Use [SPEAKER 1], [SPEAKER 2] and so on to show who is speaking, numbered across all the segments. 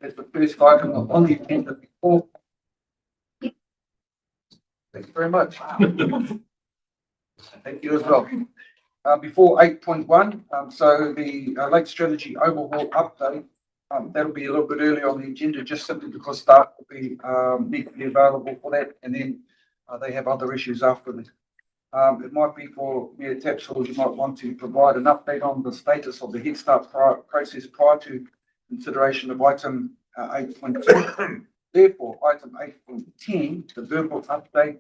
[SPEAKER 1] as the first item on the agenda before. Thank you very much. Thank you as well. Before 8.1, so the Lake Strategy Overhaul Update, that'll be a little bit early on the agenda, just simply because staff will be need to be available for that, and then they have other issues after that. It might be for Mayor Tapsell, you might want to provide an update on the status of the Head Start process prior to consideration of item 8.2. Therefore, item 8.10, the verbal update,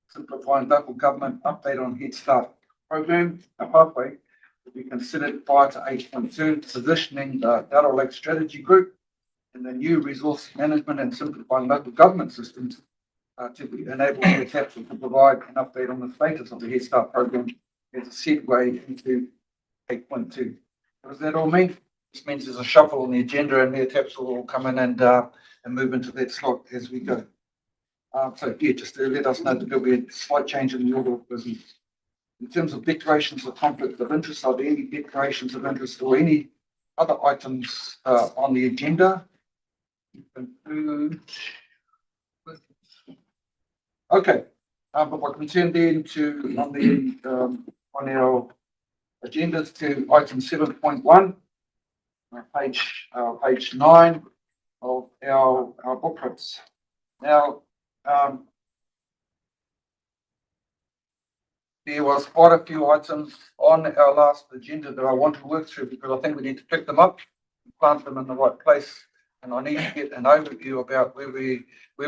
[SPEAKER 1] simplifying local government update on Head Start program, a pathway, will be considered prior to 8.2, positioning the Arawa Lake Strategy Group in the new resource management and simplifying local government systems to enable Mayor Tapsell to provide an update on the status of the Head Start program as a segue into 8.2. What does that all mean? This means there's a shuffle on the agenda, and Mayor Tapsell will come in and move into that slot as we go. So yeah, just to let us know that there'll be a slight change in the order of business. In terms of declarations of conflict of interest, are there any declarations of interest or any other items on the agenda? Okay, but we're concerned then to on our agendas to item 7.1, page 9 of our booklets. Now, there was quite a few items on our last agenda that I want to work through, because I think we need to pick them up and plant them in the right place. And I need to get an overview about where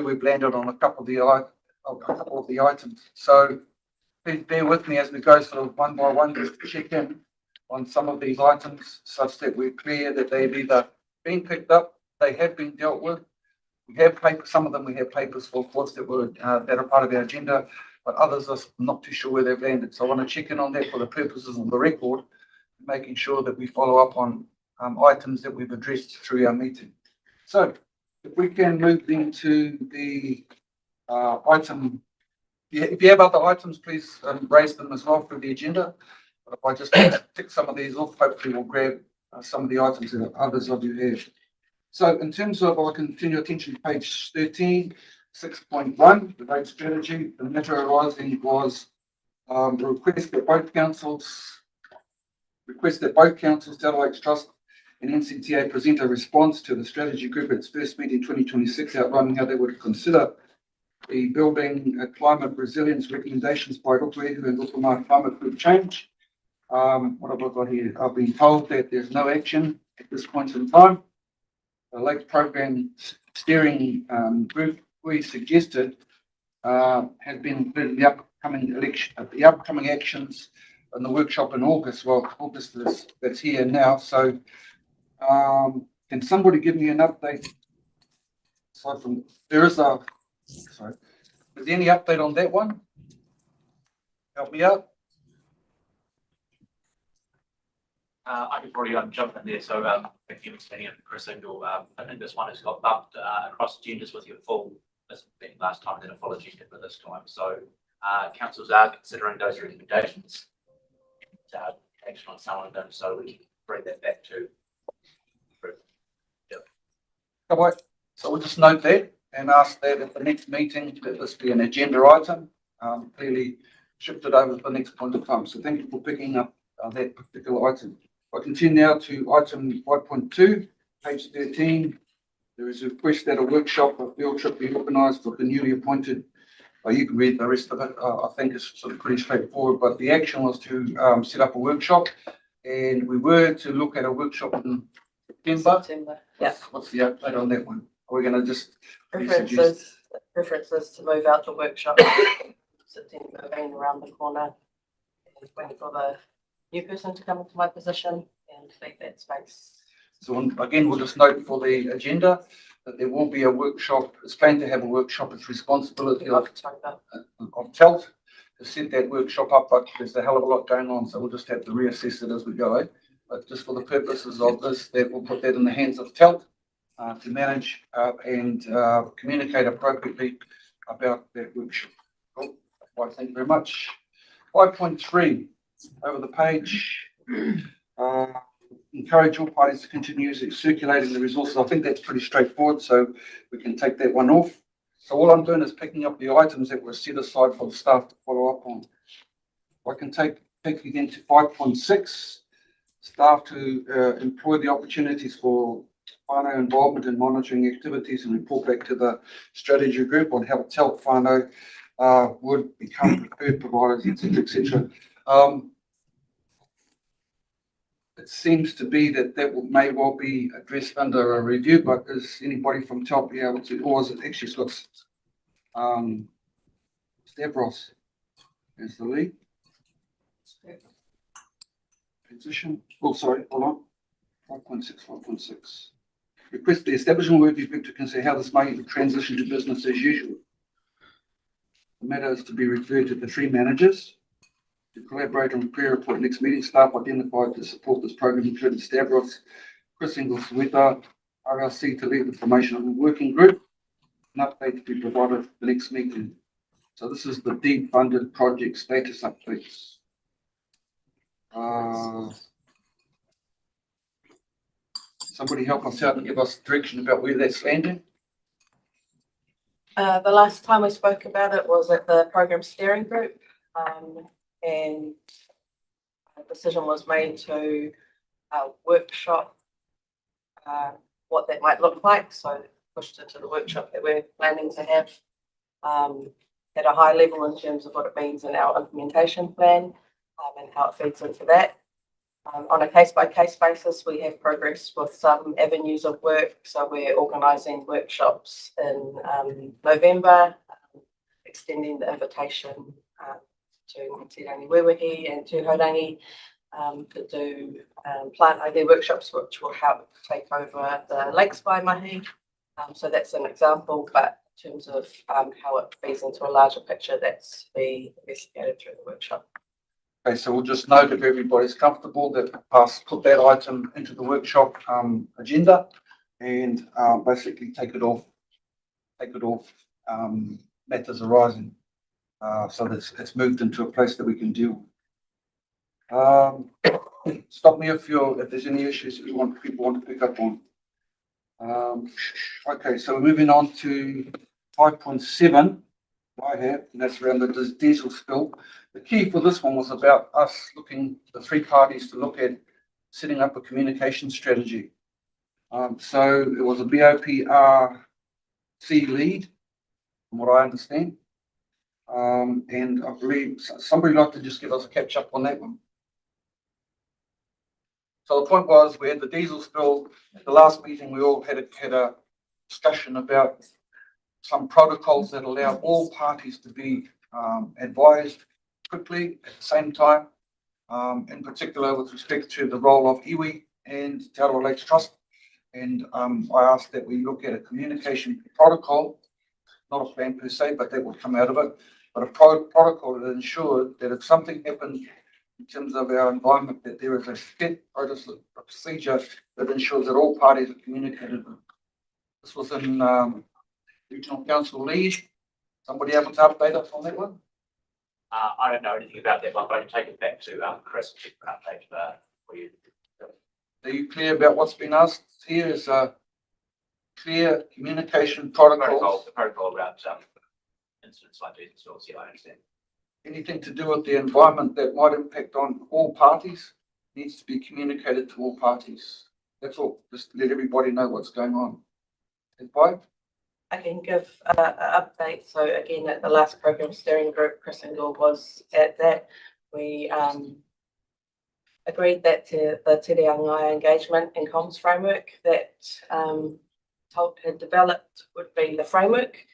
[SPEAKER 1] we've landed on a couple of the items. So please bear with me as we go sort of one by one, just to check in on some of these items, such that we're clear that they've either been picked up, they have been dealt with. We have papers, some of them we have papers for, of course, that are part of our agenda, but others are not too sure where they've landed. So I want to check in on that for the purposes of the record, making sure that we follow up on items that we've addressed through our meeting. So if we can move into the item, if you have other items, please raise them as well through the agenda. But if I just tick some of these off, hopefully we'll grab some of the items that others of you have. So in terms of, I'll continue attention to page 13, 6.1, the Lake Strategy. The matter arising was the request that both councils, Arawa Lakes Trust and NCTA, present a response to the strategy group at its first meeting in 2026, outlining how they would consider the building climate resilience recommendations by Rotorua and Rotorua Climate Group Change. What have I got here? I've been told that there's no action at this point in time. The Lakes Program Steering Group we suggested has been included in the upcoming actions in the workshop in August. Well, August that's here now. So can somebody give me an update? Aside from is there any update on that one? Help me out.
[SPEAKER 2] I could probably jump in there. So thank you, Mr. Kenny and Chris Engel. I think this one has got bumped across agendas with your full, this being last time, then a full agenda for this time. So councils are considering those recommendations, action on some of them, so we can bring that back to.
[SPEAKER 1] Yep. So we'll just note that and ask that at the next meeting that this be an agenda item, clearly shifted over to the next point of time. So thank you for picking up that particular item. I continue now to item 5.2, page 13. There is a request that a workshop or field trip be organised for the newly appointed. You can read the rest of it. I think it's sort of pretty straightforward, but the action was to set up a workshop, and we were to look at a workshop in September.
[SPEAKER 3] Yeah.
[SPEAKER 1] What's the update on that one? Are we going to just
[SPEAKER 3] preferences to move out the workshop? September being around the corner, and waiting for the new person to come into my position and take that space.
[SPEAKER 1] So again, we'll just note for the agenda that there will be a workshop. It's planned to have a workshop. It's responsibility of TELT to set that workshop up, but there's a hell of a lot going on, so we'll just have to reassess it as we go. But just for the purposes of this, that we'll put that in the hands of TELT to manage and communicate appropriately about that workshop. Cool. Well, thank you very much. 5.3 over the page. encourage all parties to continue circulating the resources. I think that's pretty straightforward, so we can take that one off. So all I'm doing is picking up the items that were set aside for the staff to follow up on. I can take again to 5.6, staff to employ the opportunities for whānau involvement in monitoring activities and report back to the strategy group on how to help whānau would become preferred providers, etc., etc. It seems to be that may well be addressed under a review, but is anybody from TELT be able to, or is it actually got Stavros as the lead? Transition. Oh, sorry, hold on. 5.6. Request the establishment working group to consider how this may transition to business as usual. The matter is to be referred to the 3 managers to collaborate on prepare report next meeting. Staff identified to support this program including Stavros, Chris Ingles-Weta, RLC to lead the formation of a working group. An update to be provided for the next meeting. So this is the deed funded project status updates. Somebody help us out and give us direction about where that's landing.
[SPEAKER 3] The last time we spoke about it was at the program steering group, and a decision was made to workshop what that might look like. So pushed it to the workshop that we're planning to have at a high level in terms of what it means in our implementation plan and how it feeds into that. On a case-by-case basis, we have progressed with some avenues of work. So we're organising workshops in November, extending the invitation to Te Rangi Wewehi and to Haurangi to do plant ID workshops, which will help take over the lakes by mahi. So that's an example, but in terms of how it feeds into a larger picture, that's to be investigated through the workshop.
[SPEAKER 1] Okay, so we'll just note if everybody's comfortable that put that item into the workshop agenda and basically take it off matters arising. So that it's moved into a place that we can deal with. Stop me if there's any issues that people want to pick up on. Okay, so we're moving on to 5.7. I have, and that's around the diesel spill. The key for this one was about us the 3 parties to look at setting up a communication strategy. So it was a BOPRC lead, from what I understand. And I believe somebody would like to just give us a catch up on that one. So the point was, we had the diesel spill. At the last meeting, we all had a discussion about some protocols that allow all parties to be advised quickly at the same time, in particular with respect to the role of iwi and Te Arawa Lakes Trust. And I asked that we look at a communication protocol, not a plan per se, but that would come out of it, but a protocol that ensured that if something happened in terms of our environment, that there is a set procedure that ensures that all parties are communicated with. This was in Regional Council lead. Somebody able to update us on that one?
[SPEAKER 2] I don't know anything about that one, but I can take it back to Chris to update for you.
[SPEAKER 1] Are you clear about what's been asked here? Is a clear communication protocol.
[SPEAKER 2] The protocol around incidents like these, so yeah, I understand.
[SPEAKER 1] Anything to do with the environment that might impact on all parties needs to be communicated to all parties. That's all. Just let everybody know what's going on. Advice?
[SPEAKER 3] I can give an update. So again, at the last program steering group, Chris Ingle was at that. We agreed that the Te Rangi engagement and comms framework that TELT had developed would be the framework,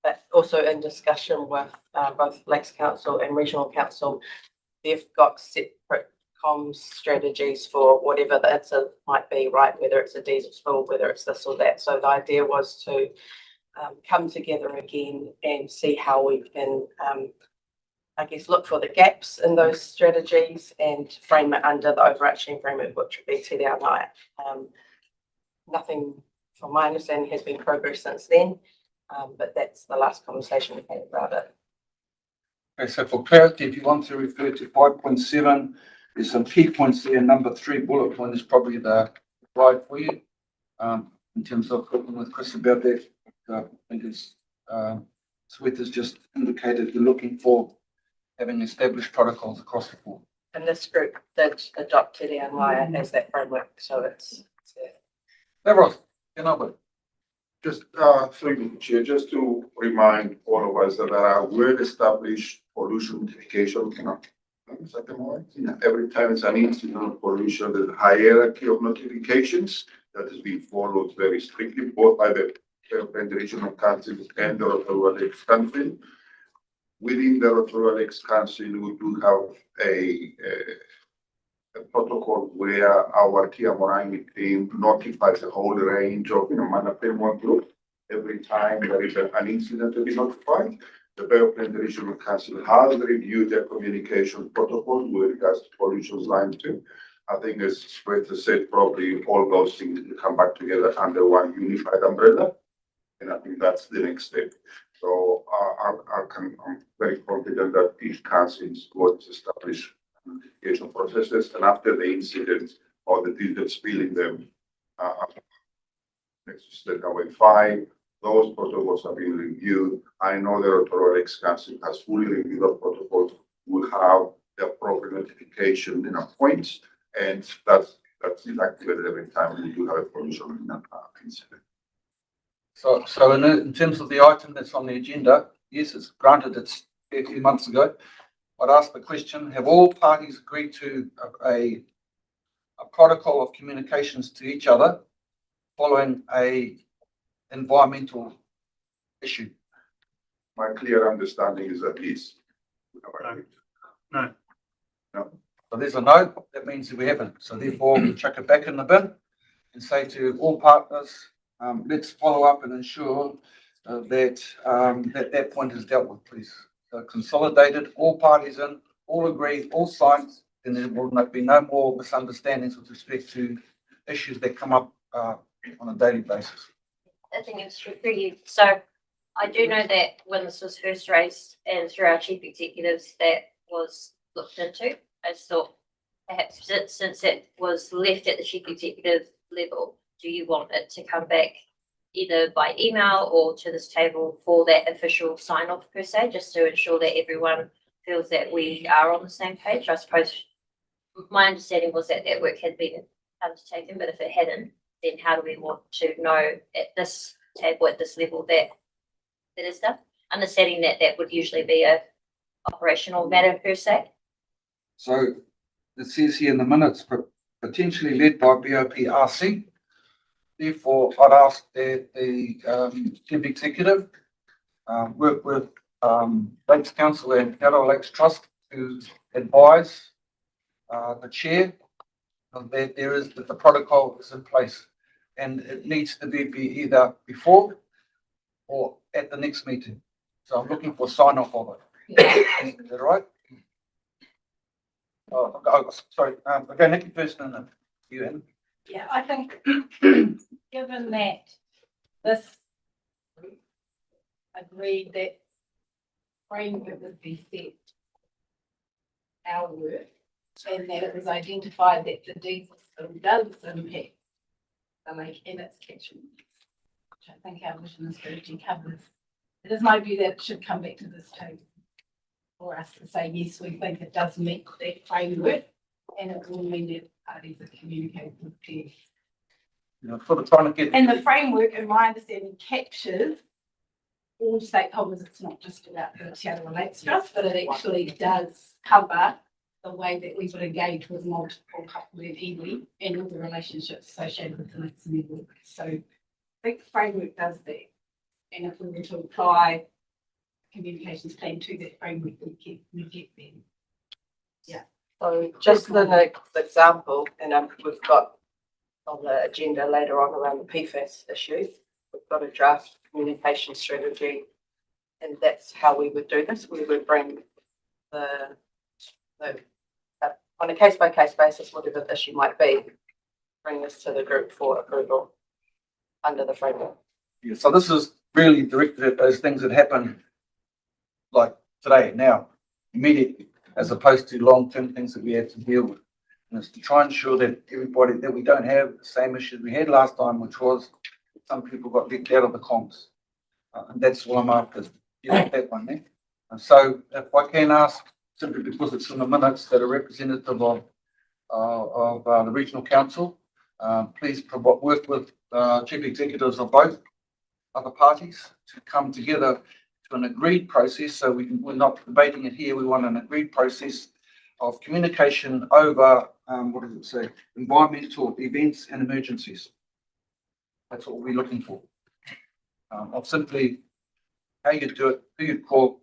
[SPEAKER 3] but also in discussion with both Lakes Council and Regional Council, they've got separate comms strategies for whatever the incident might be, right? Whether it's a diesel spill, whether it's this or that. So the idea was to come together again and see how we can, I guess, look for the gaps in those strategies and frame it under the overarching framework, which would be Te Rangi. Nothing, from my understanding, has been progress since then, but that's the last conversation we had about it.
[SPEAKER 1] Okay, so for clarity, if you want to refer to 5.7, there's some key points there. Number 3 bullet point is probably the right for you. In terms of talking with Chris about that, I think it's, Sweet has just indicated we're looking for having established protocols across the board.
[SPEAKER 3] And this group did adopt Te Reo Maia as that framework, so it's there.
[SPEAKER 1] Hey, Ross, you know, but
[SPEAKER 4] Just, through you, Chair, just to remind all of us that there are well-established pollution notification, every time it's an incident of pollution, there's a hierarchy of notifications that is being followed very strictly, both by the Regional Council and the Rotorua Lakes Council. Within the Rotorua Lakes Council, we do have a protocol where our Kia Morangi team notifies a whole range of mana framework group. Every time there is an incident to be notified, the Bay of Plenty Regional Council has reviewed their communication protocol with regards to pollution line 2. I think as Sweta said, probably all those things will come back together under one unified umbrella. And I think that's the next step. So I'm very confident that each council is going to establish notification processes, and after the incident or the diesel spilling them, next step away 5, those protocols are being reviewed. I know the Rotorua Lakes Council has fully reviewed the protocols, will have the appropriate notification points, and that's activated every time we do have a pollution incident.
[SPEAKER 1] so in terms of the item that's on the agenda, yes, it's granted it's a few months ago. I'd ask the question, have all parties agreed to a protocol of communications to each other following a environmental issue?
[SPEAKER 4] My clear understanding is that yes.
[SPEAKER 1] No. So there's a no, that means that we haven't. So therefore we chuck it back in the bin and say to all partners, let's follow up and ensure that point is dealt with, please. So consolidated, all parties in, all agree, all sides, then there will be no more misunderstandings with respect to issues that come up on a daily basis.
[SPEAKER 5] I think it's true for you. So I do know that when this was first raised and through our chief executives, that was looked into. I just thought perhaps since it was left at the chief executive level, do you want it to come back either by email or to this table for that official sign off per se, just to ensure that everyone feels that we are on the same page? I suppose my understanding was that that work had been undertaken, but if it hadn't, then how do we want to know at this table, at this level, that it is done? Understanding that that would usually be a operational matter per se.
[SPEAKER 1] So it says here in the minutes, potentially led by BOPRC. Therefore, I'd ask that the chief executive work with Lakes Council and Arawa Lakes Trust to advise the chair that that the protocol is in place, and it needs to be either before or at the next meeting. So I'm looking for sign off of it. Is that right? Oh, sorry. Okay, Nikki first, and then you, Anne.
[SPEAKER 6] Yeah, I think given that this group agreed that framework would be set our work, and that it was identified that the diesel spill does impact the lake and its catchment, which I think our vision and strategy covers. It is my view that it should come back to this table for us to say, yes, we think it does meet that framework, and it will mean that parties are communicating with peers.
[SPEAKER 1] Sort of trying to get.
[SPEAKER 6] And the framework, in my understanding, captures all stakeholders. It's not just about the Arawa Lakes Trust, but it actually does cover the way that we would engage with multiple couple and iwi and all the relationships associated with the lakes and the water. So I think the framework does that. And if we were to apply a communications plan to that framework, we get there. Yeah.
[SPEAKER 3] So just the example, and we've got on the agenda later on around the PFAS issue, we've got a draft communication strategy, and that's how we would do this. We would bring the on a case-by-case basis, whatever the issue might be, bring this to the group for approval under the framework.
[SPEAKER 1] Yeah, so this is really directed at those things that happen like today, now, immediately, as opposed to long-term things that we have to deal with. And it's to try and ensure that everybody, that we don't have the same issues we had last time, which was some people got left out of the comms. And that's what I'm after, that one there. And so if I can ask, simply because it's in the minutes, that a representative of the regional council, please work with chief executives of both other parties to come together to an agreed process. So we're not debating it here. We want an agreed process of communication over, what does it say? Environmental events and emergencies. That's what we're looking for. Of simply how you do it, who you call,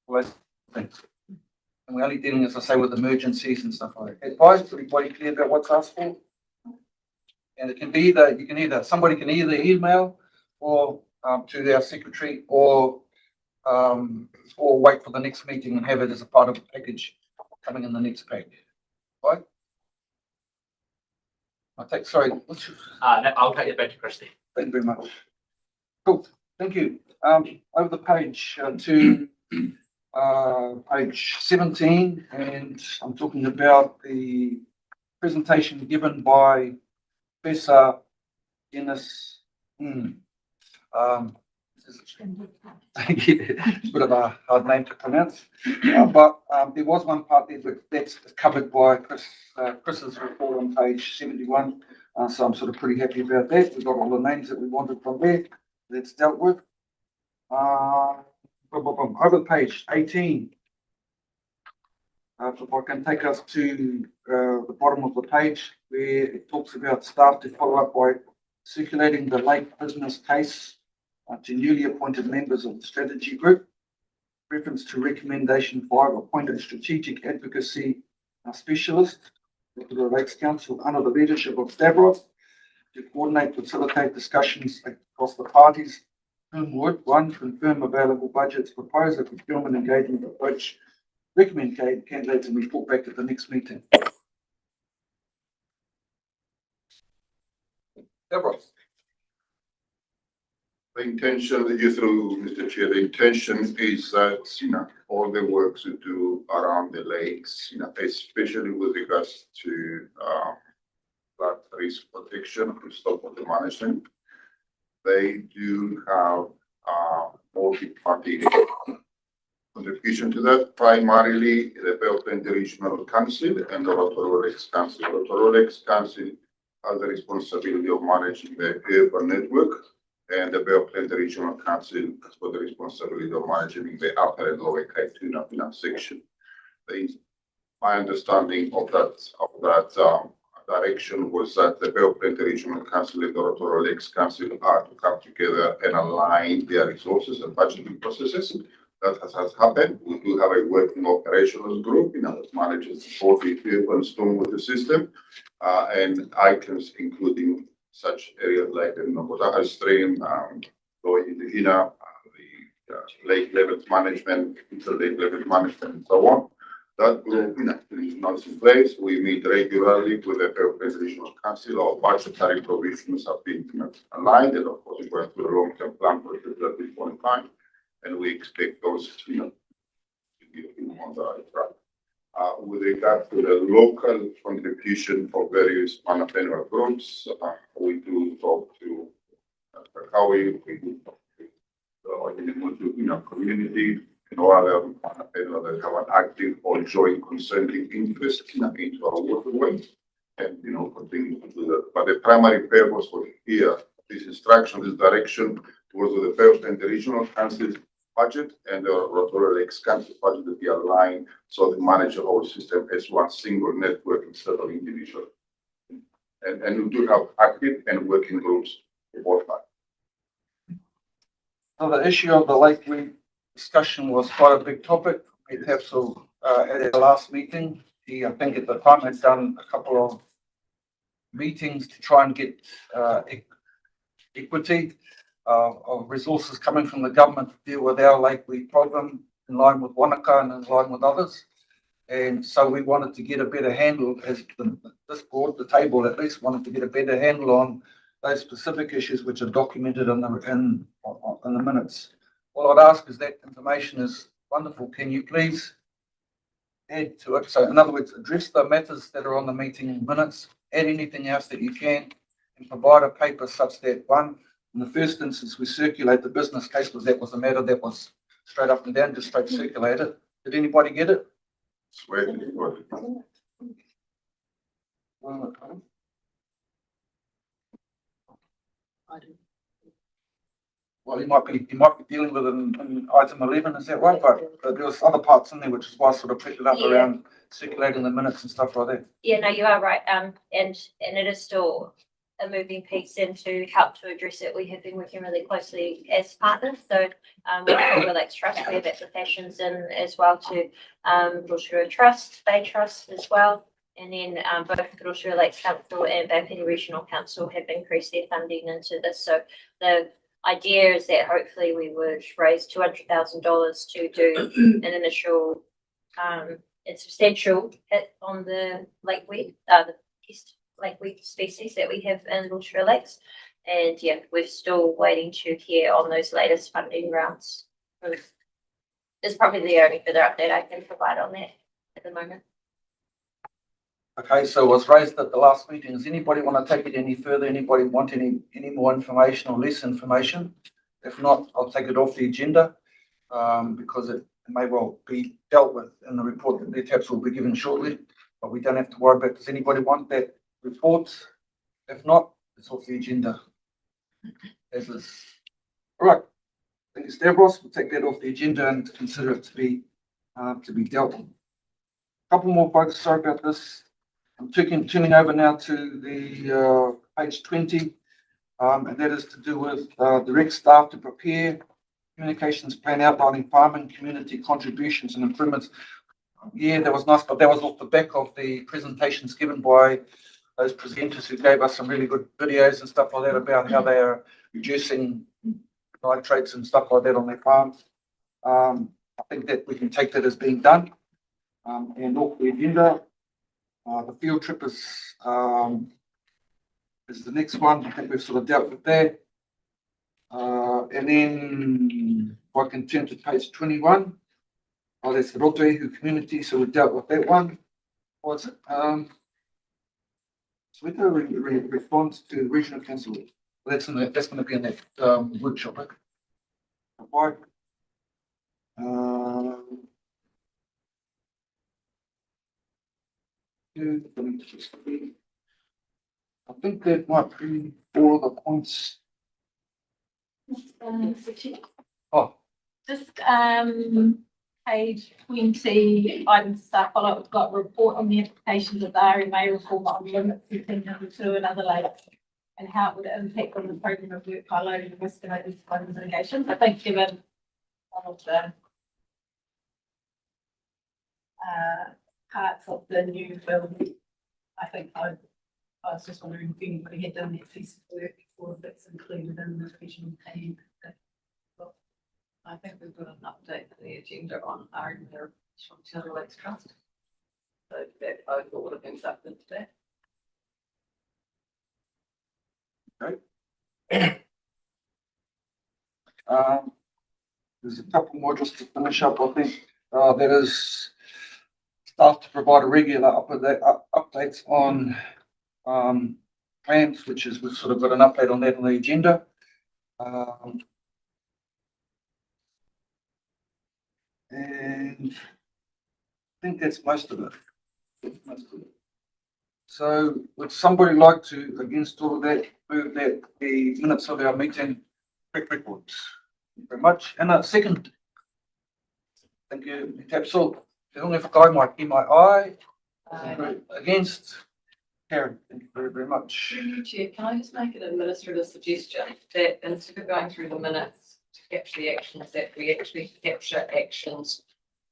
[SPEAKER 1] all those things. And we're only dealing, as I say, with emergencies and stuff like that. Advise everybody clear about what's asked for. And it can be either, somebody can either email or to our secretary or wait for the next meeting and have it as a part of the package coming in the next pack. Right? Sorry,
[SPEAKER 2] No, I'll take it back to Christy.
[SPEAKER 1] thank you very much. Cool, thank you. Over the page to page 17, and I'm talking about the presentation given by Professor Dennis. It's a bit of a hard name to pronounce, but there was one part there that's covered by Chris's report on page 71. So I'm sort of pretty happy about that. We've got all the names that we wanted from there. That's dealt with. Over page 18. If I can take us to the bottom of the page where it talks about staff to follow up by circulating the late business case to newly appointed members of the strategy group. Reference to recommendation 5, appoint a strategic advocacy specialist to the Lakes Council under the leadership of Stavros to coordinate, facilitate discussions across the parties. Whom would, 1, confirm available budgets, propose a procurement engagement approach, recommend candidates, and report back at the next meeting. Stavros.
[SPEAKER 4] The intention, Mr. Chair, the intention is that, all the works we do around the lakes, especially with regards to flood risk protection, stormwater management, they do have multi-party contribution to that, primarily the Belfast Regional Council and the Rotorua Lakes Council. Rotorua Lakes Council has the responsibility of managing the urban network, and the Belfast Regional Council has got the responsibility of managing the upper and lower Kaituna section. My understanding of that direction was that the Belfast Regional Council and the Rotorua Lakes Council are to come together and align their resources and budgeting processes. That has happened. We do have a working operational group, that manages both the urban stormwater system and items including such areas like the Nokotaha stream, the lake level management, lake level management, and so on. That group is not in place. We meet regularly with the Belfast Regional Council. Our budgetary provisions have been aligned, and of course, we're going through a long-term plan for at this point in time, and we expect those to be on the right track. With regard to the local contribution for various Manapeno groups, we do talk to how we do talk to community and other Manapeno that have an active or joint consenting interest into our waterways, and continue to do that. But the primary purpose for here, this instruction, this direction, was with the Belfast and the Regional Council budget and the Rotorua Lakes Council budget to be aligned, so the manager whole system as one single network instead of individual. And we do have active and working groups for both sides.
[SPEAKER 1] So the issue of the lake weed discussion was quite a big topic. We have at our last meeting. I think at the time had done a couple of meetings to try and get equity of resources coming from the government to deal with our lake weed problem in line with Wanaka and in line with others. And so we wanted to get a better handle, as this board, the table at least, wanted to get a better handle on those specific issues which are documented in the minutes. All I'd ask is that information is wonderful. Can you please add to it. So in other words, address the matters that are on the meeting minutes, add anything else that you can, and provide a paper such that one, in the first instance, we circulate the business case because that was a matter that was straight up and down, just straight circulated. Did anybody get it?
[SPEAKER 4] Swear.
[SPEAKER 1] Well, you might be dealing with it in item 11, is that right? But there was other parts in there, which is why I sort of picked it up
[SPEAKER 5] Yeah.
[SPEAKER 1] around circulating the minutes and stuff like that.
[SPEAKER 5] Yeah, no, you are right. And it is still a moving piece, and to help to address it, we have been working really closely as partners. So, with Relax Trust, we have applications in as well to, Rotorua Trust, Bay Trust as well. And then, both the Rotorua Lakes Council and Bapedi Regional Council have increased their funding into this. So the idea is that hopefully we would raise $200,000 to do an initial, and substantial hit on the lakeweed, the pest lakeweed species that we have in Rotorua Lakes. And yeah, we're still waiting to hear on those latest funding rounds. It's probably the only further update I can provide on that at the moment.
[SPEAKER 1] Okay, so it was raised at the last meeting. Does anybody want to take it any further? Anybody want any more information or less information? If not, I'll take it off the agenda, because it may well be dealt with in the report that the taps will be given shortly, but we don't have to worry about it. Does anybody want that report? If not, it's off the agenda. As is. All right. Thank you, Stavros. We'll take that off the agenda and consider it to be dealt with. A couple more folks, sorry about this. I'm turning over now to the page 20, and that is to do with direct staff to prepare communications plan outlining farming community contributions and improvements. Yeah, that was nice, but that was off the back of the presentations given by those presenters who gave us some really good videos and stuff like that about how they are reducing nitrates and stuff like that on their farms. I think that we can take that as being done. And off the agenda, the field trip is the next one. I think we've sort of dealt with that. And then if I can turn to page 21. Oh, that's the Rotorua community, so we dealt with that one. What's it? So we do response to the regional council. That's going to be in that workshop. Right? I think that might be all the points. Oh,
[SPEAKER 6] Just, page 20, item staff follow-up, we've got a report on the applications of the RMA reform on limits between number 2 and other lakes, and how it would impact on the program of work highlighting the risk of identifying mitigation. I think given one of the parts of the new bill, I think I was just wondering if anybody had done that piece of work or if it's included in the regional plan.
[SPEAKER 7] I think we've got an update to the agenda on our from Children Lakes Trust. So that I thought would have been something today.
[SPEAKER 1] there's a couple more just to finish up. I think that is staff to provide a regular updates on plans, which is we've sort of got an update on that on the agenda. And I think that's most of it. So would somebody like to, against all of that, move that the minutes of our meeting quick reports? Thank you very much. And a second. Thank you, Tapsel. As long as a guy might hear my eye. Against. Karen, thank you very, very much.
[SPEAKER 7] Through you, Chair, can I just make an administrative suggestion that instead of going through the minutes to capture the actions, that we actually capture actions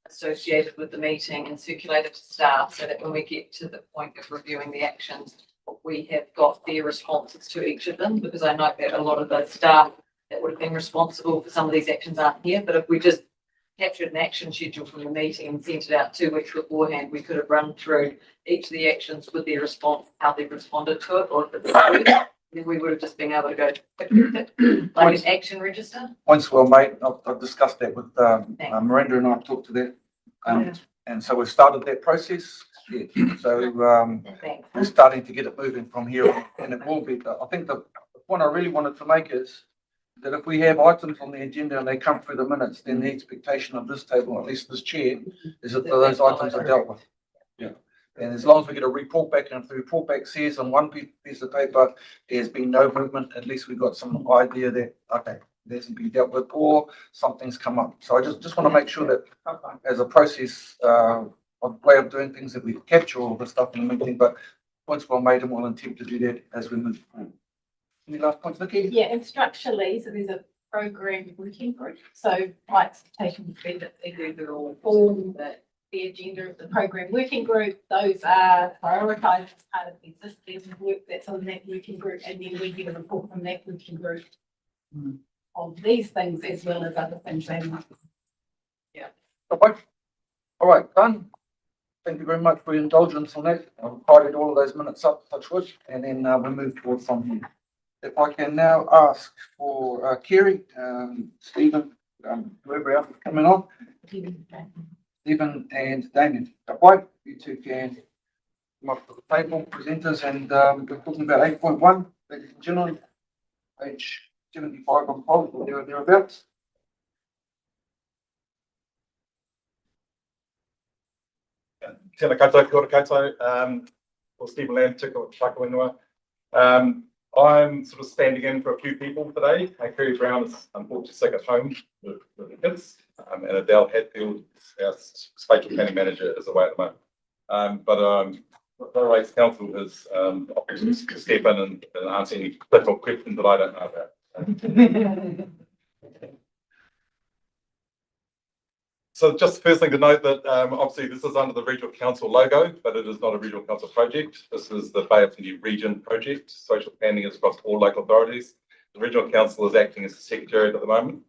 [SPEAKER 7] associated with the meeting and circulate it to staff, so that when we get to the point of reviewing the actions, we have got their responses to each of them, because I know that a lot of the staff that would have been responsible for some of these actions aren't here. But if we just captured an action schedule from the meeting and sent it out 2 weeks beforehand, we could have run through each of the actions with their response, how they responded to it, or if it's good, then we would have just been able to go like an action register.
[SPEAKER 1] Points well made. I've discussed that with Miranda, and I've talked to that. And so we've started that process. Yeah. So, we're starting to get it moving from here on, and it will be, I think the point I really wanted to make is that if we have items on the agenda and they come through the minutes, then the expectation of this table, at least this chair, is that those items are dealt with. Yeah. And as long as we get a report back, and if the report back says on one piece of paper, there's been no movement, at least we've got some idea that, okay, it hasn't been dealt with or something's come up. So I just want to make sure that as a process, of way of doing things, that we capture all the stuff in the meeting, but points well made and we'll attempt to do that as we move forward. Any last points, Vicky?
[SPEAKER 6] Yeah, and structurally, so there's a program working group. So my expectation would be that they do their all form, the agenda of the program working group. Those are prioritised as part of the existing work that's on that working group, and then we get a report from that working group of these things as well as other things they might.
[SPEAKER 1] Okay. All right, done. Thank you very much for your indulgence on that. I've tidied all of those minutes up, touch wood, and then we move forward from here. If I can now ask for Kerry, Stephen, whoever else is coming on, Stephen and Damien. Okay, you two can come up to the table, presenters, and we're talking about 8.1, ladies and gentlemen, page 75 on poll, or thereabouts.
[SPEAKER 8] Tēnā koutou, kia ora koutou. Or Stephen Lamb, Tika Whakawinua. I'm sort of standing in for a few people today. Kerry Brown is unfortunately sick at home with the kids, and Adele Hatfield, our spatial planning manager, is away at the moment. But Rotorua Council has offered to step in and answer any difficult questions that I don't know about. So just the first thing to note that obviously this is under the Regional Council logo, but it is not a Regional Council project. This is the Bay of Plenty Region project. Social planning is across all local authorities. The Regional Council is acting as the secretariat at the moment,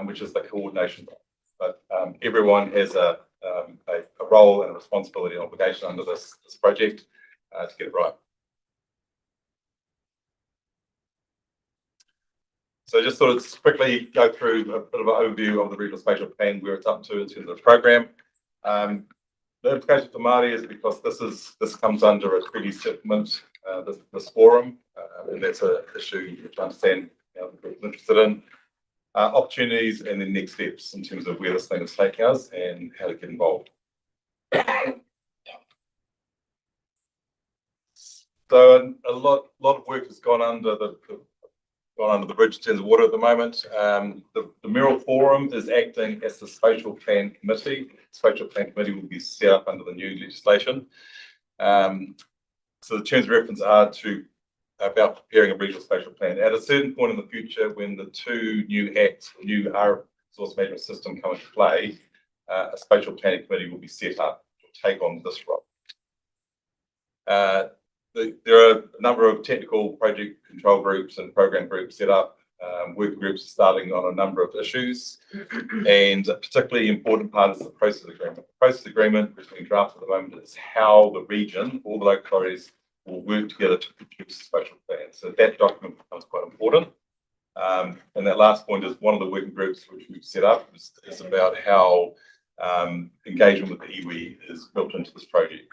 [SPEAKER 8] which is the coordination. But everyone has a role and a responsibility and obligation under this project to get it right. So just sort of quickly go through a bit of an overview of the regional spatial plan, where it's up to in terms of the program. The implication for Māori is because this comes under a treaty settlement, this forum, and that's an issue to understand people interested in opportunities and then next steps in terms of where this thing is taking us and how to get involved. So a lot of work has gone under the bridge in terms of water at the moment. The Mural Forum is acting as the Spatial Plan Committee. The Spatial Plan Committee will be set up under the new legislation. So the terms of reference are about preparing a regional spatial plan. At a certain point in the future, when the two new acts, new resource management system come into play, a spatial planning committee will be set up to take on this role. There are a number of technical project control groups and program groups set up. Working groups are starting on a number of issues, and a particularly important part is the process agreement. The process agreement, which is being drafted at the moment, is how the region, all the local authorities, will work together to produce a spatial plan. So that document becomes quite important. And that last point is one of the working groups which we've set up is about how engagement with the iwi is built into this project.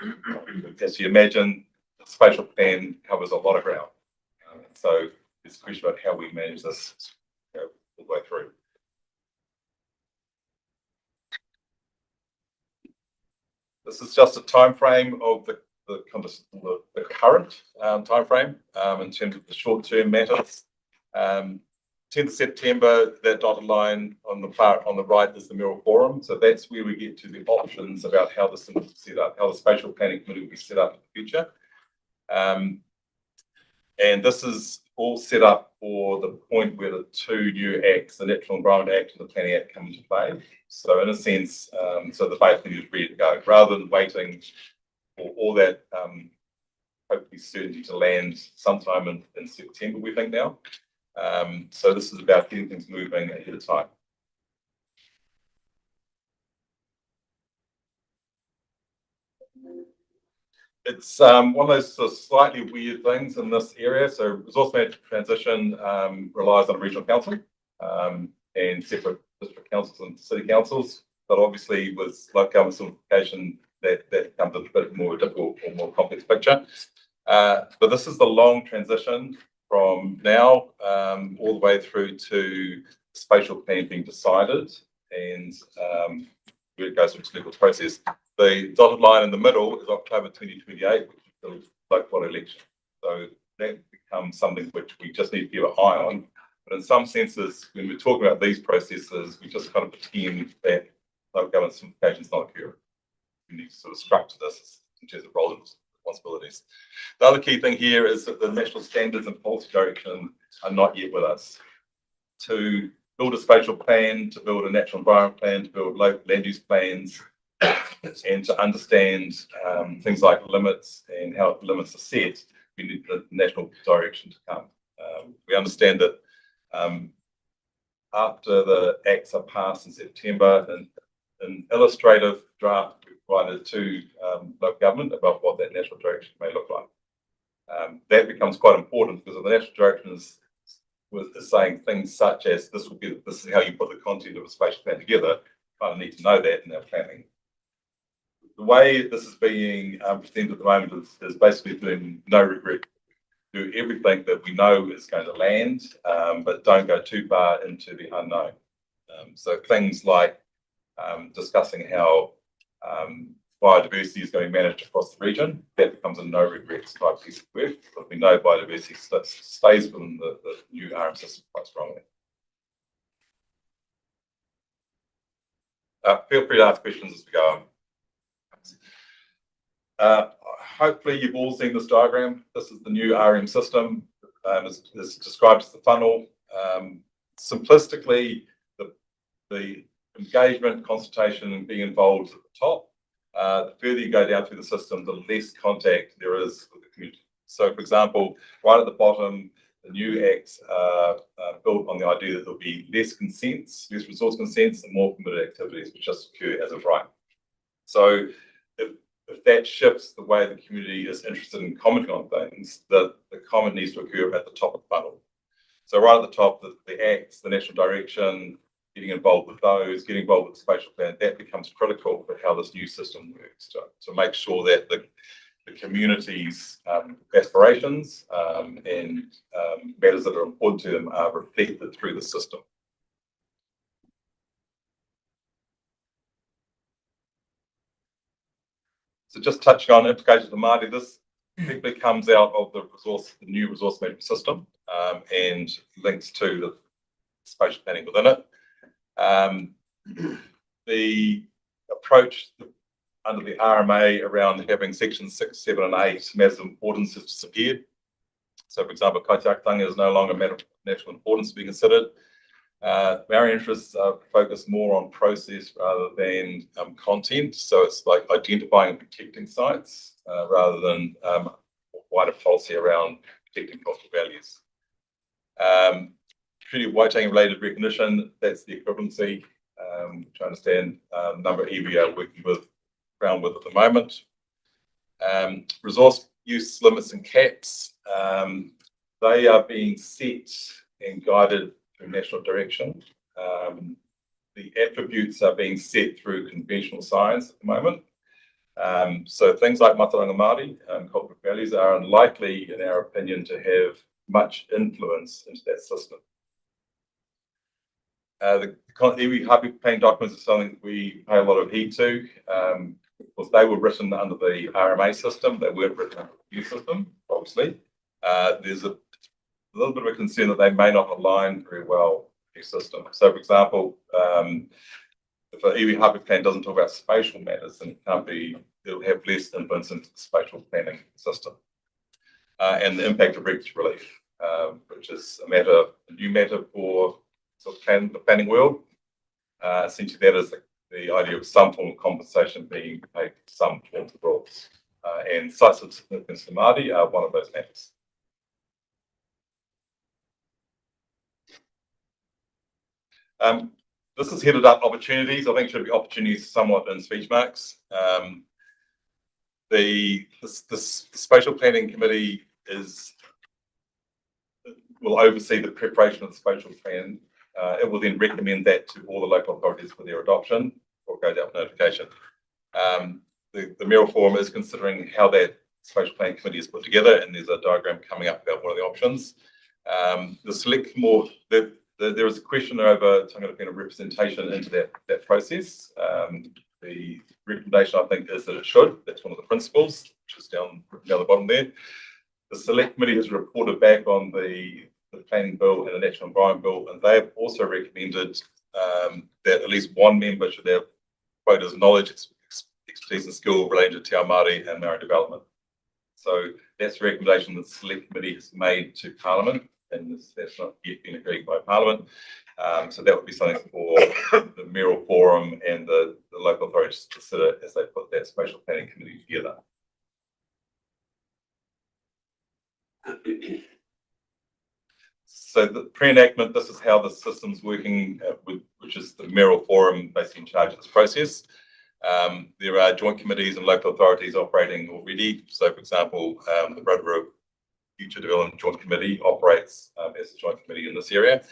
[SPEAKER 8] As you imagine, the spatial plan covers a lot of ground. So it's a question about how we manage this all the way through. This is just a time frame of the current time frame in terms of the short-term matters. 10th September, that dotted line on the right is the Mural Forum. So that's where we get to the options about how this thing is set up, how the spatial planning committee will be set up in the future. And this is all set up for the point where the two new acts, the Natural Environment Act and the Planning Act, come into play. So in a sense, so the Bay Committee is ready to go, rather than waiting for all that hopefully certainty to land sometime in September, we think now. So this is about getting things moving ahead of time. It's one of those sort of slightly weird things in this area. So resource management transition relies on a regional council and separate district councils and city councils. but obviously with local government simplification, that becomes a bit more difficult or more complex picture. But this is the long transition from now all the way through to spatial plan being decided and where it goes through the legal process. The dotted line in the middle is October 2028, which is the local body election. So that becomes something which we just need to keep an eye on. But in some senses, when we're talking about these processes, we just kind of pretend that local government simplification is not occurring. We need to sort of structure this in terms of roles and responsibilities. The other key thing here is that the national standards and policy direction are not yet with us. To build a spatial plan, to build a natural environment plan, to build local land use plans, and to understand things like limits and how limits are set, we need the national direction to come. We understand that after the acts are passed in September, an illustrative draft we provided to local government about what that national direction may look like. That becomes quite important because if the national direction is saying things such as this is how you put the content of a spatial plan together, you kind of need to know that in our planning. The way this is being presented at the moment is basically doing no regret. Do everything that we know is going to land, but don't go too far into the unknown. So things like discussing how biodiversity is going to be managed across the region, that becomes a no regrets type piece of work. But we know biodiversity stays within the new RM system quite strongly. Feel free to ask questions as we go on. Hopefully you've all seen this diagram. This is the new RM system. It's described as the funnel. Simplistically, the engagement, consultation, and being involved at the top. The further you go down through the system, the less contact there is with the community. So, for example, right at the bottom, the new acts are built on the idea that there'll be less consents, less resource consents, and more permitted activities which just occur as of right. So, if that shifts the way the community is interested in commenting on things, the comment needs to occur at the top of the funnel. So, right at the top, the acts, the national direction, getting involved with those, getting involved with the spatial plan, that becomes critical for how this new system works to make sure that the community's aspirations and matters that are important to them are reflected through the system. So just touching on implications of Māori, this typically comes out of the new resource management system and links to the spatial planning within it. The approach under the RMA around having sections 6, 7, and 8 matters of importance has disappeared. So, for example, kaitiakitanga is no longer a matter of national importance to be considered. Maori interests are focused more on process rather than content. So it's like identifying and protecting sites rather than wider policy around protecting cultural values. Treaty of Waitangi related recognition, that's the equivalency. To understand the number of iwi are working with around with at the moment. Resource use limits and caps, they are being set and guided through national direction. The attributes are being set through conventional science at the moment. So things like Mataranga Māori and cultural values are unlikely, in our opinion, to have much influence into that system. The iwi happy plan documents are something we pay a lot of heed to. Because they were written under the RMA system, they weren't written under the new system, obviously. There's a little bit of a concern that they may not align very well with the system. So, for example, if an iwi happy plan doesn't talk about spatial matters, then it'll have less influence into the spatial planning system. And the impact of regulatory relief, which is a new matter for sort of the planning world. Essentially, that is the idea of some form of compensation being paid for some forms of roles. And sites of significance to Māori are one of those matters. This is headed up opportunities. I think it should be opportunities somewhat in speech marks. The Spatial Planning Committee will oversee the preparation of the spatial plan. It will then recommend that to all the local authorities for their adoption or goes out with notification. The mayoral forum is considering how that spatial planning committee is put together, and there's a diagram coming up about one of the options. The select more, there is a question over Tangata representation into that process. The recommendation, I think, is that it should. That's one of the principles, which is down the bottom there. The select committee has reported back on the planning bill and the national environment bill, and they have also recommended that at least one member should have quotas, knowledge, expertise, and skill related to Te Ao Māori and Maori development. So that's the recommendation that the select committee has made to Parliament, and that's not yet been agreed by Parliament. So that would be something for the mayoral forum and the local authorities to consider as they put that spatial planning committee together. So the pre-enactment, this is how the system's working, which is the mayoral forum basically in charge of this process. There are joint committees and local authorities operating already. So, for example, the Rotorua Future Development Joint Committee operates as a joint committee in this area.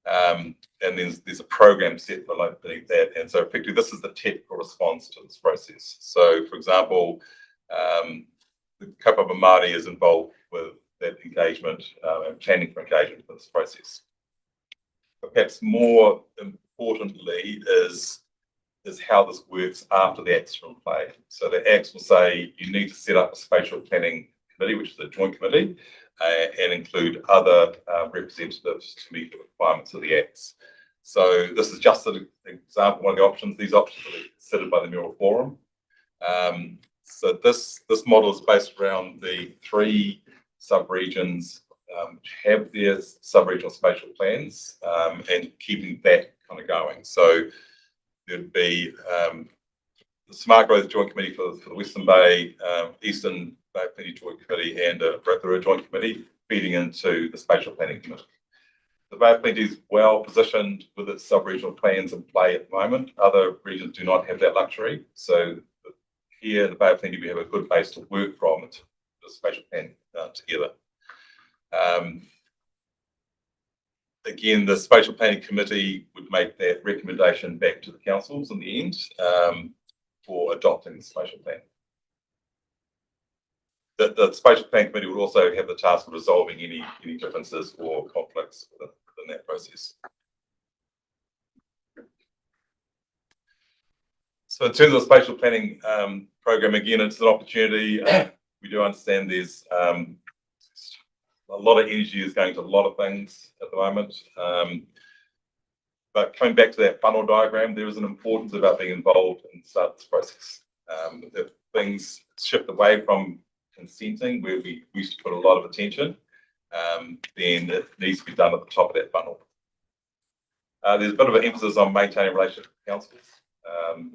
[SPEAKER 8] And there's a program set for beneath that. And so effectively, this is the technical response to this process. So, for example, the Kaupapa Māori is involved with that engagement and planning for engagement for this process. But perhaps more importantly is how this works after the acts are in play. So the acts will say you need to set up a spatial planning committee, which is a joint committee, and include other representatives to meet the requirements of the acts. So this is just an example, one of the options. These options will be considered by the mayoral forum. So this model is based around the 3 sub-regions which have their sub-regional spatial plans and keeping that kind of going. So there'd be the Smart Growth Joint Committee for the Western Bay, Eastern Bay Plenty Joint Committee, and a Rotorua Joint Committee feeding into the Spatial Planning Committee. The Bay of Plenty is well positioned with its sub-regional plans in play at the moment. Other regions do not have that luxury. So here in the Bay of Plenty, we have a good base to work from to the spatial plan together. Again, the Spatial Planning Committee would make that recommendation back to the councils in the end for adopting the spatial plan. The Spatial Plan Committee would also have the task of resolving any differences or conflicts within that process. So in terms of the spatial planning program, again, it's an opportunity. We do understand there's a lot of energy is going to a lot of things at the moment. But coming back to that funnel diagram, there is an importance about being involved in the start of this process. If things shift away from consenting, where we used to put a lot of attention, then it needs to be done at the top of that funnel. There's a bit of an emphasis on maintaining relationships with councils.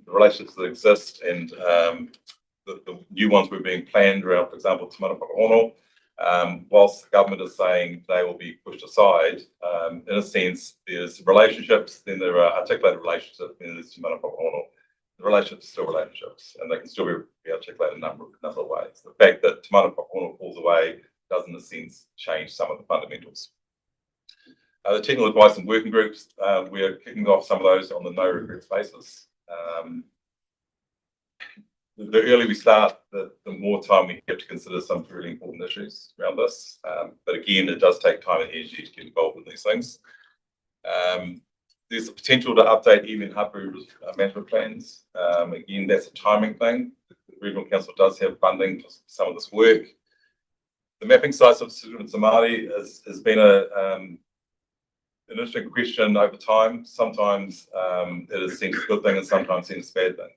[SPEAKER 8] The relationships that exist and the new ones were being planned around, for example, Te Mana whilst the government is saying they will be pushed aside, in a sense, there's relationships, then there are articulated relationships, then there's Te Mana The relationships are still relationships, and they can still be articulated in a number of ways. The fact that Te Mana falls away does, in a sense, change some of the fundamentals. The technical advice and working groups, we are kicking off some of those on the no regrets basis. The earlier we start, the more time we have to consider some really important issues around this. But again, it does take time and energy to get involved in these things. There's a potential to update even Hapu management plans. Again, that's a timing thing. The Regional Council does have funding for some of this work. The mapping sites of Te Māori has been an interesting question over time. Sometimes it is seen as a good thing and sometimes seen as a bad thing.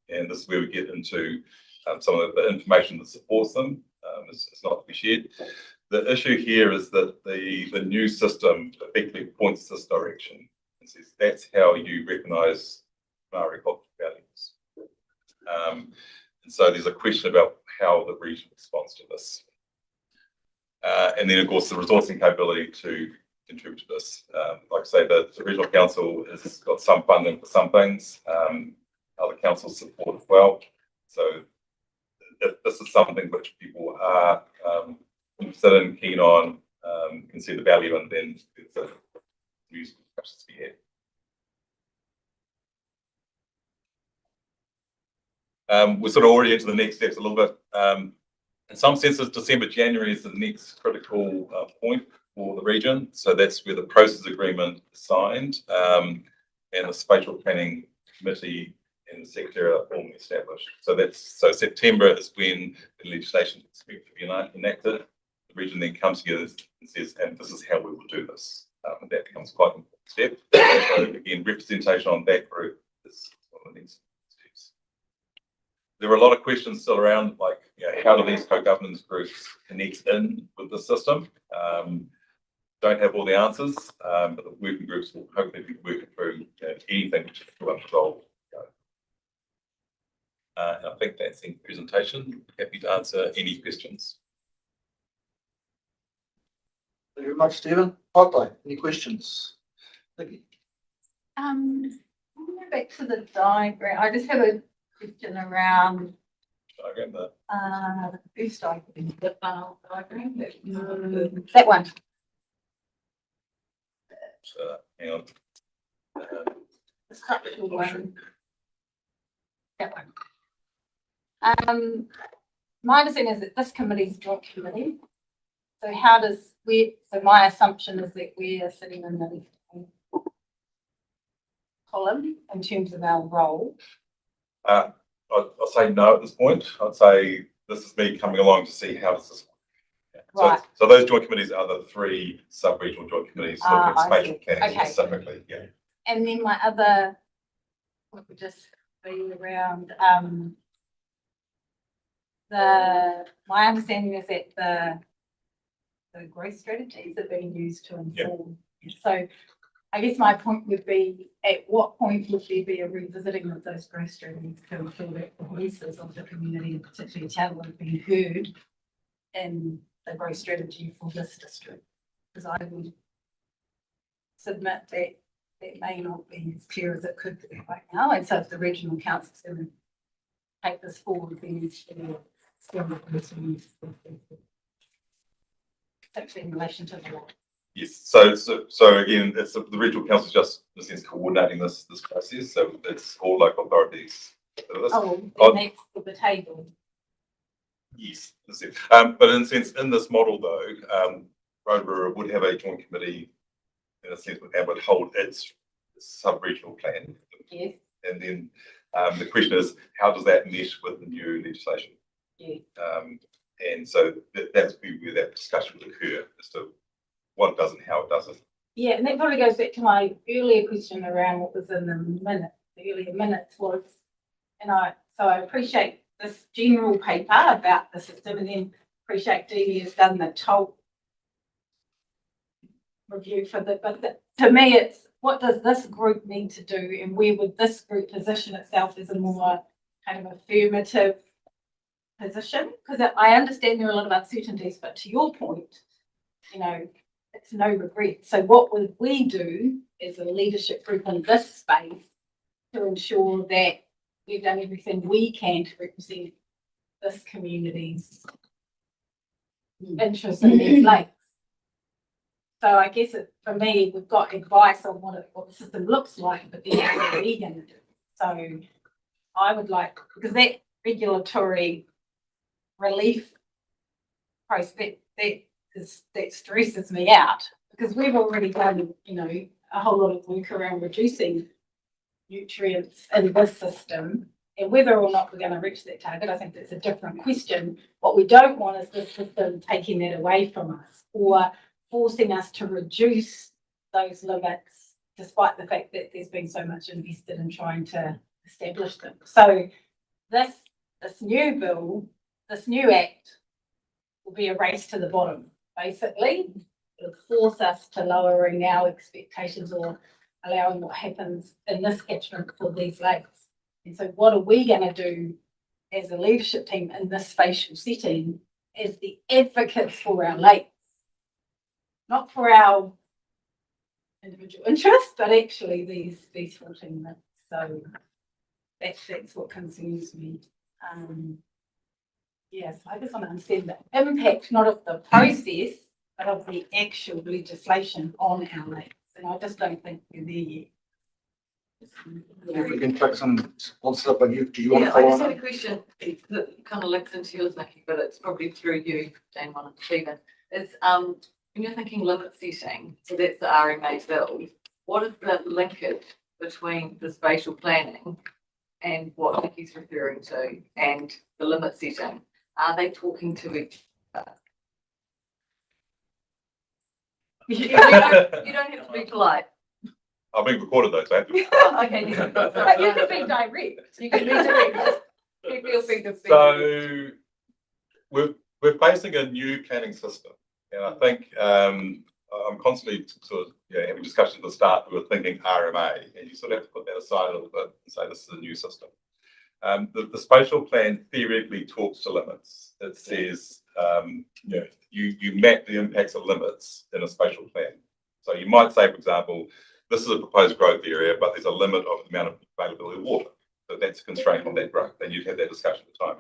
[SPEAKER 8] And this is where we get into some of the information that supports them. It's not to be shared. The issue here is that the new system effectively points this direction and says that's how you recognise Māori cultural values. And so there's a question about how the region responds to this. And then, of course, the resourcing capability to contribute to this. Like I say, the Regional Council has got some funding for some things. Other councils support as well. So if this is something which people are interested in, keen on, can see the value, and then it's a useful discussion to be had. We're sort of already into the next steps a little bit. In some senses, December, January is the next critical point for the region. So that's where the process agreement is signed, and the spatial planning committee and the secretary are formally established. So September is when the legislation is expected to be enacted. The region then comes together and says, and this is how we will do this. And that becomes quite an important step. So again, representation on that group is one of the next steps. There are a lot of questions still around, like, how do these co-governance groups connect in with the system? Don't have all the answers, but the working groups will hopefully be working through anything which is to resolve. And I think that's the presentation. Happy to answer any questions.
[SPEAKER 1] Thank you very much, Stephen. Hotline, any questions? Thank you.
[SPEAKER 6] I'll go back to the diagram. I just have a question around
[SPEAKER 8] Diagram that.
[SPEAKER 6] the first diagram, the funnel diagram. That one.
[SPEAKER 8] So, hang on.
[SPEAKER 6] The structural one. That one. My understanding is that this committee is a joint committee. So so my assumption is that we are sitting in the column in terms of our role.
[SPEAKER 8] I'll say no at this point. I'd say this is me coming along to see how does this work.
[SPEAKER 6] Right.
[SPEAKER 8] So those joint committees are the 3 sub-regional joint committees looking at
[SPEAKER 6] I
[SPEAKER 8] spatial
[SPEAKER 6] see.
[SPEAKER 8] planning
[SPEAKER 6] Okay.
[SPEAKER 8] specifically. Yeah.
[SPEAKER 6] And then my other would just be around my understanding is that the growth strategies are being used to inform. So I guess my point would be, at what point would there be a revisiting of those growth strategies to ensure that the voices of the community, and particularly Otago, are being heard in the growth strategy for this district? Because I would submit that it may not be as clear as it could be right now. And so if the regional council is going to take this forward, then it's actually in relation to the law.
[SPEAKER 8] Yes. So again, it's the regional council is just in a sense coordinating this process. So it's all local authorities.
[SPEAKER 6] Oh, and that's for the table.
[SPEAKER 8] Yes. That's it. But in a sense, in this model though, Rotorua would have a joint committee in a sense and would hold its sub-regional plan.
[SPEAKER 6] Yes.
[SPEAKER 8] And then the question is, how does that mesh with the new legislation?
[SPEAKER 6] Yes.
[SPEAKER 8] And so that's where that discussion would occur as to what it does and how it does it.
[SPEAKER 6] Yeah, and that probably goes back to my earlier question around what was in the minute. The earlier minutes was, so I appreciate this general paper about the system, and then appreciate Dee has done the top review for but to me it's, what does this group need to do, and where would this group position itself as a more kind of affirmative position? Because I understand there are a lot of uncertainties, but to your point, it's no regret. So what would we do as a leadership group in this space to ensure that we've done everything we can to represent this community's interests in their lakes? So I guess for me, we've got advice on what the system looks like, but then what are we going to do? So I would like, because that regulatory relief process, that stresses me out, because we've already done, a whole lot of work around reducing nutrients in this system, and whether or not we're going to reach that target, I think that's a different question. What we don't want is the system taking that away from us or forcing us to reduce those limits, despite the fact that there's been so much invested in trying to establish them. So this new bill, this new act, will be a race to the bottom. Basically, it'll force us to lowering our expectations or allowing what happens in this catchment for these lakes. And so what are we going to do as a leadership team in this spatial setting as the advocates for our lakes? Not for our individual interests, but actually these 14 lakes. So that's what concerns me. Yes, I just want to understand the impact, not of the process, but of the actual legislation on our lakes. And I just don't think we're there yet.
[SPEAKER 1] If we can take some sponsor up on you, do you want to
[SPEAKER 7] Yeah, I
[SPEAKER 1] follow
[SPEAKER 7] just
[SPEAKER 1] on?
[SPEAKER 7] had a question that kind of links into yours, Nikki, but it's probably through you, Damon and Stephen. Is, when you're thinking limit setting, so that's the RMA bill, what is the linkage between the spatial planning and what Nikki's referring to and the limit setting? Are they talking to each other? You don't have to be polite.
[SPEAKER 8] I've been recorded though, so I have to.
[SPEAKER 7] Okay.
[SPEAKER 6] But you can be direct. You can be direct.
[SPEAKER 7] Feel free to be.
[SPEAKER 8] So we're facing a new planning system, and I think I'm constantly sort of having discussions at the start. We were thinking RMA, and you sort of have to put that aside a little bit and say this is a new system. The spatial plan theoretically talks to limits. It says you map the impacts of limits in a spatial plan. So you might say, for example, this is a proposed growth area, but there's a limit of the amount of availability of water. So that's a constraint on that growth. Then you'd have that discussion at the time.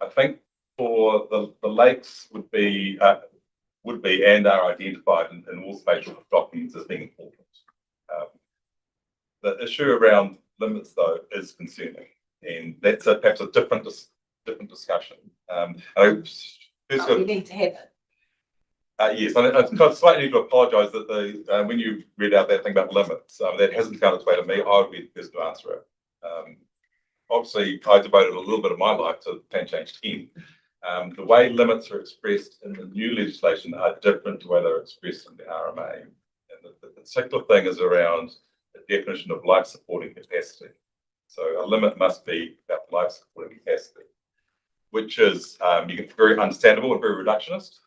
[SPEAKER 8] I think for the lakes would be and are identified in all spatial documents as being important. The issue around limits, though, is concerning, and that's perhaps a different discussion.
[SPEAKER 6] We need to have it.
[SPEAKER 8] Yes, and I slightly need to apologise that when you read out that thing about limits, that hasn't found its way to me. I would be the person to answer it. Obviously, I devoted a little bit of my life to Plan Change 10. The way limits are expressed in the new legislation are different to the way they're expressed in the RMA. And the particular thing is around the definition of life supporting capacity. So a limit must be about life supporting capacity, which is very understandable and very reductionist.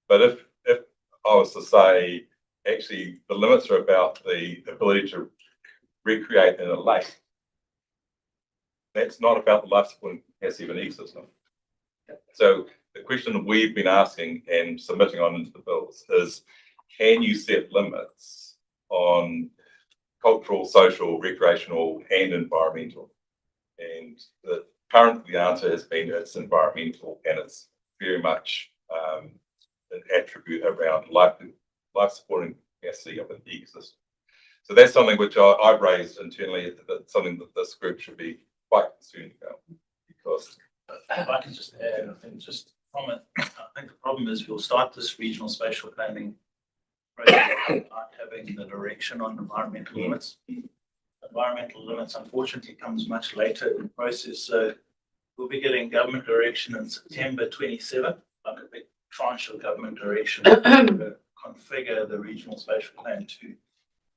[SPEAKER 8] But if I was to say, actually, the limits are about the ability to recreate in a lake, that's not about the life supporting capacity of an ecosystem. So the question we've been asking and submitting on into the bills is, can you set limits on cultural, social, recreational, and environmental? And currently the answer has been it's environmental, and it's very much an attribute around life supporting capacity of an ecosystem. So that's something which I've raised internally, that's something that this group should be quite concerned about, because
[SPEAKER 9] if I can just add, I think just from it, I think the problem is we'll start this regional spatial planning process without having the direction on environmental limits. Environmental limits unfortunately comes much later in the process, so we'll be getting government direction in September 27th, like a big tranche of government direction to configure the regional spatial plan too.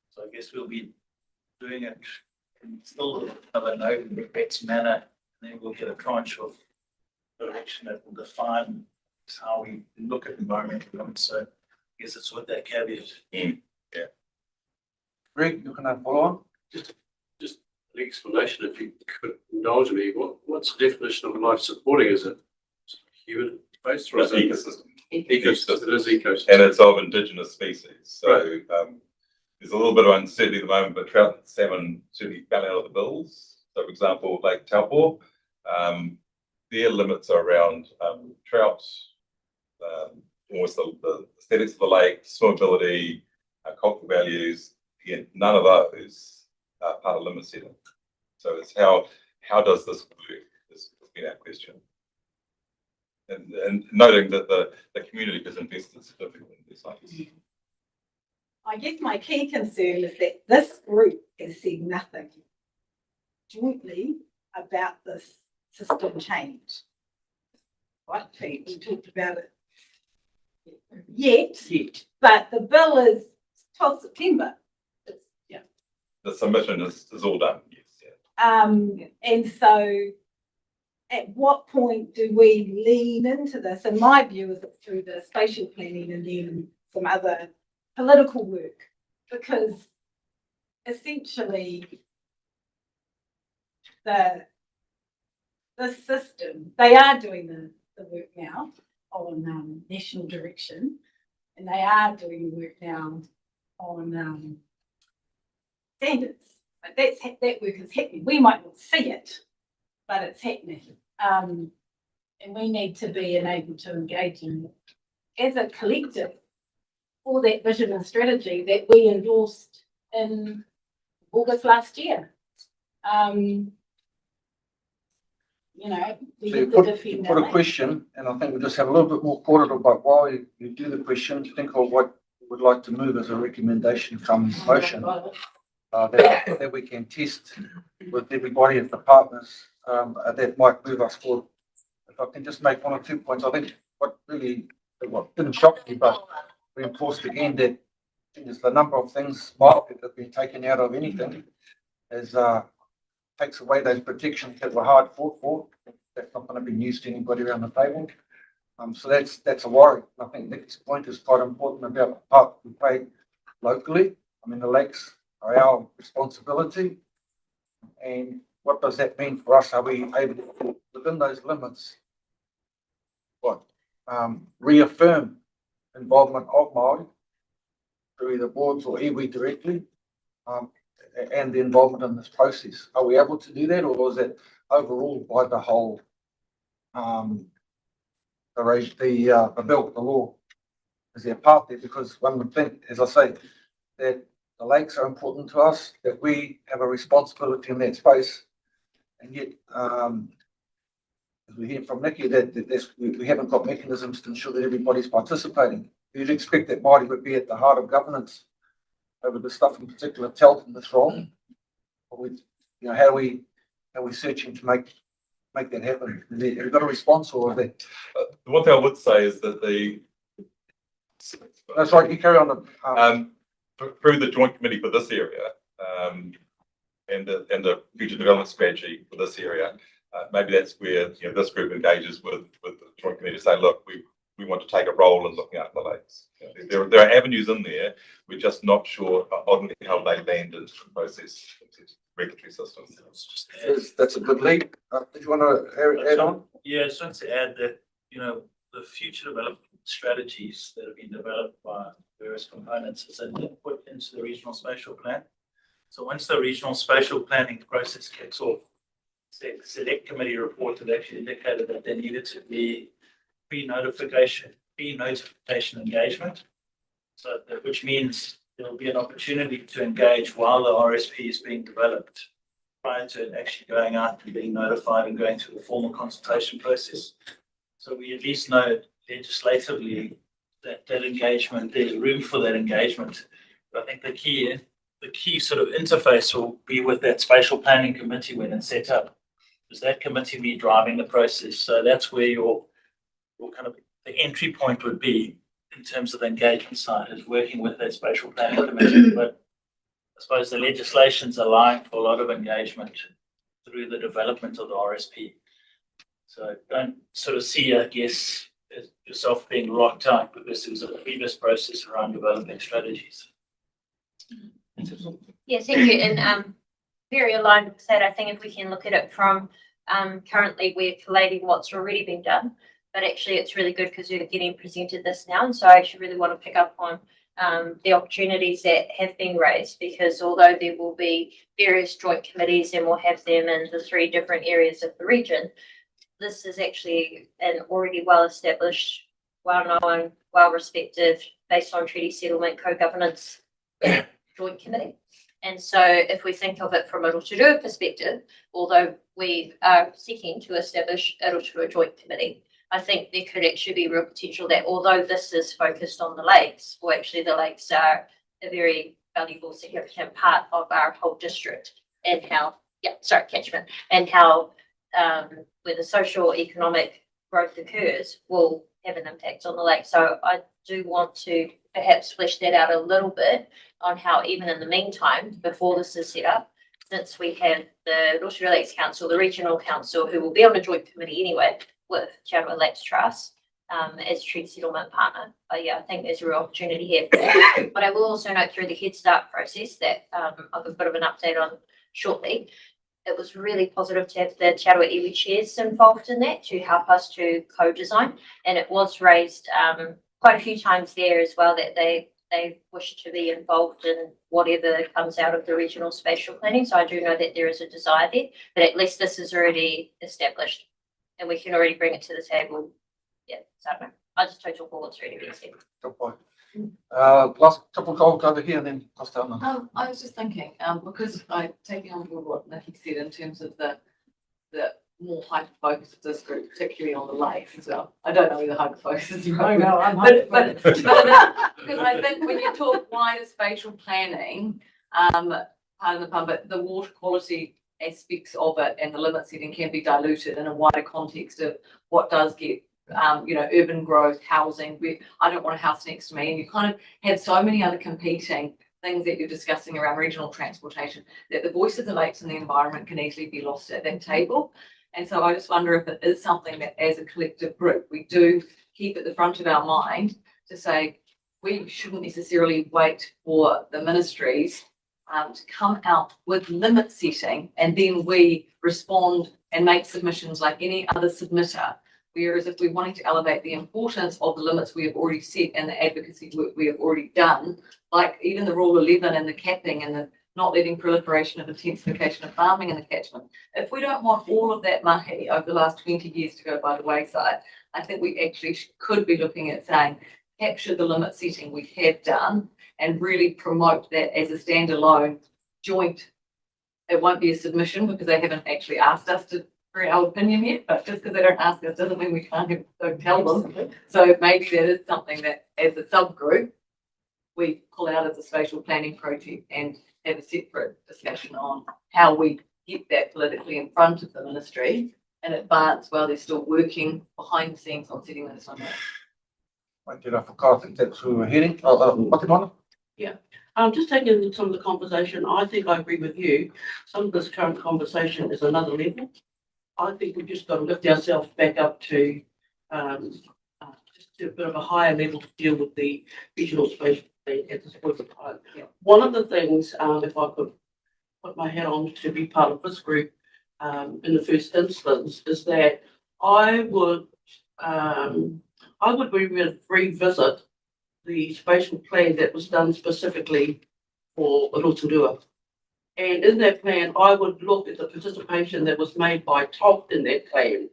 [SPEAKER 9] So I guess we'll be doing it in still another node in Brett's manner, and then we'll get a tranche of direction that will define how we look at environmental limits. So I guess it's with that caveat.
[SPEAKER 1] Greg, you can follow on?
[SPEAKER 10] Just an explanation, if you could indulge me. What's the definition of life supporting? Is it human based or
[SPEAKER 8] it's
[SPEAKER 10] is it
[SPEAKER 8] ecosystem.
[SPEAKER 10] ecosystem? It is ecosystem.
[SPEAKER 8] And it's of indigenous species. So there's a little bit of uncertainty at the moment, but trout and salmon certainly fell out of the bills. So, for example, Lake Taupo, their limits are around trout, almost the aesthetics of the lake, swimmability, cultural values. Again, none of those are part of limit setting. So it's how does this work? Has been our question. And noting that the community has invested significantly in these sites.
[SPEAKER 6] I guess my key concern is that this group has said nothing jointly about this system change. Right, we talked about it yet, but the bill is till September.
[SPEAKER 8] The submission is all done. Yes.
[SPEAKER 6] And so at what point do we lean into this? And my view is it's through the spatial planning and then some other political work, because essentially the system, they are doing the work now on national direction, and they are doing the work now on standards. But that work is happening. We might not see it, but it's happening. And we need to be enabled to engage in it as a collective for that vision and strategy that we endorsed in August last year. You know, we
[SPEAKER 1] So you
[SPEAKER 6] have to
[SPEAKER 1] put,
[SPEAKER 6] defend
[SPEAKER 1] you
[SPEAKER 6] our
[SPEAKER 1] put a
[SPEAKER 6] land.
[SPEAKER 1] question, and I think we just have a little bit more thought about why you do the question, think of what you would like to move as a recommendation from motion. That we can test with everybody at the partners, that might move us forward. If I can just make one or 2 points, I think what really, what didn't shock me, but reinforced again that there's the number of things that have been taken out of anything is, takes away those protections that were hard fought for. That's not going to be used to anybody around the table. So that's a worry. I think Nick's point is quite important about the part we play locally. I mean, the lakes are our responsibility. And what does that mean for us? Are we able to, within those limits, reaffirm involvement of Māori through either boards or iwi directly, and the involvement in this process? Are we able to do that, or is it overruled by the whole, the bill, the law? Is there a part there? Because one would think, as I say, that the lakes are important to us, that we have a responsibility in that space, and yet, as we hear from Nikki, that we haven't got mechanisms to ensure that everybody's participating. You'd expect that Māori would be at the heart of governance over the stuff, in particular, TELT in this role. How are we searching to make that happen? Have you got a response, or is that?
[SPEAKER 8] The one thing I would say is that
[SPEAKER 1] That's right. You carry on.
[SPEAKER 8] through the joint committee for this area, and the future development strategy for this area, maybe that's where this group engages with the joint committee to say, look, we want to take a role in looking after the lakes. There are avenues in there. We're just not sure ultimately how they land into the process, into regulatory systems.
[SPEAKER 1] That's a good lead. Did you want to add on?
[SPEAKER 9] Yeah, I just want to add that, the future development strategies that have been developed by various components is an input into the regional spatial plan. So once the regional spatial planning process kicks off, the select committee report had actually indicated that there needed to be pre-notification engagement. So which means there will be an opportunity to engage while the RSP is being developed, prior to it actually going out and being notified and going through the formal consultation process. So we at least know legislatively that engagement, there's room for that engagement. But I think the key sort of interface will be with that spatial planning committee when it's set up. Does that committee be driving the process? So that's where your kind of the entry point would be in terms of the engagement side, is working with that spatial planning committee. But I suppose the legislation's allowing for a lot of engagement through the development of the RSP. So don't sort of see, I guess, yourself being locked out, because there was a previous process around developing strategies.
[SPEAKER 5] Yeah, thank you. And very aligned with that. I think if we can look at it from currently we're collating what's already been done, but actually it's really good because we're getting presented this now. And so I actually really want to pick up on the opportunities that have been raised, because although there will be various joint committees and we'll have them in the 3 different areas of the region, this is actually an already well-established, well-known, well-respected, based on treaty settlement co-governance joint committee. And so if we think of it from a Rotorua perspective, although we are seeking to establish a Rotorua joint committee, I think there could actually be real potential that although this is focused on the lakes, or actually the lakes are a very valuable, significant part of our whole district, and how, catchment, and how where the social economic growth occurs will have an impact on the lake. So I do want to perhaps flesh that out a little bit on how, even in the meantime, before this is set up, since we have the Rotorua Lakes Council, the Regional Council, who will be on a joint committee anyway with Te Lakes Trust as treaty settlement partner. But yeah, I think there's a real opportunity here. But I will also note through the Head Start process that I'll give a bit of an update on shortly. It was really positive to have the Te Iwi chairs involved in that to help us to co-design. And it was raised quite a few times there as well that they wish to be involved in whatever comes out of the regional spatial planning. So I do know that there is a desire there, but at least this is already established and we can already bring it to the table. Yeah, so I just told you what's already being said.
[SPEAKER 1] Good point. Last couple of over here and then Costello.
[SPEAKER 7] I was just thinking, because I taking on board what Nikki said in terms of the more hyper focus of this group, particularly on the lakes as well. I don't know whether hyper focus is right.
[SPEAKER 3] No, I'm
[SPEAKER 7] But because I think when you talk wider spatial planning, pardon the pun, but the water quality aspects of it and the limit setting can be diluted in a wider context of what does get urban growth, housing. I don't want a house next to me, and you kind of have so many other competing things that you're discussing around regional transportation that the voice of the lakes and the environment can easily be lost at that table. And so I just wonder if it is something that as a collective group, we do keep at the front of our mind to say, we shouldn't necessarily wait for the ministries to come out with limit setting and then we respond and make submissions like any other submitter. Whereas if we're wanting to elevate the importance of the limits we have already set and the advocacy work we have already done, like even the Rule 11 and the capping and the not letting proliferation of intensification of farming in the catchment. If we don't want all of that mahi over the last 20 years to go by the wayside, I think we actually could be looking at saying, capture the limit setting we have done and really promote that as a standalone joint. It won't be a submission because they haven't actually asked us to for our opinion yet, but just because they don't ask us doesn't mean we can't don't tell them. So maybe that is something that as a subgroup, we pull out as a spatial planning project and have a separate discussion on how we get that politically in front of the ministry and advance while they're still working behind the scenes on setting those limits.
[SPEAKER 1] I forgot, I think that's where we're heading. Patimana?
[SPEAKER 11] Just taking some of the conversation, I think I agree with you. Some of this current conversation is another level. I think we've just got to lift ourselves back up to just a bit of a higher level to deal with the regional spatial plan at this point of time.
[SPEAKER 7] Yeah.
[SPEAKER 11] One of the things, if I could put my hat on to be part of this group in the first instance, is that I would revisit the spatial plan that was done specifically for Rotorua. And in that plan, I would look at the participation that was made by TOP in that plan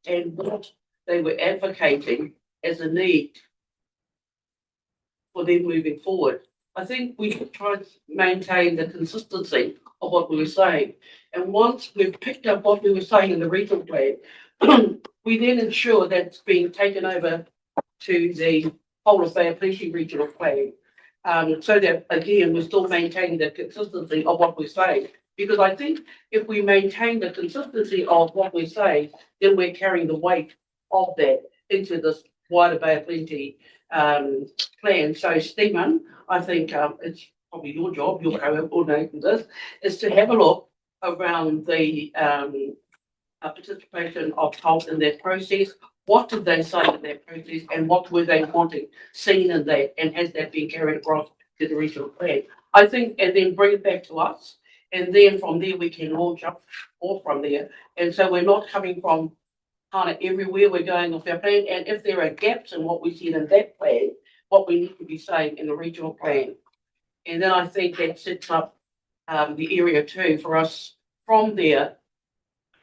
[SPEAKER 11] and what they were advocating as a need for them moving forward. I think we should try to maintain the consistency of what we were saying. And once we've picked up what we were saying in the regional plan, we then ensure that it's being taken over to the whole of Bay of Plenty regional plan. So that again, we're still maintaining the consistency of what we're saying. Because I think if we maintain the consistency of what we're saying, then we're carrying the weight of that into this wider Bay of Plenty plan. So Stephen, I think it's probably your job, you're coordinating this, is to have a look around the participation of TOLT in that process. What did they say in that process and what were they wanting seen in that, and has that been carried across to the regional plan? I think, and then bring it back to us, and then from there we can launch up or from there. And so we're not coming from kind of everywhere, we're going off our plan, and if there are gaps in what we see in that plan, what we need to be saying in the regional plan. And then I think that sets up the area too for us from there,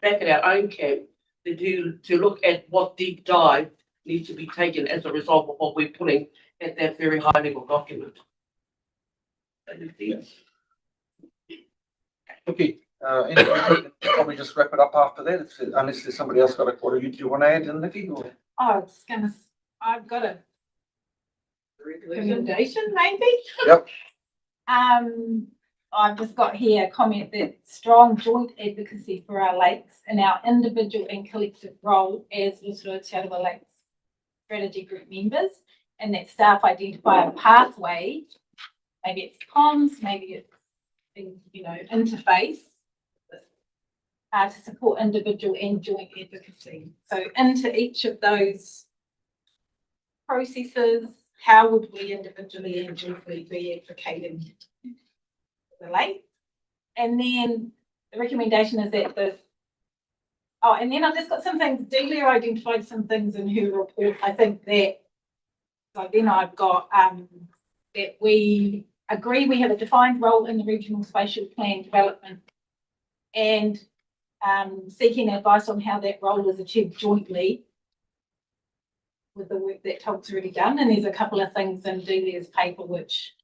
[SPEAKER 11] back at our own camp, to look at what deep dive needs to be taken as a result of what we're putting at that very high level document.
[SPEAKER 1] Okay, anyway, probably just wrap it up after that, unless there's somebody else got a quarter. Do you want to add in, Nikki? Or?
[SPEAKER 6] I've got a recommendation maybe.
[SPEAKER 1] Yep.
[SPEAKER 6] I've just got here a comment that strong joint advocacy for our lakes and our individual and collective role as Rotorua Arawa Lakes Strategy Group members, and that staff identify a pathway, maybe it's comms, maybe it's interface, to support individual and joint advocacy. So into each of those processes, how would we individually and jointly be advocating the lake? And then the recommendation is that and then I've just got some things. Delia identified some things in her report. I think that, so then I've got that we agree we have a defined role in the regional spatial plan development and seeking advice on how that role is achieved jointly with the work that Tom's already done, and there's a couple of things in Delia's paper which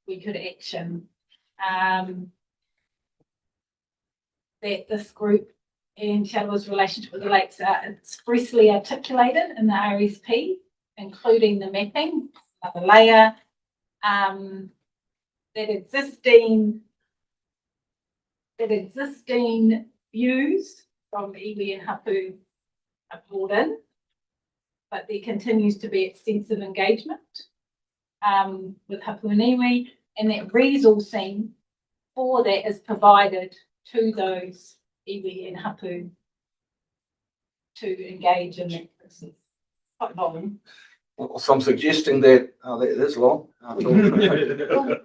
[SPEAKER 6] we could action. That this group and Shallowa's relationship with the lakes are expressly articulated in the RSP, including the mapping, the layer, that existing views from iwi and hapu are brought in, but there continues to be extensive engagement with hapu and iwi, and that resourcing for that is provided to those iwi and hapu to engage in that process. Quite long.
[SPEAKER 1] So I'm suggesting that, that is long.
[SPEAKER 6] Well,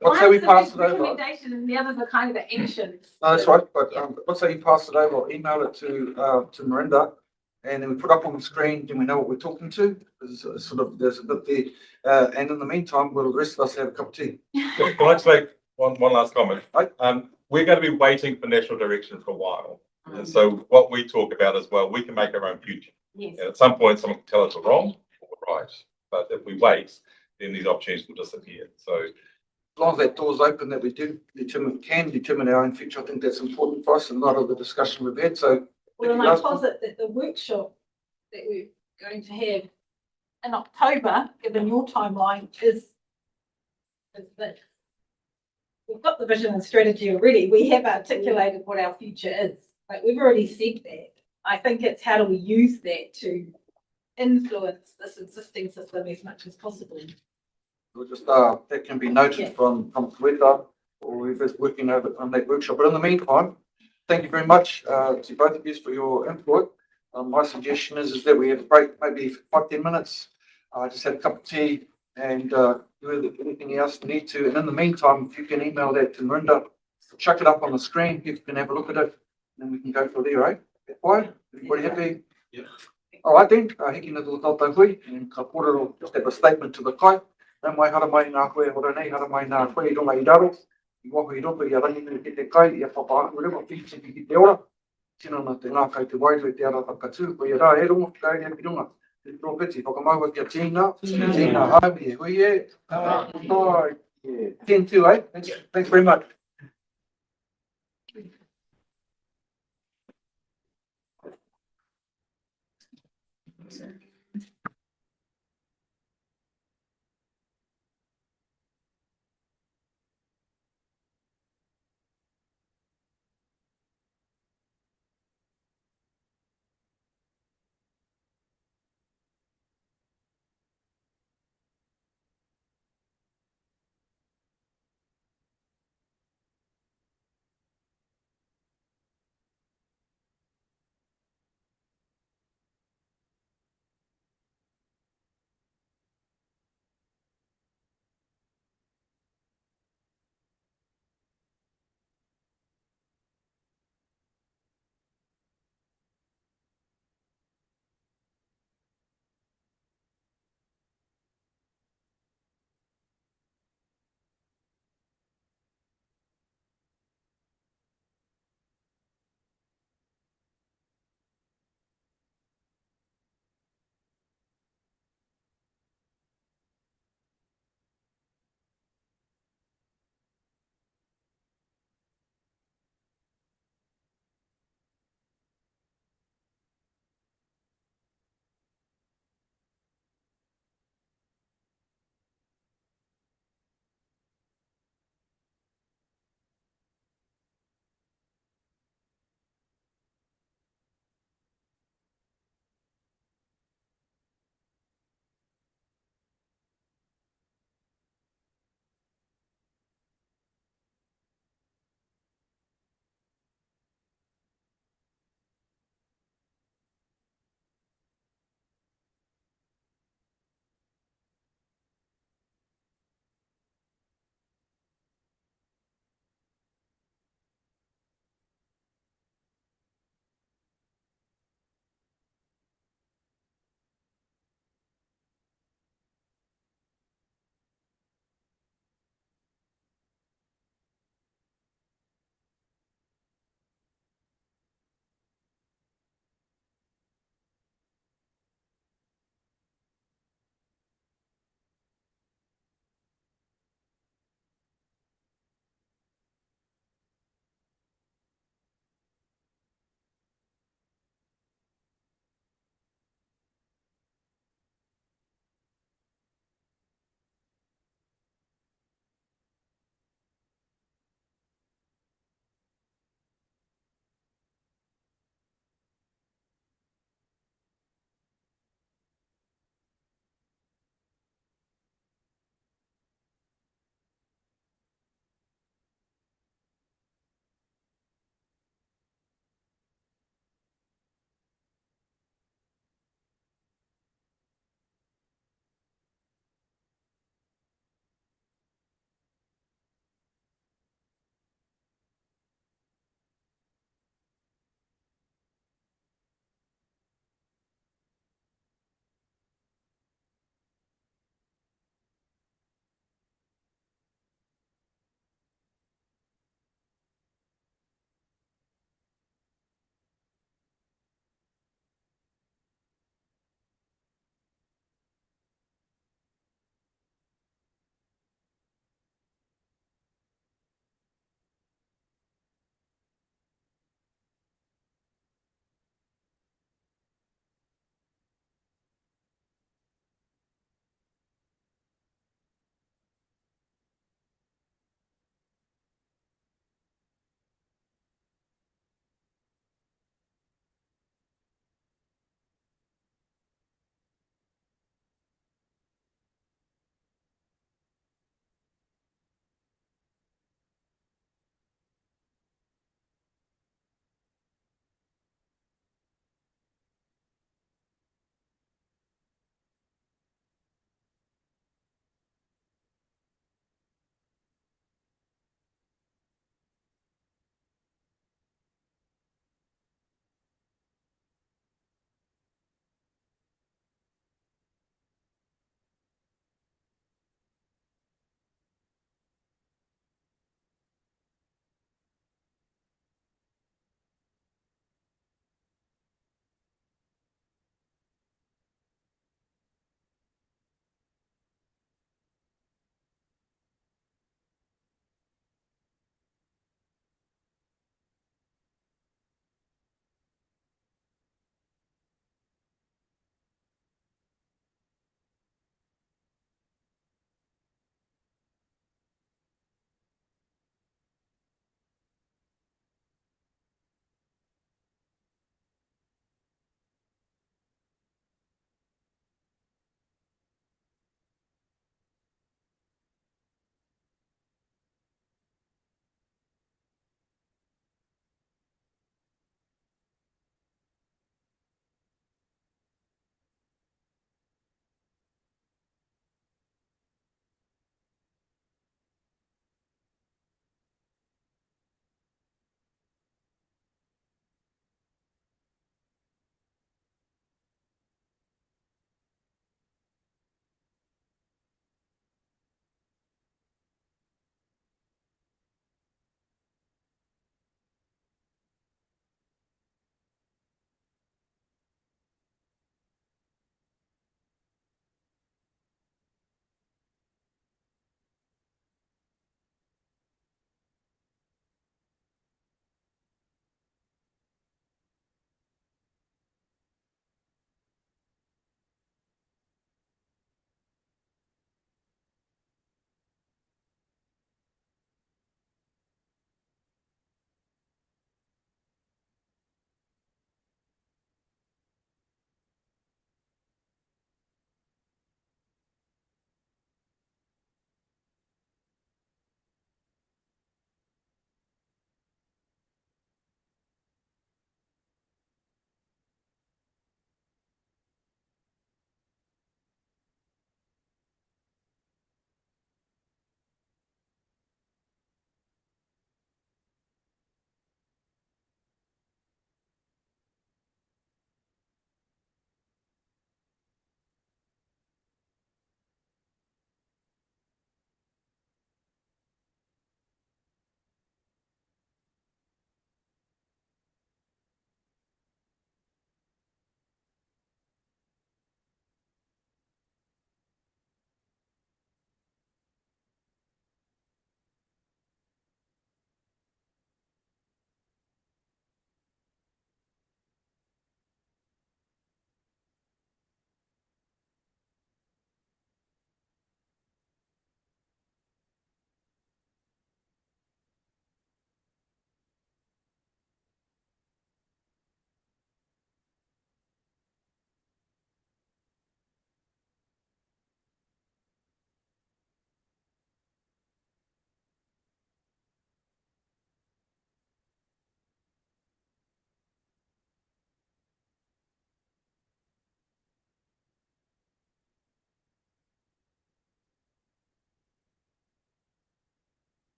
[SPEAKER 1] What say we
[SPEAKER 6] one's a
[SPEAKER 1] pass it over?
[SPEAKER 6] recommendation and the others are kind of the actions.
[SPEAKER 1] No, that's right, but what say you pass it over or email it to Mirinda, and then we put up on the screen, then we know what we're talking to. There's sort of, there's a bit there, and in the meantime, will the rest of us have a cup of tea?
[SPEAKER 8] Can I just make one last comment?
[SPEAKER 1] Right.
[SPEAKER 8] We're going to be waiting for national direction for a while. And so what we talk about as well, we can make our own future.
[SPEAKER 6] Yes.
[SPEAKER 8] And at some point, someone can tell us we're wrong or we're right. But if we wait, then these opportunities will disappear. So
[SPEAKER 1] As long as that door's open, that we do can determine our own future, I think that's important for us in light of the discussion we've had, so.
[SPEAKER 6] Well, and I posit that the workshop that we're going to have in October, given your timeline, is that we've got the vision and strategy already. We have articulated what our future is. Like, we've already said that. I think it's how do we use that to influence this existing system as much as possible.
[SPEAKER 1] We'll just, that can be noted
[SPEAKER 6] Yeah.
[SPEAKER 1] from Twitter, or we're working over on that workshop. But in the meantime, thank you very much to both of you for your input. My suggestion is that we have a break, maybe 5-10 minutes, just have a cup of tea and do anything else you need to. And in the meantime, if you can email that to Mirinda, chuck it up on the screen, people can have a look at it, and then we can go from there, right? Why? Everybody happy?
[SPEAKER 10] Yeah.
[SPEAKER 1] All right then, hiki na tō tātou hui, and ka kōrero just have a statement to the kai. Nā mai hara mai nā koe, hora nei, hara mai nā koe, I runga I raro. I waho I roto, I rangi nui ki te kai, I whapa aku rewa, whiti ki te ora. Tino na te ngā kai te wairu, te ara whakatū, ko I rā e rongo, kai rea ki runga. Te profeti, whakamaua kia tīna, tīna haumi e hui e. Tai, yeah. 10-2, eh? Thanks very much.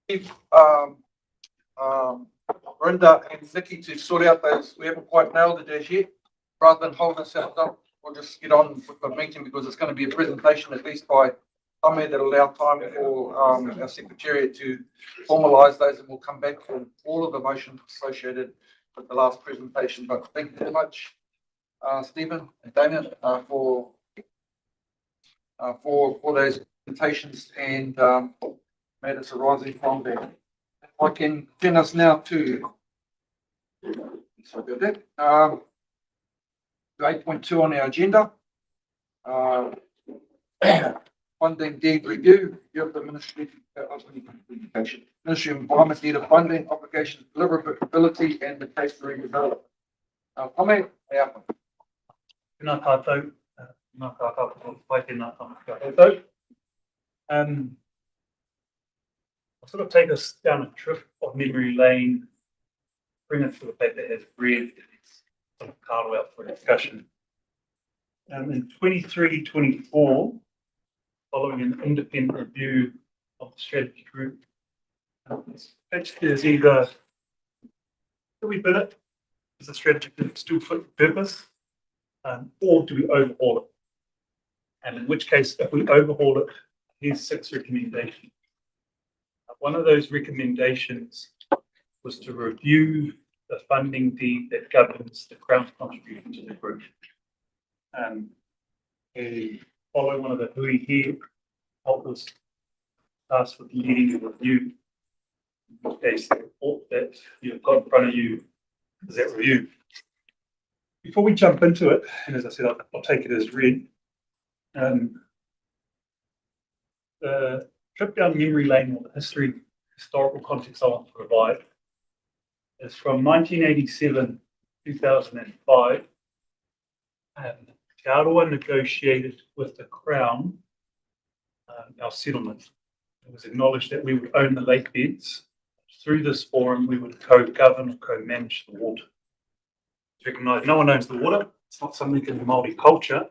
[SPEAKER 1] If, Brenda and Vicky to sort out those, we haven't quite nailed it as yet, rather than hold ourselves up, we'll just get on with the meeting because it's going to be a presentation at least by Tame that allow time for our secretariat to formalise those, and we'll come back to all of the motions associated with the last presentation. But thank you very much, Stephen and Damien, for those presentations and matters arising from there. I can turn us now to 8.2 on our agenda. Funding deed review. You have the Ministry of Environment need of funding, obligations, deliverability, and the case for redevelopment. Comment? Yeah.
[SPEAKER 12] Tēnā tātou, nā tātou, whai tēnā tātou. I'll sort of take us down a trip of memory lane, bring us to the fact that has read sort of card out for discussion. In 23-24, following an independent review of the strategy group, there's either do we bid it? Is the strategy group still fit for purpose? Or do we overhaul it? And in which case, if we overhaul it, here's 6 recommendations. One of those recommendations was to review the funding deed that governs the Crown's contribution to the group. To follow one of the hui here, help us tasked with leading the review. In which case, the report that you've got in front of you is that review. Before we jump into it, and as I said, I'll take it as read. The trip down memory lane, or the historical context I want to provide, is from 1987, 2005. Te Arawa negotiated with the Crown our settlement. It was acknowledged that we would own the lake beds. Through this forum, we would co-govern or co-manage the water. It's recognised no one owns the water. It's not something in the Māori culture,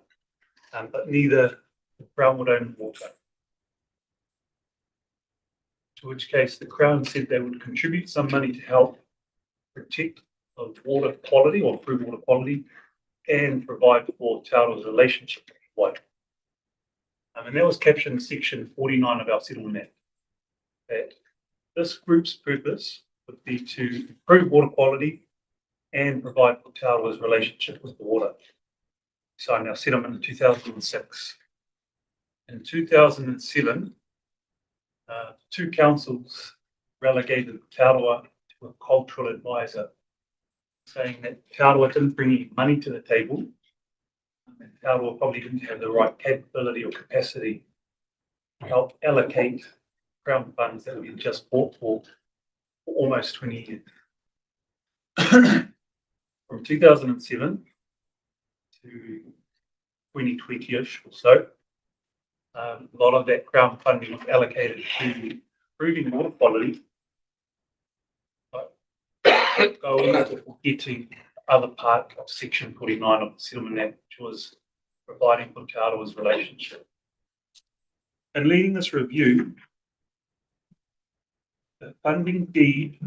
[SPEAKER 12] but neither the Crown would own the water. To which case the Crown said they would contribute some money to help protect water quality or improve water quality and provide for Te Arawa's relationship with water. And that was captured in section 49 of our settlement act. That this group's purpose would be to improve water quality and provide for Te Arawa's relationship with the water. We signed our settlement in 2006. In 2007, 2 councils relegated Te Arawa to a cultural advisor, saying that Te Arawa didn't bring any money to the table, and Te Arawa probably didn't have the right capability or capacity to help allocate Crown funds that we had just bought for almost 20 years. From 2007 to 2020-ish or so, a lot of that Crown funding was allocated to improving water quality, but going to forgetting the other part of section 49 of the Settlement Act, which was providing for Te Arawa's relationship. In leading this review, the funding deed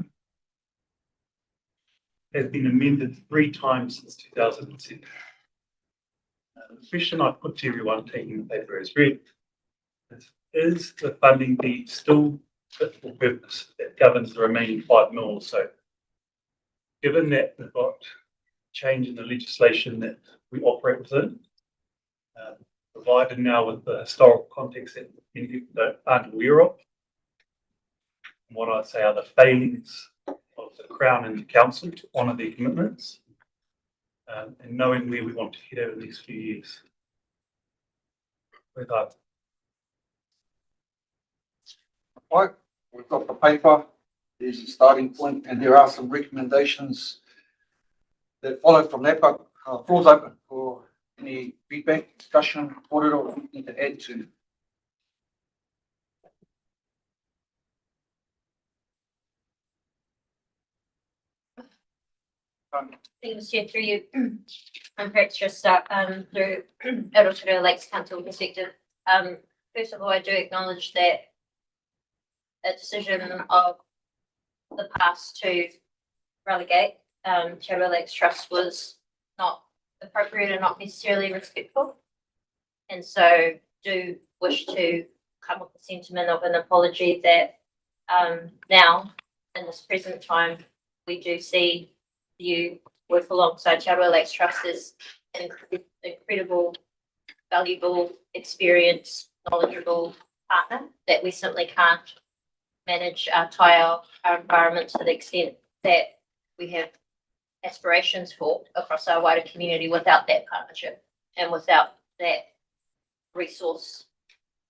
[SPEAKER 12] has been amended 3 times since 2007. The question I put to everyone taking the paper as read is the funding deed still fit for purpose that governs the remaining 5 mil or so? Given that we've got change in the legislation that we operate within, provided now with the historical context that many people aren't aware of, what I'd say are the failings of the Crown and the Council to honour their commitments, and knowing where we want to head over the next few years. With that.
[SPEAKER 1] Right, we've got the paper. There's a starting point, and there are some recommendations that follow from that, but floor's open for any feedback, discussion, audit, or anything to add to.
[SPEAKER 5] Things here through you. And perhaps just start through Rotorua Lakes Council perspective. First of all, I do acknowledge that a decision of the past to relegate Chatham Lakes Trust was not appropriate and not necessarily respectful. And so do wish to come with a sentiment of an apology that now in this present time we do see you work alongside Chatham Lakes Trust as an incredible, valuable, experienced, knowledgeable partner that we simply can't manage our environment to the extent that we have aspirations for across our wider community without that partnership and without that resource,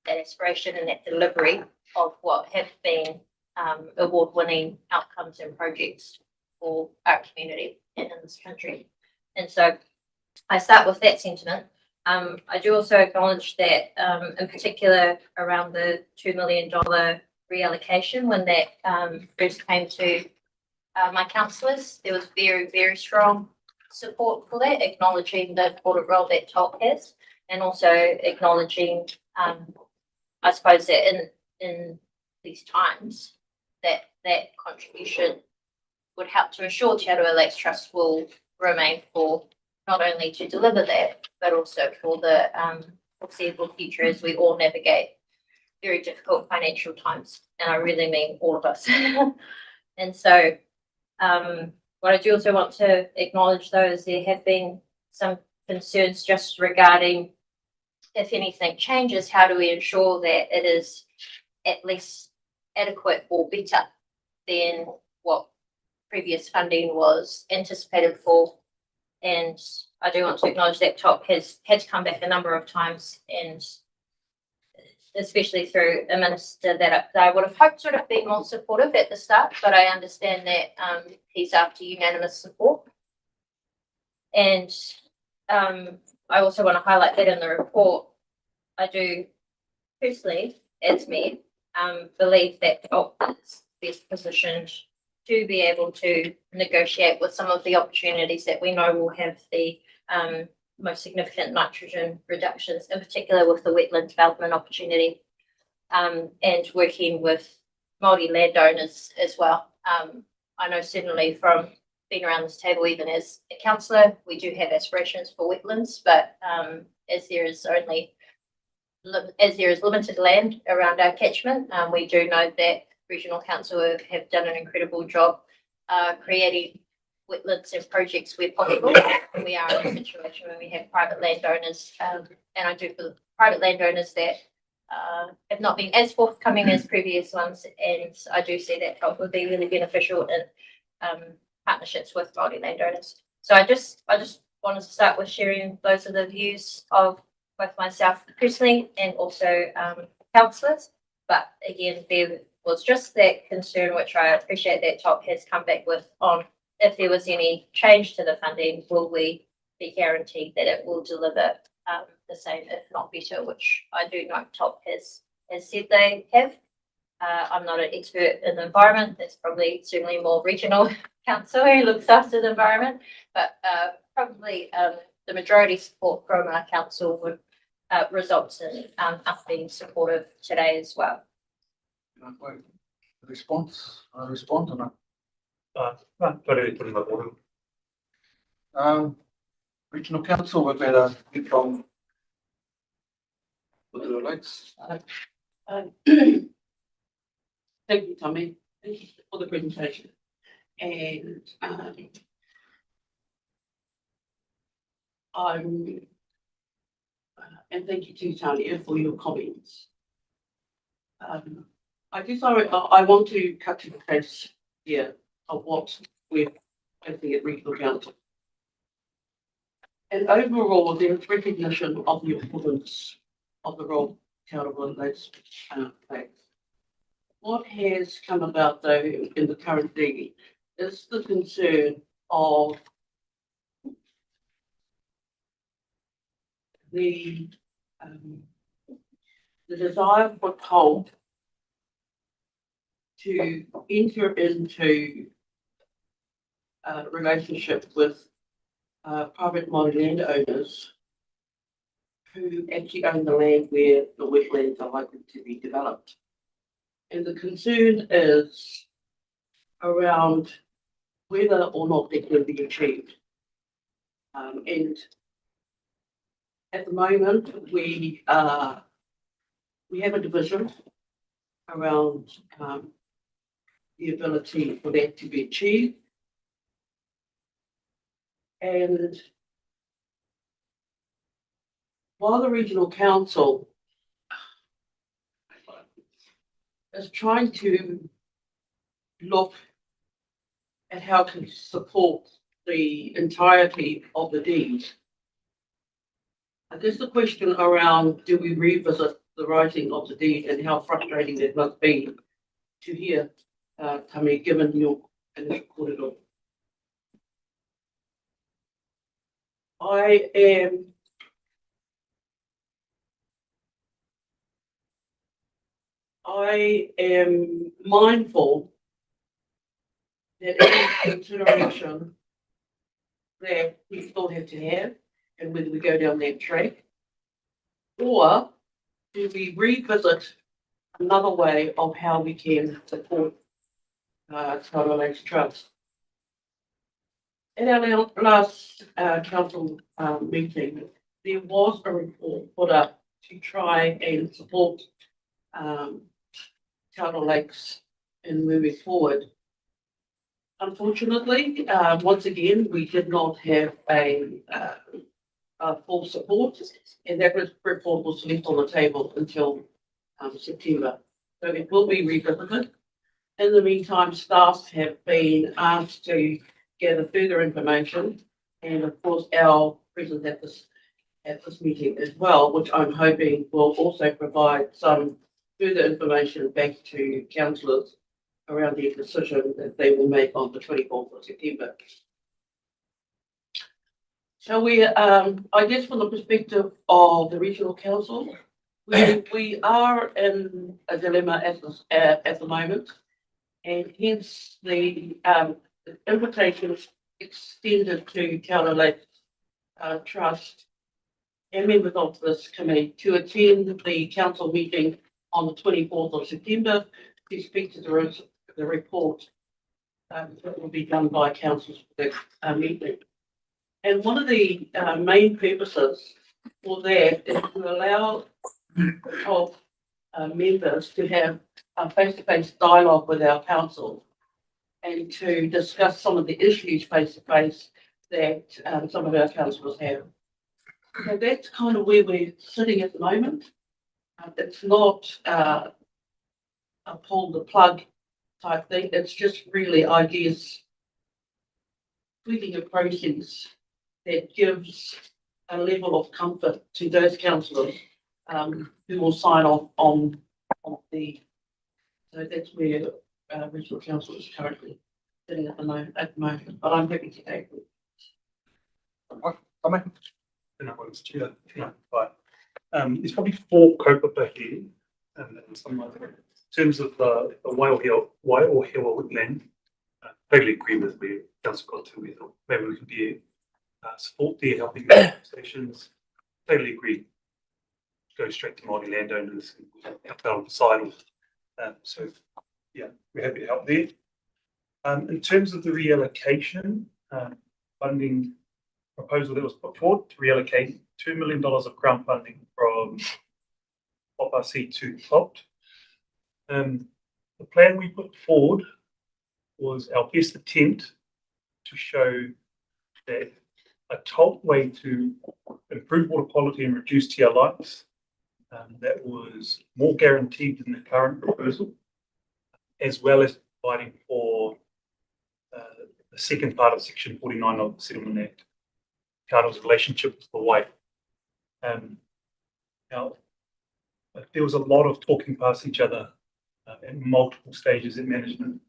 [SPEAKER 5] that aspiration and that delivery of what have been award-winning outcomes and projects for our community and in this country. And so I start with that sentiment. I do also acknowledge that in particular around the $2 million reallocation, when that first came to my councillors, there was very, very strong support for that, acknowledging the important role that TOP has, and also acknowledging, I suppose, that in these times, that contribution would help to ensure Chatham Lakes Trust will remain for not only to deliver that, but also for the foreseeable future as we all navigate very difficult financial times. And I really mean all of us. And so what I do also want to acknowledge though is there have been some concerns just regarding if anything changes, how do we ensure that it is at least adequate or better than what previous funding was anticipated for. And I do want to acknowledge that TOP has had to come back a number of times, and especially through a minister that I would have hoped would have been more supportive at the start, but I understand that he's after unanimous support. And I also want to highlight that in the report, I do personally, as me, believe that TOP is best positioned to be able to negotiate with some of the opportunities that we know will have the most significant nitrogen reductions, in particular with the wetland development opportunity, and working with Māori landowners as well. I know certainly from being around this table, even as a councillor, we do have aspirations for wetlands, but as there is limited land around our catchment, we do know that Regional Council have done an incredible job creating wetlands and projects where possible. And we are in a situation where we have private landowners, and I do for the private landowners that have not been as forthcoming as previous ones, and I do see that help would be really beneficial in partnerships with Māori landowners. So I just wanted to start with sharing those are the views of both myself personally and also councillors. But again, there was just that concern, which I appreciate that TOP has come back with on if there was any change to the funding, will we be guaranteed that it will deliver the same, if not better, which I do know TOP has said they have. I'm not an expert in the environment. That's probably certainly more regional council who looks after the environment, but probably the majority support from our council would result in us being supportive today as well.
[SPEAKER 1] Response? I respond or not?
[SPEAKER 12] Totally putting my order.
[SPEAKER 1] Regional Council, we've had a bit from Rotorua Lakes.
[SPEAKER 11] Thank you, Tommy. Thank you for the presentation. And and thank you to Tanya for your comments. I want to cut to the chase here of what we're facing at Regional Council. And overall, there is recognition of the importance of the role Chatham Lakes plays. What has come about, though, in the current digging is the concern of the desire for coal to enter into a relationship with private Māori landowners who actually own the land where the wetlands are likely to be developed. And the concern is around whether or not they can be achieved. And at the moment, we have a division around the ability for that to be achieved. And while the regional council is trying to look at how to support the entirety of the deed, I guess the question around, do we revisit the writing of the deed and how frustrating it must be to hear, Tami, given your initial corridor. I am mindful that any consideration that we still have to have, and whether we go down that track, or do we revisit another way of how we can support Total Lakes Trust. At our last council meeting, there was a report put up to try and support Total Lakes in moving forward. Unfortunately, once again, we did not have a full support, and that report was left on the table until September. So it will be revisited. In the meantime, staff have been asked to gather further information, and of course, our presence at this meeting as well, which I'm hoping will also provide some further information back to councillors around their decision that they will make on the 24th of September. So we, I guess from the perspective of the regional council, we are in a dilemma at the moment, and hence the invitation extended to Total Lakes Trust and members of this committee to attend the council meeting on the 24th of September to speak to the report that will be done by councils for that meeting. And one of the main purposes for that is to allow members to have a face-to-face dialogue with our council and to discuss some of the issues face-to-face that some of our councillors have. So that's kind of where we're sitting at the moment. It's not a pull the plug type thing. It's just really, I guess, tweaking a process that gives a level of comfort to those councillors who will sign off on the. So that's where regional council is currently sitting at the moment. But I'm happy to take it.
[SPEAKER 12] There's probably four kaupapa here, and some other. In terms of the Waiō woodland, totally agree with where Councillor got to with maybe we can be support there, helping stations. Totally agree. Go straight to Māori landowners and help out on the side of. So yeah, we're happy to help there. In terms of the reallocation funding proposal that was put forward to reallocate $2 million of grant funding from OPRC to TOLT. The plan we put forward was our best attempt to show that a TOLT way to improve water quality and reduce TLIs that was more guaranteed than the current proposal, as well as providing for the second part of Section 49 of the Settlement Act, Kāto's relationship with the Wai. Now, there was a lot of talking past each other at multiple stages in management.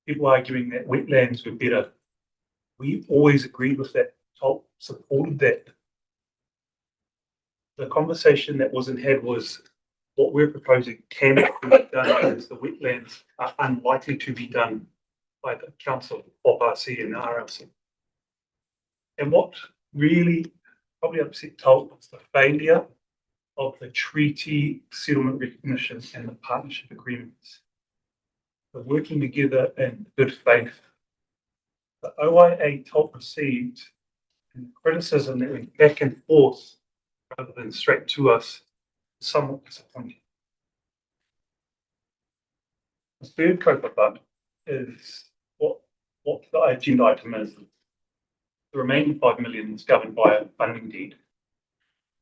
[SPEAKER 12] People arguing that wetlands were better. We always agreed with that. TOLT supported that. The conversation that wasn't had was what we're proposing can be done as the wetlands are unlikely to be done by the Council of RC and the RLC. And what really probably upset TOLT was the failure of the treaty settlement recognition and the partnership agreements. for working together in good faith. The OIA top received criticism that went back and forth rather than straight to us, somewhat disappointing. The third counterpart is what the agenda item is. The remaining 5 million is governed by a funding deed.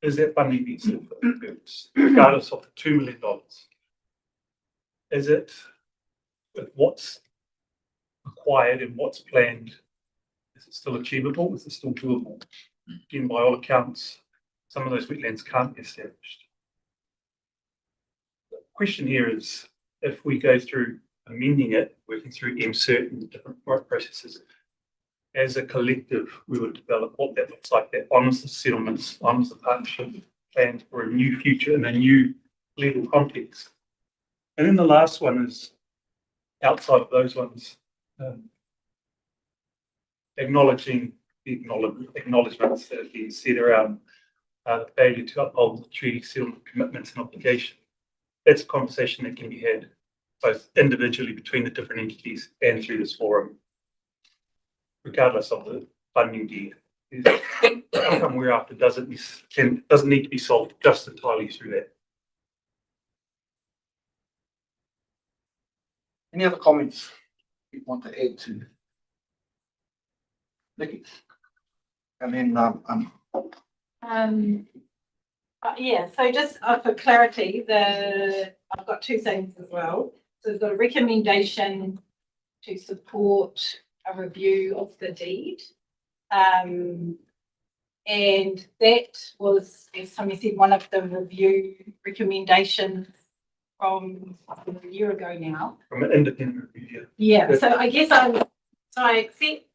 [SPEAKER 12] Is that funding deed still for the purpose, regardless of the $2 million? Is it with what's required and what's planned? Is it still achievable? Is it still doable? Again, by all accounts, some of those wetlands can't be established. The question here is, if we go through amending it, working through MCERT and different processes, as a collective, we would develop what that looks like, that honors the settlements, honors the partnership plan for a new future in a new legal context. And then the last one is, outside of those ones, acknowledging the acknowledgements that have been said around the failure to uphold the treaty settlement commitments and obligation. That's a conversation that can be had both individually between the different entities and through this forum, regardless of the funding deed. The outcome we're after doesn't need to be solved just entirely through that.
[SPEAKER 1] Any other comments you want to add to? Nikki? And then,
[SPEAKER 6] Yeah, so just for clarity, I've got two things as well. So we've got a recommendation to support a review of the deed. And that was, as Tommy said, one of the review recommendations from a year ago now.
[SPEAKER 12] From an independent review.
[SPEAKER 6] Yeah, so I guess I accept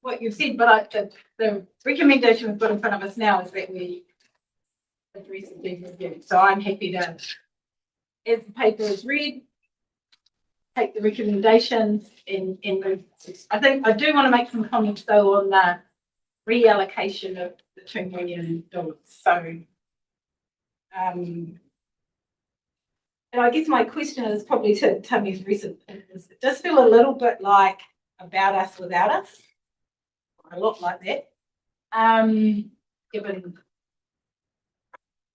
[SPEAKER 6] what you've said, but the recommendation we've got in front of us now is that we address the deed review. So I'm happy to, as the paper is read, take the recommendations and move. I think I do want to make some comments though on the reallocation of the $2 million. So, and I guess my question is probably to Tammy's recent, it does feel a little bit like about us without us, a lot like that, given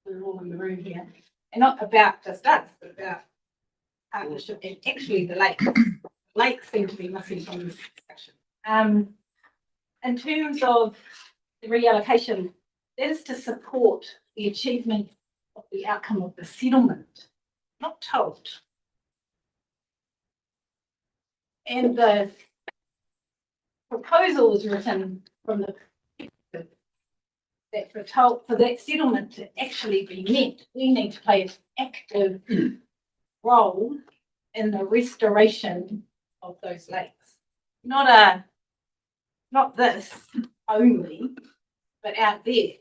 [SPEAKER 6] we're all in the room here, and not about just us, but about partnership and actually the lakes. Lakes seem to be missing from this discussion. In terms of the reallocation, that is to support the achievement of the outcome of the settlement, not told. And the proposal was written from the that for that settlement to actually be met, we need to play an active role in the restoration of those lakes. Not this only, but out there,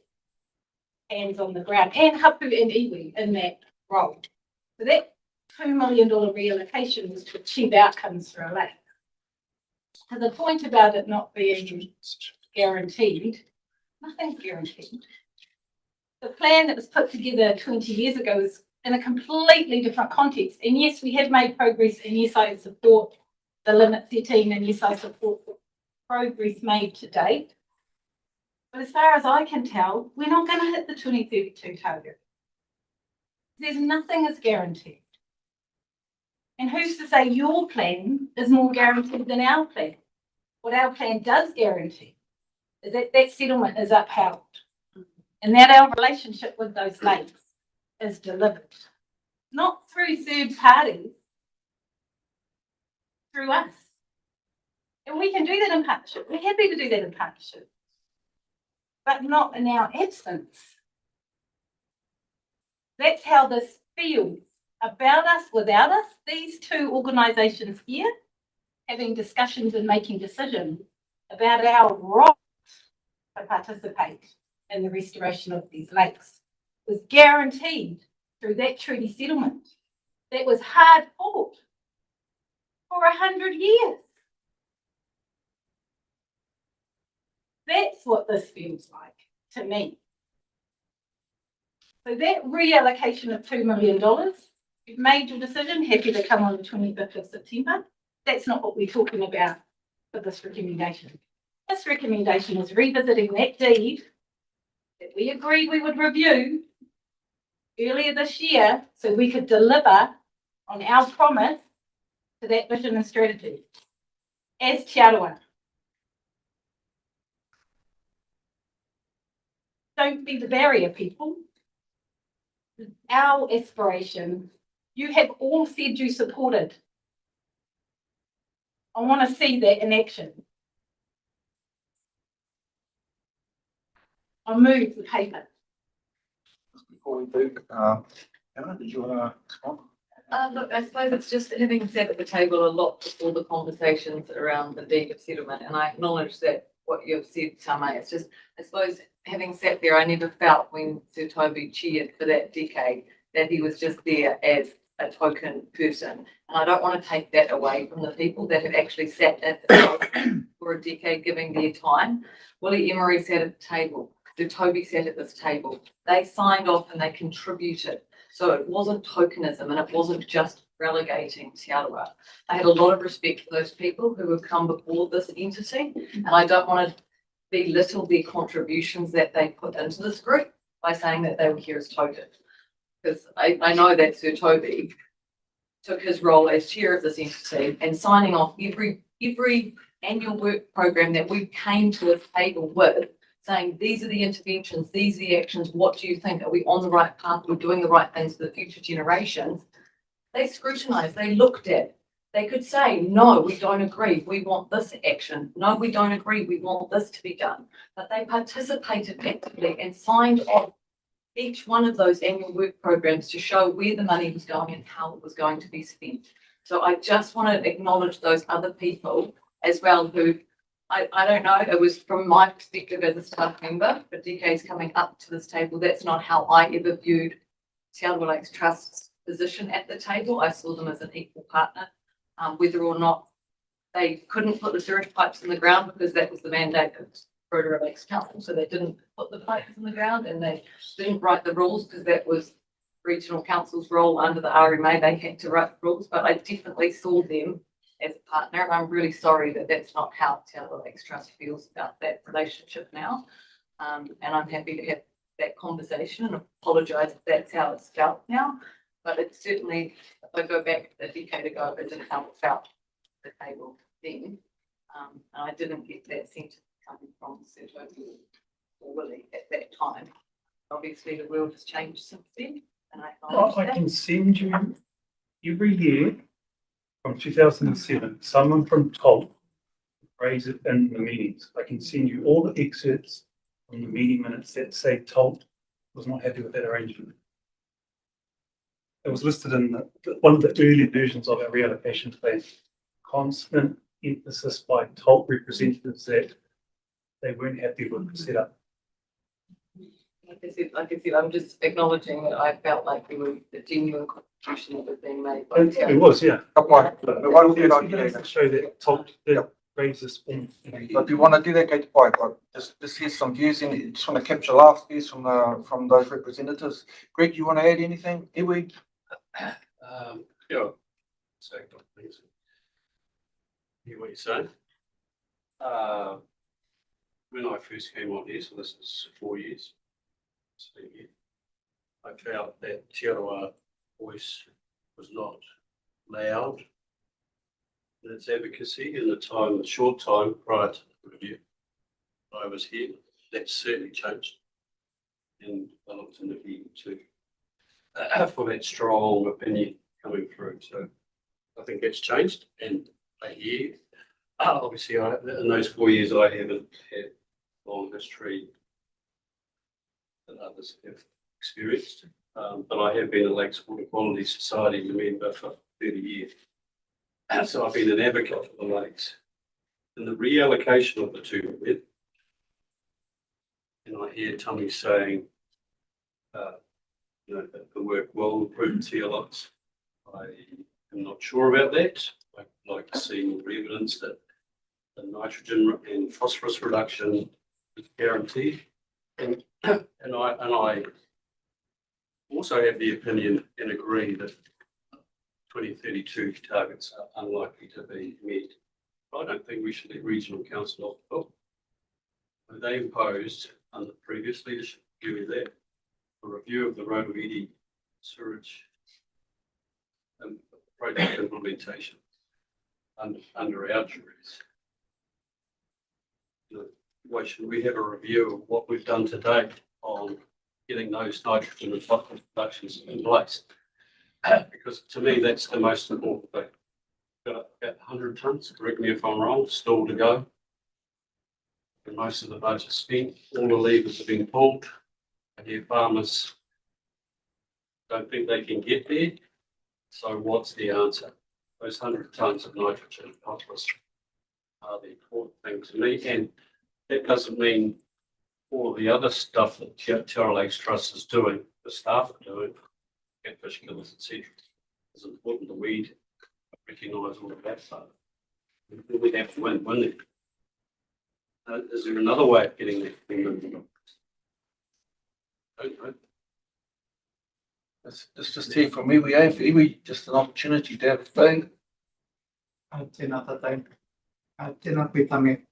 [SPEAKER 6] hands on the ground, and Hapu and iwi in that role. So that $2 million reallocation was to achieve outcomes for a lake. To the point about it not being guaranteed, nothing's guaranteed. The plan that was put together 20 years ago is in a completely different context. And yes, we have made progress, and yes, I support the limit setting, and yes, I support the progress made to date. But as far as I can tell, we're not going to hit the 2032 target. There's nothing is guaranteed. And who's to say your plan is more guaranteed than our plan? What our plan does guarantee is that that settlement is upheld and that our relationship with those lakes is delivered, not through third parties, through us. And we can do that in partnership. We're happy to do that in partnership, but not in our absence. That's how this feels about us, without us. These two organisations here having discussions and making decisions about our right to participate in the restoration of these lakes was guaranteed through that treaty settlement that was hard fought for 100 years. That's what this feels like to me. So that reallocation of $2 million, you've made your decision, happy to come on the 25th of September. that's not what we're talking about for this recommendation. This recommendation is revisiting that deed that we agreed we would review earlier this year so we could deliver on our promise to that vision and strategy as Te Arawa. Don't be the barrier, people. Our aspiration, you have all said you supported. I want to see that in action. I move the paper.
[SPEAKER 1] Before we do, Emma, did you want to respond?
[SPEAKER 7] Look, I suppose it's just having sat at the table a lot before the conversations around the deed of settlement, and I acknowledge that what you've said, Tame, it's just, I suppose, having sat there, I never felt when Sir Toby chaired for that decade that he was just there as a token person. And I don't want to take that away from the people that have actually sat at the table for a decade, giving their time. Willie Emery sat at the table. Sir Toby sat at this table. They signed off and they contributed. So it wasn't tokenism and it wasn't just relegating Te Arawa. I had a lot of respect for those people who have come before this entity, and I don't want to belittle their contributions that they put into this group by saying that they were here as tokens. Because I know that Sir Toby took his role as chair of this entity and signing off every annual work program that we came to a table with, saying these are the interventions, these are the actions, what do you think? Are we on the right path? We're doing the right things for the future generations. They scrutinised, they looked at, they could say, no, we don't agree, we want this action. No, we don't agree, we want this to be done. But they participated actively and signed off each one of those annual work programs to show where the money was going and how it was going to be spent. So I just want to acknowledge those other people as well who, I don't know, it was from my perspective as a staff member, for decades coming up to this table, that's not how I ever viewed Te Arawa Lakes Trust's position at the table. I saw them as an equal partner, whether or not they couldn't put the sewage pipes in the ground because that was the mandate of Rotorua Lakes Council, so they didn't put the pipes in the ground, and they didn't write the rules because that was regional council's role under the RMA. They had to write the rules, but I definitely saw them as a partner, and I'm really sorry that that's not how Te Arawa Lakes Trust feels about that relationship now. And I'm happy to have that conversation and apologise if that's how it's felt now. But it's certainly, if I go back a decade ago, it isn't how it felt at the table then. And I didn't get that sense coming from Sir Toby or Willie at that time. Obviously, the world has changed since then, and I acknowledge
[SPEAKER 12] I
[SPEAKER 7] that.
[SPEAKER 12] can send you every year from 2007, someone from TOLT raised it in the meetings. I can send you all the excerpts from the meeting minutes that say TOLT was not happy with that arrangement. It was listed in one of the early versions of our reallocation plan. Constant emphasis by TOLT representatives that they weren't happy with the setup.
[SPEAKER 7] Like I said, I'm just acknowledging that I felt like there was a genuine contribution that was being made by
[SPEAKER 12] It, it was, yeah.
[SPEAKER 1] Why don't we not do
[SPEAKER 12] Let's
[SPEAKER 1] that?
[SPEAKER 12] show that TOLT did raise this point.
[SPEAKER 1] But do you want to do that, Kate White? Like, just here's some views in, just want to capture last views from those representatives. Greg, you want to add anything? Iwi?
[SPEAKER 10] Yeah. So, please. Hear what you're saying. When I first came on here, so this is 4 years. I felt that Te Arawa voice was not loud in its advocacy in the short time prior to the review. I was here. That's certainly changed. And I looked into the too for that strong opinion coming through. So I think that's changed. And I hear, obviously, in those 4 years, I haven't had long history that others have experienced. But I have been a Lakes Water Quality Society member for 30 years. So I've been an advocate for the lakes. And the reallocation of the two, and I hear Tommy saying, that the work will improve Te Arawa. I am not sure about that. I'd like to see more evidence that the nitrogen and phosphorus reduction is guaranteed. And I also have the opinion and agree that 2032 targets are unlikely to be met. I don't think we should let regional council off the hook. They imposed under previous leadership, give me that, a review of the Rotorua sewage and project implementation under our juries. Why should we have a review of what we've done to date on getting those nitrogen and phosphorus reductions in place? Because to me, that's the most important thing. Got about 100 tonnes, correct me if I'm wrong, still to go. And most of the budget spent, all the levers have been pulled. And yet farmers don't think they can get there. So what's the answer? Those 100 tonnes of nitrogen and phosphorus are the important thing to me. And that doesn't mean all of the other stuff that Terra Lakes Trust is doing, the staff are doing, catfish killers, etc. It's important that we recognise all of that stuff. We have to win it. Is there another way of getting there? Don't know.
[SPEAKER 1] It's just here for me, we have iwi, just an opportunity to have a thing.
[SPEAKER 13] Tēnā tātou. Tēnā koe tange.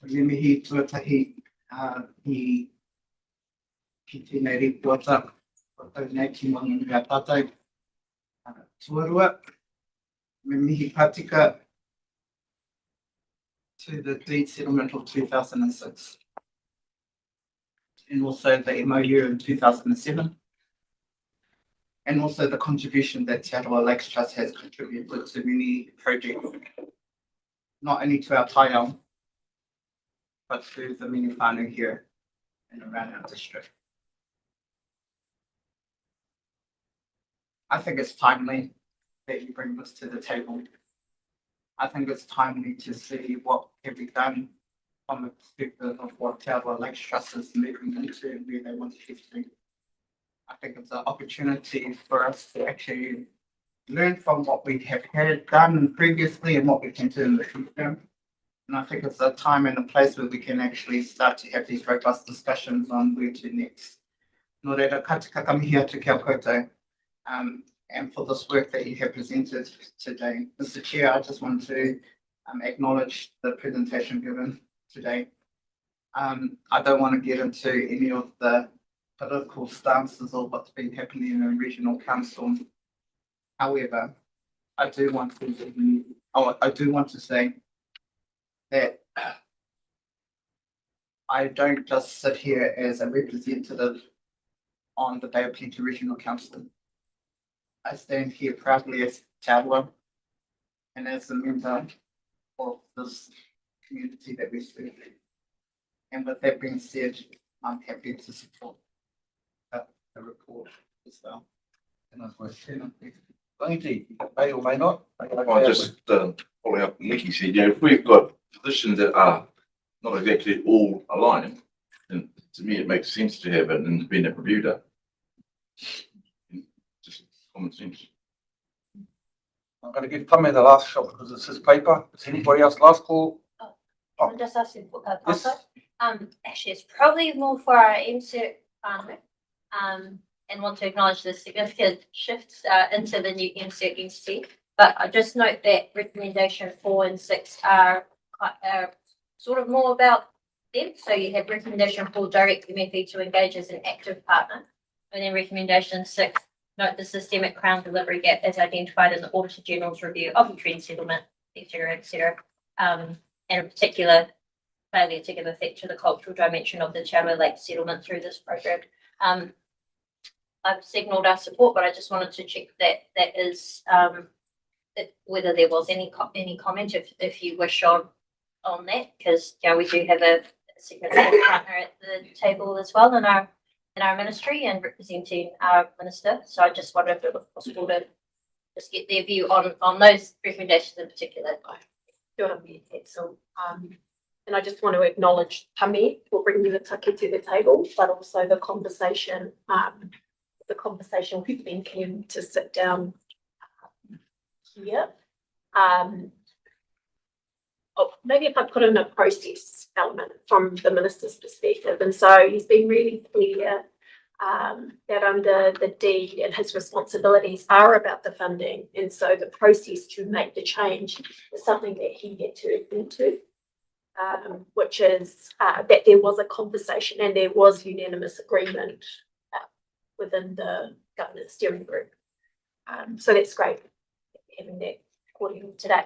[SPEAKER 13] Me mihi tuatahi I ki tēnei rīpuata o tau nei ki mana mea tātou. Tuarua, me mihi Patika to the deed settlement of 2006 and also the MOU in 2007 and also the contribution that Te Arawa Lakes Trust has contributed to many projects, not only to our taiao, but to the many whānau here and around our district. I think it's timely that you bring this to the table. I think it's timely to see what can be done from the perspective of what Te Arawa Lakes Trust is moving into and where they want to get to. I think it's an opportunity for us to actually learn from what we have had done previously and what we can do in the future. And I think it's a time and a place where we can actually start to have these robust discussions on where to next. Nō reira, ka tika kamihi atu kia koutou. And for this work that you have presented today. Mr. Chair, I just want to acknowledge the presentation given today. I don't want to get into any of the political stances or what's been happening in the regional council. However, I do want to say that I don't just sit here as a representative on the Bay of Plenty Regional Council. I stand here proudly as Te Arawa and as a member of this community that we serve. And with that being said, I'm happy to support the report as well.
[SPEAKER 1] Rangi, may or may not.
[SPEAKER 14] Well, just following up what Nikki said, if we've got positions that are not exactly all aligned, then to me it makes sense to have an independent reviewer. Just common sense.
[SPEAKER 1] I'm going to give Tame the last shot because it's his paper. Is anybody else last call?
[SPEAKER 5] I'm just asking for
[SPEAKER 1] Yes.
[SPEAKER 5] actually, it's probably more for our insert partner. And want to acknowledge the significant shifts into the new insert entity. But I just note that recommendation 4 and 6 are sort of more about them. So you have recommendation 4, direct MFE to engage as an active partner. And then recommendation 6, note the systemic crown delivery gap as identified in the Auditor General's review of the trend settlement, et cetera, and in particular, failure to give effect to the cultural dimension of the Te Arawa Lake settlement through this program. I've signalled our support, but I just wanted to check that is whether there was any comment if you wish on that, because we do have a significant partner at the table as well in our ministry and representing our minister. So I just wondered if it was possible to just get their view on those recommendations in particular.
[SPEAKER 15] And I just want to acknowledge Tami for bringing the take to the table, but also the conversation we've been keen to sit down here. Maybe if I put in a process element from the minister's perspective, and so he's been really clear that under the deed and his responsibilities are about the funding. And so the process to make the change is something that he had to agree to, which is that there was a conversation and there was unanimous agreement within the governance steering group. So that's great having that recording today.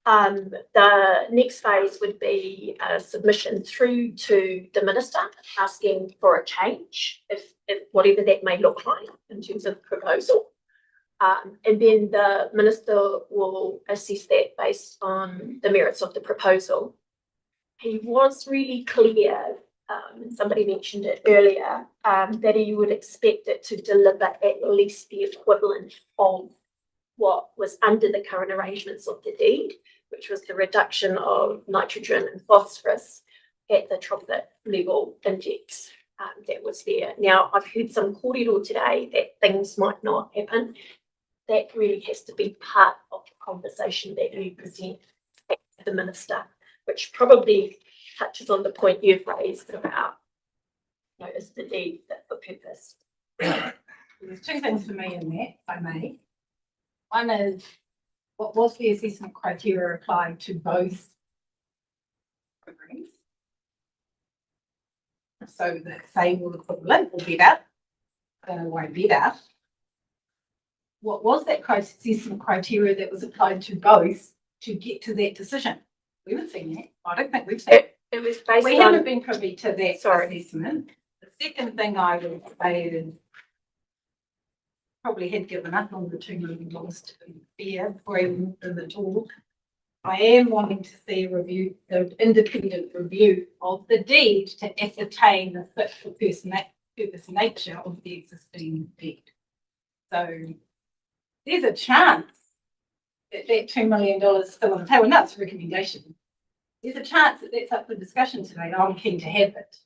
[SPEAKER 15] The next phase would be a submission through to the minister asking for a change, if whatever that may look like in terms of proposal. And then the minister will assess that based on the merits of the proposal. He was really clear, and somebody mentioned it earlier, that he would expect it to deliver at least the equivalent of what was under the current arrangements of the deed, which was the reduction of nitrogen and phosphorus at the trophic level index that was there. Now, I've heard some kōrero today that things might not happen. That really has to be part of the conversation that you present to the minister, which probably touches on the point you've raised about, is the deed fit for purpose?
[SPEAKER 6] There's two things for me in that, if I may. One is, what was the assessment criteria applied to both programs? So the same or equivalent or better, won't be better. What was that assessment criteria that was applied to both to get to that decision? We haven't seen that. I don't think we've seen it.
[SPEAKER 15] It was based
[SPEAKER 6] We
[SPEAKER 15] on.
[SPEAKER 6] haven't been privy to that assessment. The second thing I would say is probably had given up on the $2 million to be fair before I even walked in the door. I am wanting to see a review, the independent review of the deed to ascertain the fit for purpose nature of the existing deed. So there's a chance that that $2 million is still on the table. No, it's a recommendation. There's a chance that that's up for discussion today. I'm keen to have it.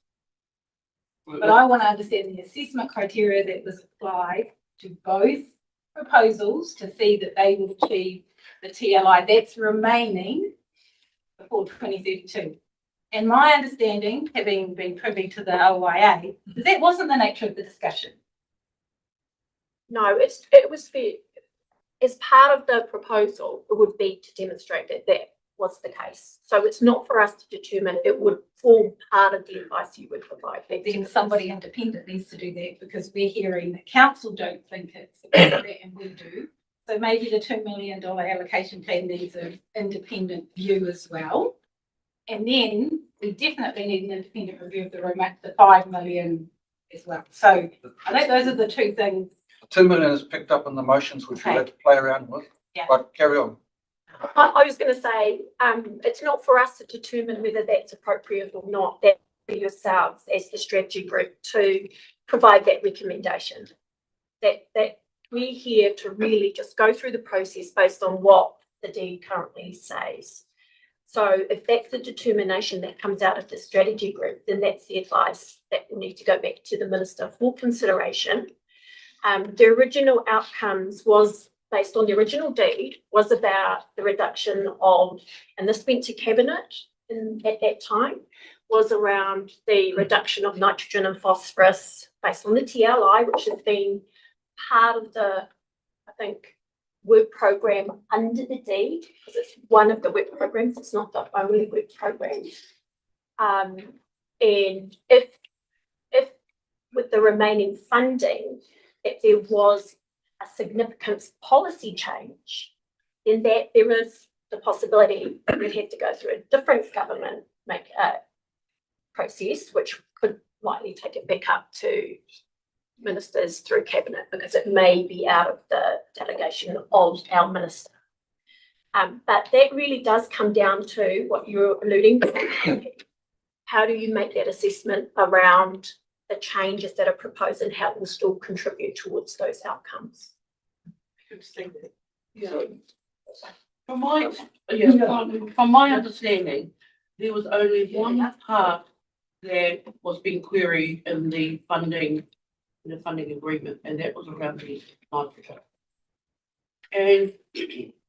[SPEAKER 6] But I want to understand the assessment criteria that was applied to both proposals to see that they will achieve the TLI that's remaining before 2032. And my understanding, having been privy to the OIA, is that wasn't the nature of the discussion.
[SPEAKER 15] No, it was fair. As part of the proposal, it would be to demonstrate that that was the case. So it's not for us to determine, it would form part of the advice you would provide.
[SPEAKER 6] Then somebody independent needs to do that, because we're hearing the council don't think it's about that and we do. So maybe the $2 million allocation plan needs an independent view as well. And then we definitely need an independent review of the 5 million as well. So I think those are the two things.
[SPEAKER 1] 2 million is picked up in the motions, which we had to play around with.
[SPEAKER 6] Yeah.
[SPEAKER 1] But carry on.
[SPEAKER 15] I was going to say, it's not for us to determine whether that's appropriate or not. That for yourselves as the strategy group to provide that recommendation. That we're here to really just go through the process based on what the deed currently says. So if that's the determination that comes out of the strategy group, then that's the advice that will need to go back to the minister for consideration. The original outcomes was based on the original deed, was about the reduction of, and this went to cabinet at that time, was around the reduction of nitrogen and phosphorus based on the TLI, which has been part of the, I think, work program under the deed, because it's one of the work programs, it's not the only work program. And if with the remaining funding, if there was a significant policy change, then that there is the possibility we'd have to go through a different government make a process, which could likely take it back up to ministers through cabinet, because it may be out of the delegation of our minister. But that really does come down to what you're alluding to. How do you make that assessment around the changes that are proposed and how it will still contribute towards those outcomes?
[SPEAKER 11] Yeah. From my understanding, there was only one part that was being queried in the funding agreement, and that was around the nitrogen. And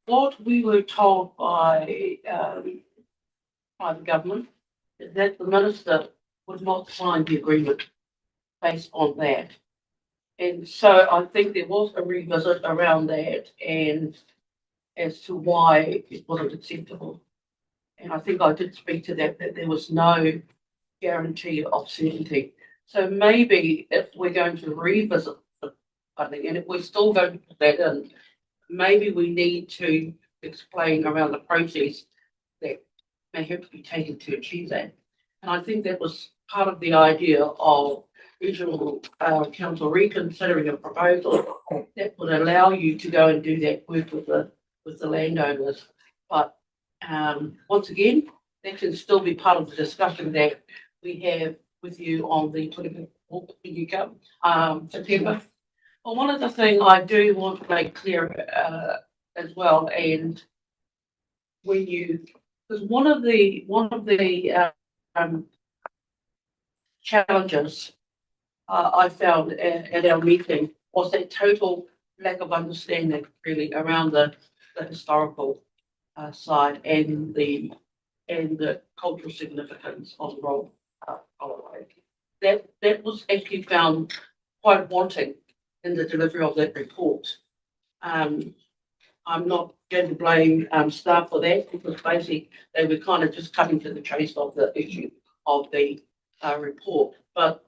[SPEAKER 11] what we were told by the government is that the minister would not sign the agreement based on that. And so I think there was a revisit around that and as to why it wasn't acceptable. And I think I did speak to that, that there was no guarantee of certainty. So maybe if we're going to revisit the funding, and if we're still going to put that in, maybe we need to explain around the process that may have to be taken to achieve that. And I think that was part of the idea of regional council reconsidering a proposal that would allow you to go and do that work with the landowners. But once again, that can still be part of the discussion that we have with you on the 24th when you come, September. But one of the things I do want to make clear as well, and when you, because one of the challenges I found at our meeting was that total lack of understanding really around the historical side and the cultural significance of the role of that was actually found quite wanting in the delivery of that report. I'm not going to blame staff for that because basically they were kind of just cutting to the chase of the issue of the report. But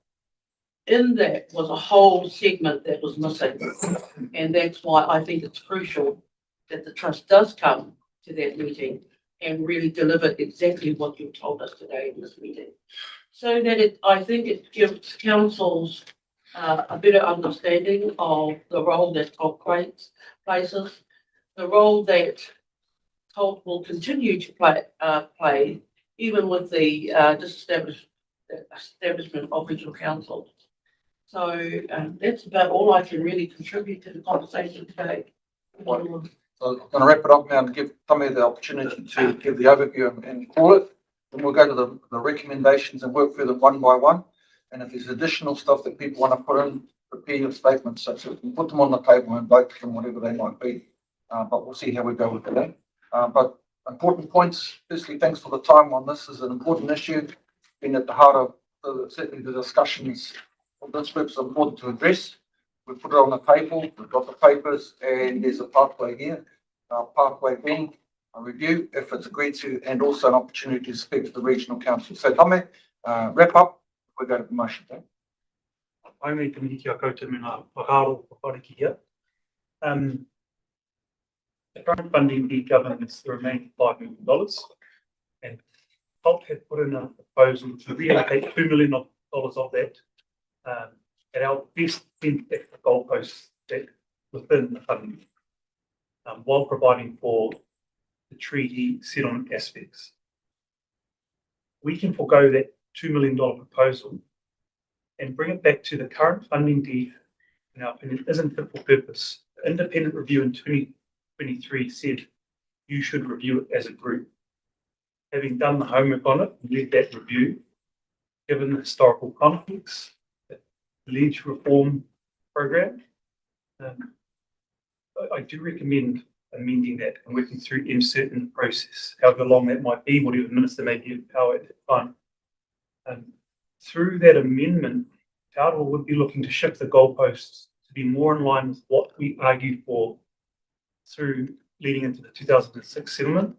[SPEAKER 11] in that was a whole segment that was missing. And that's why I think it's crucial that the trust does come to that meeting and really deliver exactly what you told us today in this meeting. So that I think it gives councils a better understanding of the role that COG places, the role that COG will continue to play even with the establishment of regional councils. So that's about all I can really contribute to the conversation today.
[SPEAKER 1] So I'm going to wrap it up now and give Tommy the opportunity to give the overview and call it. Then we'll go to the recommendations and work through them one by one. And if there's additional stuff that people want to put in, prepare your statements so we can put them on the table and vote for them, whatever they might be. But we'll see how we go with today. But important points. Firstly, thanks for the time on this. This is an important issue. Been at the heart of certainly the discussions of this group is important to address. We've put it on the table, we've got the papers, and there's a pathway here. Pathway being a review, if it's agreed to, and also an opportunity to speak to the regional council. So, Tommy, wrap up. We'll go to the motion.
[SPEAKER 12] I'm a committee kia koutou mena whakaro whakariki here. The current funding the government's the remaining $5 million, and COG had put in a proposal to reallocate $2 million of that at our best at the goalposts that within the funding, while providing for the treaty settlement aspects. We can forego that $2 million proposal and bring it back to the current funding deed, in our opinion, isn't fit for purpose. The independent review in 2023 said you should review it as a group. Having done the homework on it, led that review, given the historical context, the Ledge Reform Program, I do recommend amending that and working through insert in the process, however long that might be, whatever minister may be in power at that time. Through that amendment, Arawa would be looking to shift the goalposts to be more in line with what we argued for through leading into the 2006 settlement.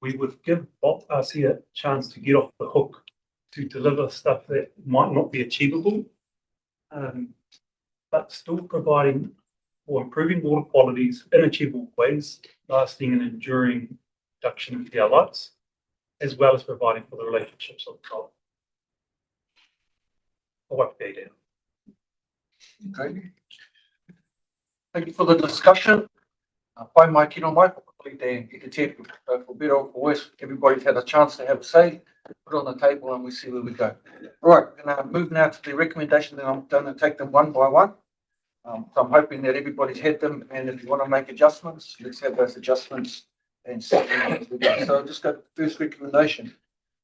[SPEAKER 12] We would give Bob RC a chance to get off the hook to deliver stuff that might not be achievable, but still providing or improving water qualities in achievable ways, lasting and enduring reduction in our lives, as well as providing for the relationships of the coal. I'll wipe that down.
[SPEAKER 1] Okay. Thank you for the discussion. Pai mai kino mai, hopefully they can take for better or for worse. Everybody's had a chance to have a say, put it on the table, and we see where we go. Right, we're going to move now to the recommendation, and I'm going to take them one by one. So I'm hoping that everybody's had them, and if you want to make adjustments, let's have those adjustments and see where we go. So I'll just go to the first recommendation,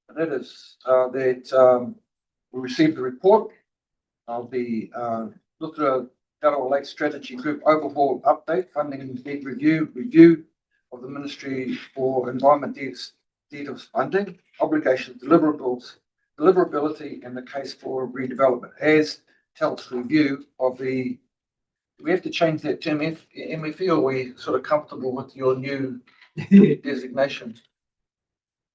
[SPEAKER 1] and that is that we received the report of the Arawa Lake Strategy Group Overhaul Update, Funding and Need Review of the Ministry for Environment Deed of Funding, Obligations, Deliverables, Deliverability, and the Case for Redevelopment. As TELT's review of the, do we have to change that term MFE, or are we sort of comfortable with your new designation?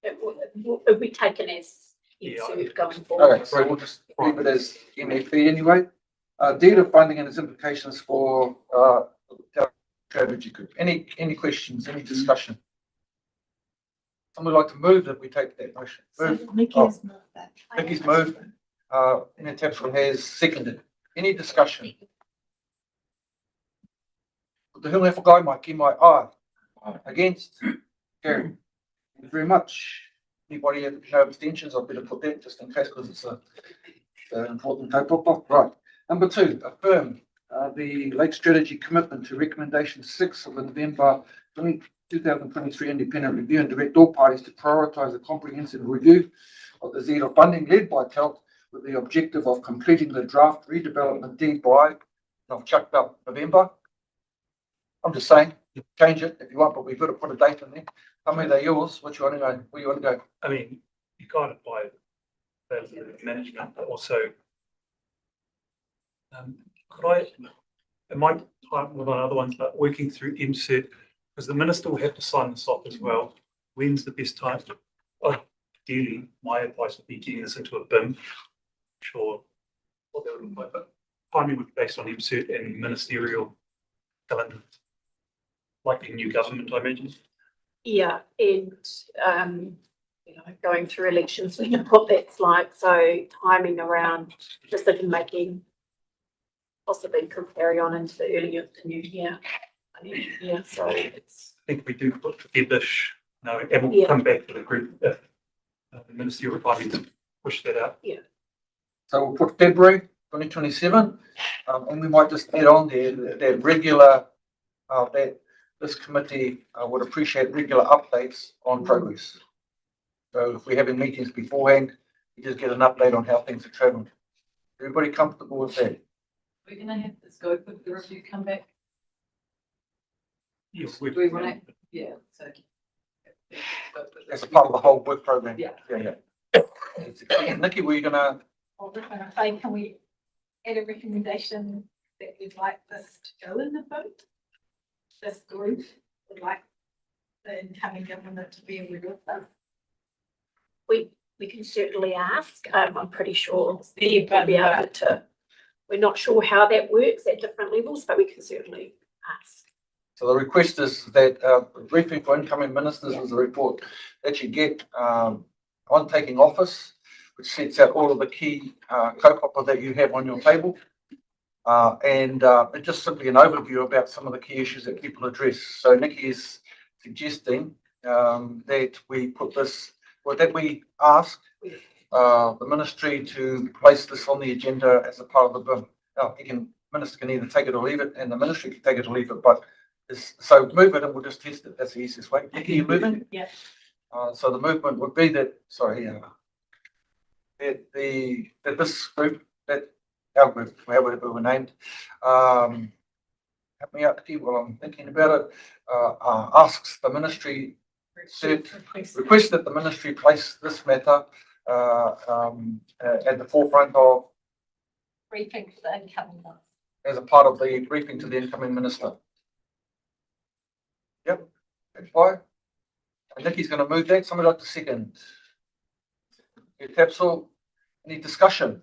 [SPEAKER 15] It be taken as insert going forward.
[SPEAKER 1] Okay, so we'll just leave it as MFE anyway. Deed of funding and its implications for TELT strategy group. Any questions, any discussion? Someone would like to move that we take that motion? Move.
[SPEAKER 6] Nikki's moved that.
[SPEAKER 1] Nikki's moved. Ina Tapsell has seconded. Any discussion? The hill for guy, my key, my eye. Against? Carry. Thank you very much. Anybody have no abstentions? I better put that just in case because it's an important kaupapa. Right. Number 2, affirm the Lake Strategy commitment to recommendation 6 of the November 2023 independent review and direct all parties to prioritise a comprehensive review of the zero funding led by TELT with the objective of completing the draft redevelopment deed by, I've chucked up November. I'm just saying, you can change it if you want, but we've got to put a date in there. Tell me they're yours. What you want to go? Where you want to go?
[SPEAKER 12] I mean, you guide it by the management, but also, it might type with on other ones, but working through MCERT, because the minister will have to sign this off as well. When's the best time? Ideally, my advice would be getting this into a BIM. Sure what that would look like, but timing would be based on MCERT and ministerial calendar. Likely new government, I imagine.
[SPEAKER 15] Yeah, and going through elections, we know what that's like. So timing around decision making possibly could carry on into the early of the new year. Yeah, so it's.
[SPEAKER 12] I think we do put February, and we'll come back to the group if the ministerial party to push that out.
[SPEAKER 15] Yeah.
[SPEAKER 1] So we'll put February 2027, and we might just add on there that regular, that this committee would appreciate regular updates on progress. So if we're having meetings beforehand, you just get an update on how things are traveling. Everybody comfortable with that?
[SPEAKER 7] We're gonna have the scope of the review come back.
[SPEAKER 12] Yes,
[SPEAKER 7] Do we want to, yeah, so.
[SPEAKER 1] As a part of the whole work program.
[SPEAKER 7] Yeah.
[SPEAKER 1] Nikki, were you gonna?
[SPEAKER 6] Or we're gonna say, can we add a recommendation that we'd like this to go in the vote? This group would like the incoming government to be aware of this.
[SPEAKER 15] We can certainly ask. I'm pretty sure we'll be able to. We're not sure how that works at different levels, but we can certainly ask.
[SPEAKER 1] So the request is that briefing for incoming ministers is a report that you get on taking office, which sets out all of the key kaupapa that you have on your table. And just simply an overview about some of the key issues that people address. So Nikki is suggesting that we put this, or that we ask the ministry to place this on the agenda as a part of the BIM. Now, minister can either take it or leave it, and the ministry can take it or leave it, but so move it and we'll just test it. That's the easiest way. Nikki, you moving?
[SPEAKER 6] Yeah.
[SPEAKER 1] So the movement would be that, that this group, that our group, however we're named, help me out, Nikki, while I'm thinking about it, asks the ministry, request that the ministry place this matter at the forefront of
[SPEAKER 6] Briefing for the incoming ones.
[SPEAKER 1] as a part of the briefing to the incoming minister. Yep, that's why. And Nikki's going to move that. Somebody like to second. Tapsell, any discussion?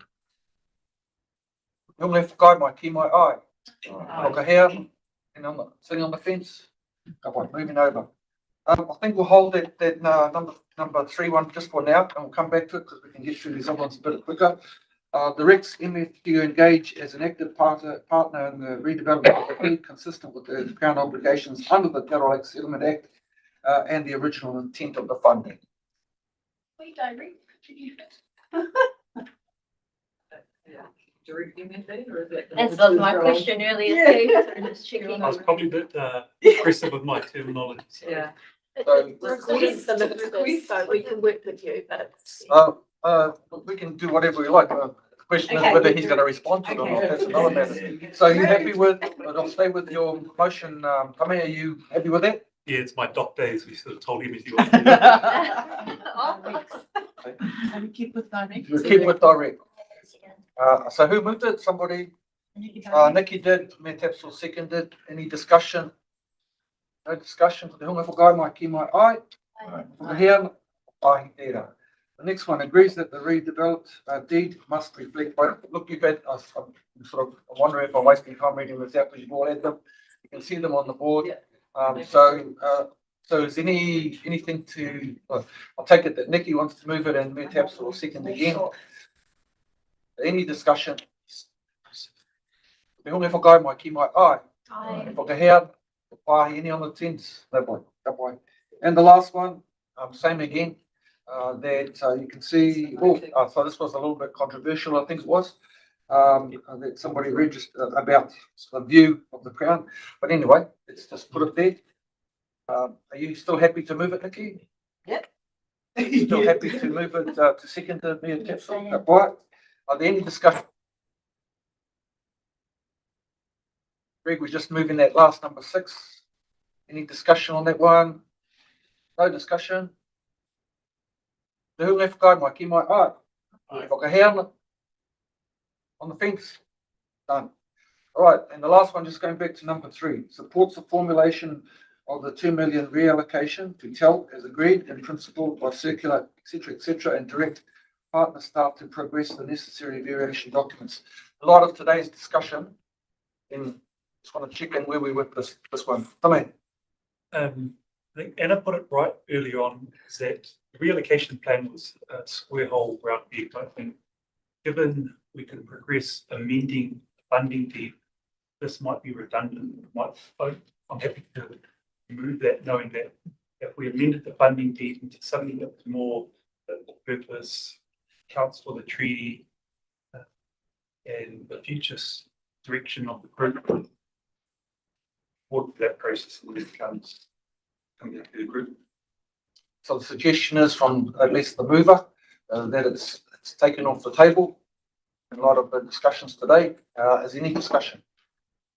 [SPEAKER 1] Your left guy, my key, my eye. Look here, and sitting on the fence. Come on, moving over. I think we'll hold that number 3 one just for now, and we'll come back to it because we can get through these other ones a bit quicker. Directs MF to engage as an active partner in the redevelopment of the fleet consistent with the Crown obligations under the Te Lake Settlement Act and the original intent of the funding.
[SPEAKER 6] We direct.
[SPEAKER 7] Direct MFA, or is it?
[SPEAKER 5] That was my question earlier too. So I'm just checking.
[SPEAKER 12] I was probably a bit aggressive with my terminology. So.
[SPEAKER 7] Yeah.
[SPEAKER 15] It's request the ministers, so we can work with you, but.
[SPEAKER 1] We can do whatever we like. The question is whether he's going to respond to it or not. That's another matter. So you happy with, I'll stay with your motion. Tame, are you happy with that?
[SPEAKER 12] Yeah, it's my doc days. We sort of told him if you
[SPEAKER 6] And we keep with direct.
[SPEAKER 1] We'll keep with direct. So who moved it? Somebody? Nikki did, Matt Tapsell seconded. Any discussion? No discussion. Te hunga whakai mai ki mai ai. Whakahea, ai era. The next one agrees that the redeveloped deed must reflect both. Look, you've had, I'm sort of I'm wondering if I'm wasting time reading this out because you've all had them. You can see them on the board. So is anything to, I'll take it that Nikki wants to move it and Matt Tapsell will second again. Any discussion? Me hunga whakai mai ki mai ai. Whakahea, any on the tents? No boy, no boy. And the last one, same again. That you can see, so this was a little bit controversial, I think it was, that somebody registered about the view of the Crown. But anyway, let's just put it there. Are you still happy to move it, Nikki?
[SPEAKER 3] Yep.
[SPEAKER 1] Still happy to move it to second to Mayor Tapsell? Right. Are there any discussion? Greg, we're just moving that last number 6. Any discussion on that one? No discussion. The who left guy, my ki mai ai. Whakahea on the fence. Done. All right, and the last one, just going back to number 3, supports the formulation of the 2 million reallocation to TEL as agreed in principle by circular, etc., and direct partner staff to progress the necessary variation documents. A lot of today's discussion, and just want to check in where we were with this one. Tame.
[SPEAKER 12] I think Anna put it right early on, is that the reallocation plan was a square hole round peg. I think given we can progress amending funding deed, this might be redundant. I'm happy to remove that, knowing that if we amended the funding deed into something that was more the purpose, counts for the treaty, and the future direction of the group, what that process and then comes back to the group.
[SPEAKER 1] So the suggestion is from at least the mover that it's taken off the table. A lot of the discussions today. Is there any discussion?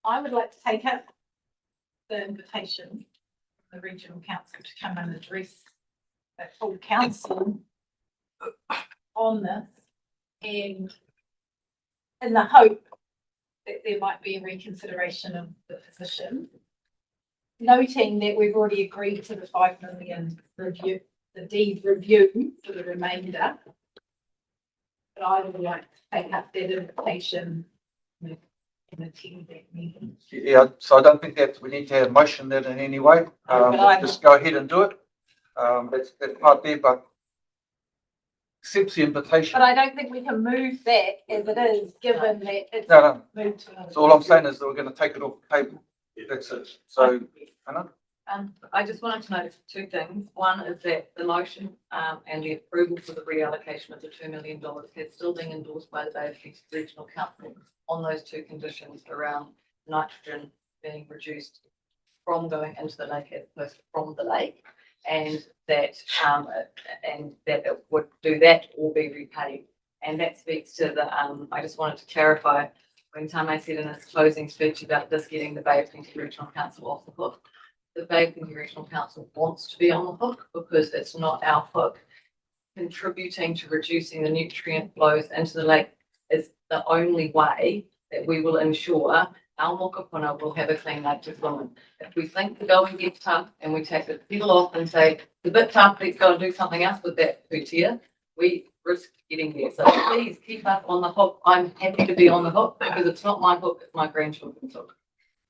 [SPEAKER 6] I would like to take up the invitation from the regional council to come and address the full council on this, and in the hope that there might be a reconsideration of the position, noting that we've already agreed to the 5 million review, the deed review for the remainder. But I would like to take up that invitation and attend that meeting.
[SPEAKER 1] Yeah, so I don't think that we need to have a motion that in any way. Just go ahead and do it. That's part there, but accepts the invitation.
[SPEAKER 6] But I don't think we can move that as it is, given that it's
[SPEAKER 1] No.
[SPEAKER 6] moved to another.
[SPEAKER 1] So all I'm saying is that we're going to take it off the table. That's it. So, Anna?
[SPEAKER 7] I just wanted to note 2 things. One is that the motion and the approval for the reallocation of the $2 million has still been endorsed by the Bay of Plenty Regional Council on those 2 conditions around nitrogen being reduced from going into the lake as opposed to from the lake, and that it would do that or be repaid. And that speaks to the I just wanted to clarify when Tame said in his closing speech about this getting the Bay of Plenty Regional Council off the hook. The Bay of Plenty Regional Council wants to be on the hook because it's not our hook. Contributing to reducing the nutrient flows into the lake is the only way that we will ensure our mokopuna will have a clean lake to swim in. If we think the going gets tough and we take the pedal off and say, it's a bit tough, let's go and do something else with that pūtea, we risk getting there. So please keep us on the hook. I'm happy to be on the hook because it's not my hook, it's my grandchildren's hook.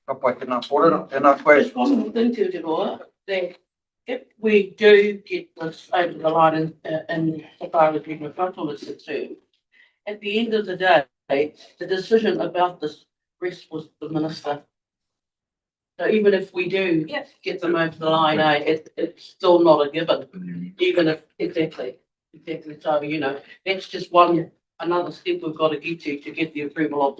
[SPEAKER 11] Just one more thing to Rotorua, that if we do get this over the line in so far as agricultural is concerned, at the end of the day, the decision about this rest was the minister. So even if we do get them over the line, it's still not a given, even if, exactly. So, that's just another step we've got to get to get the approval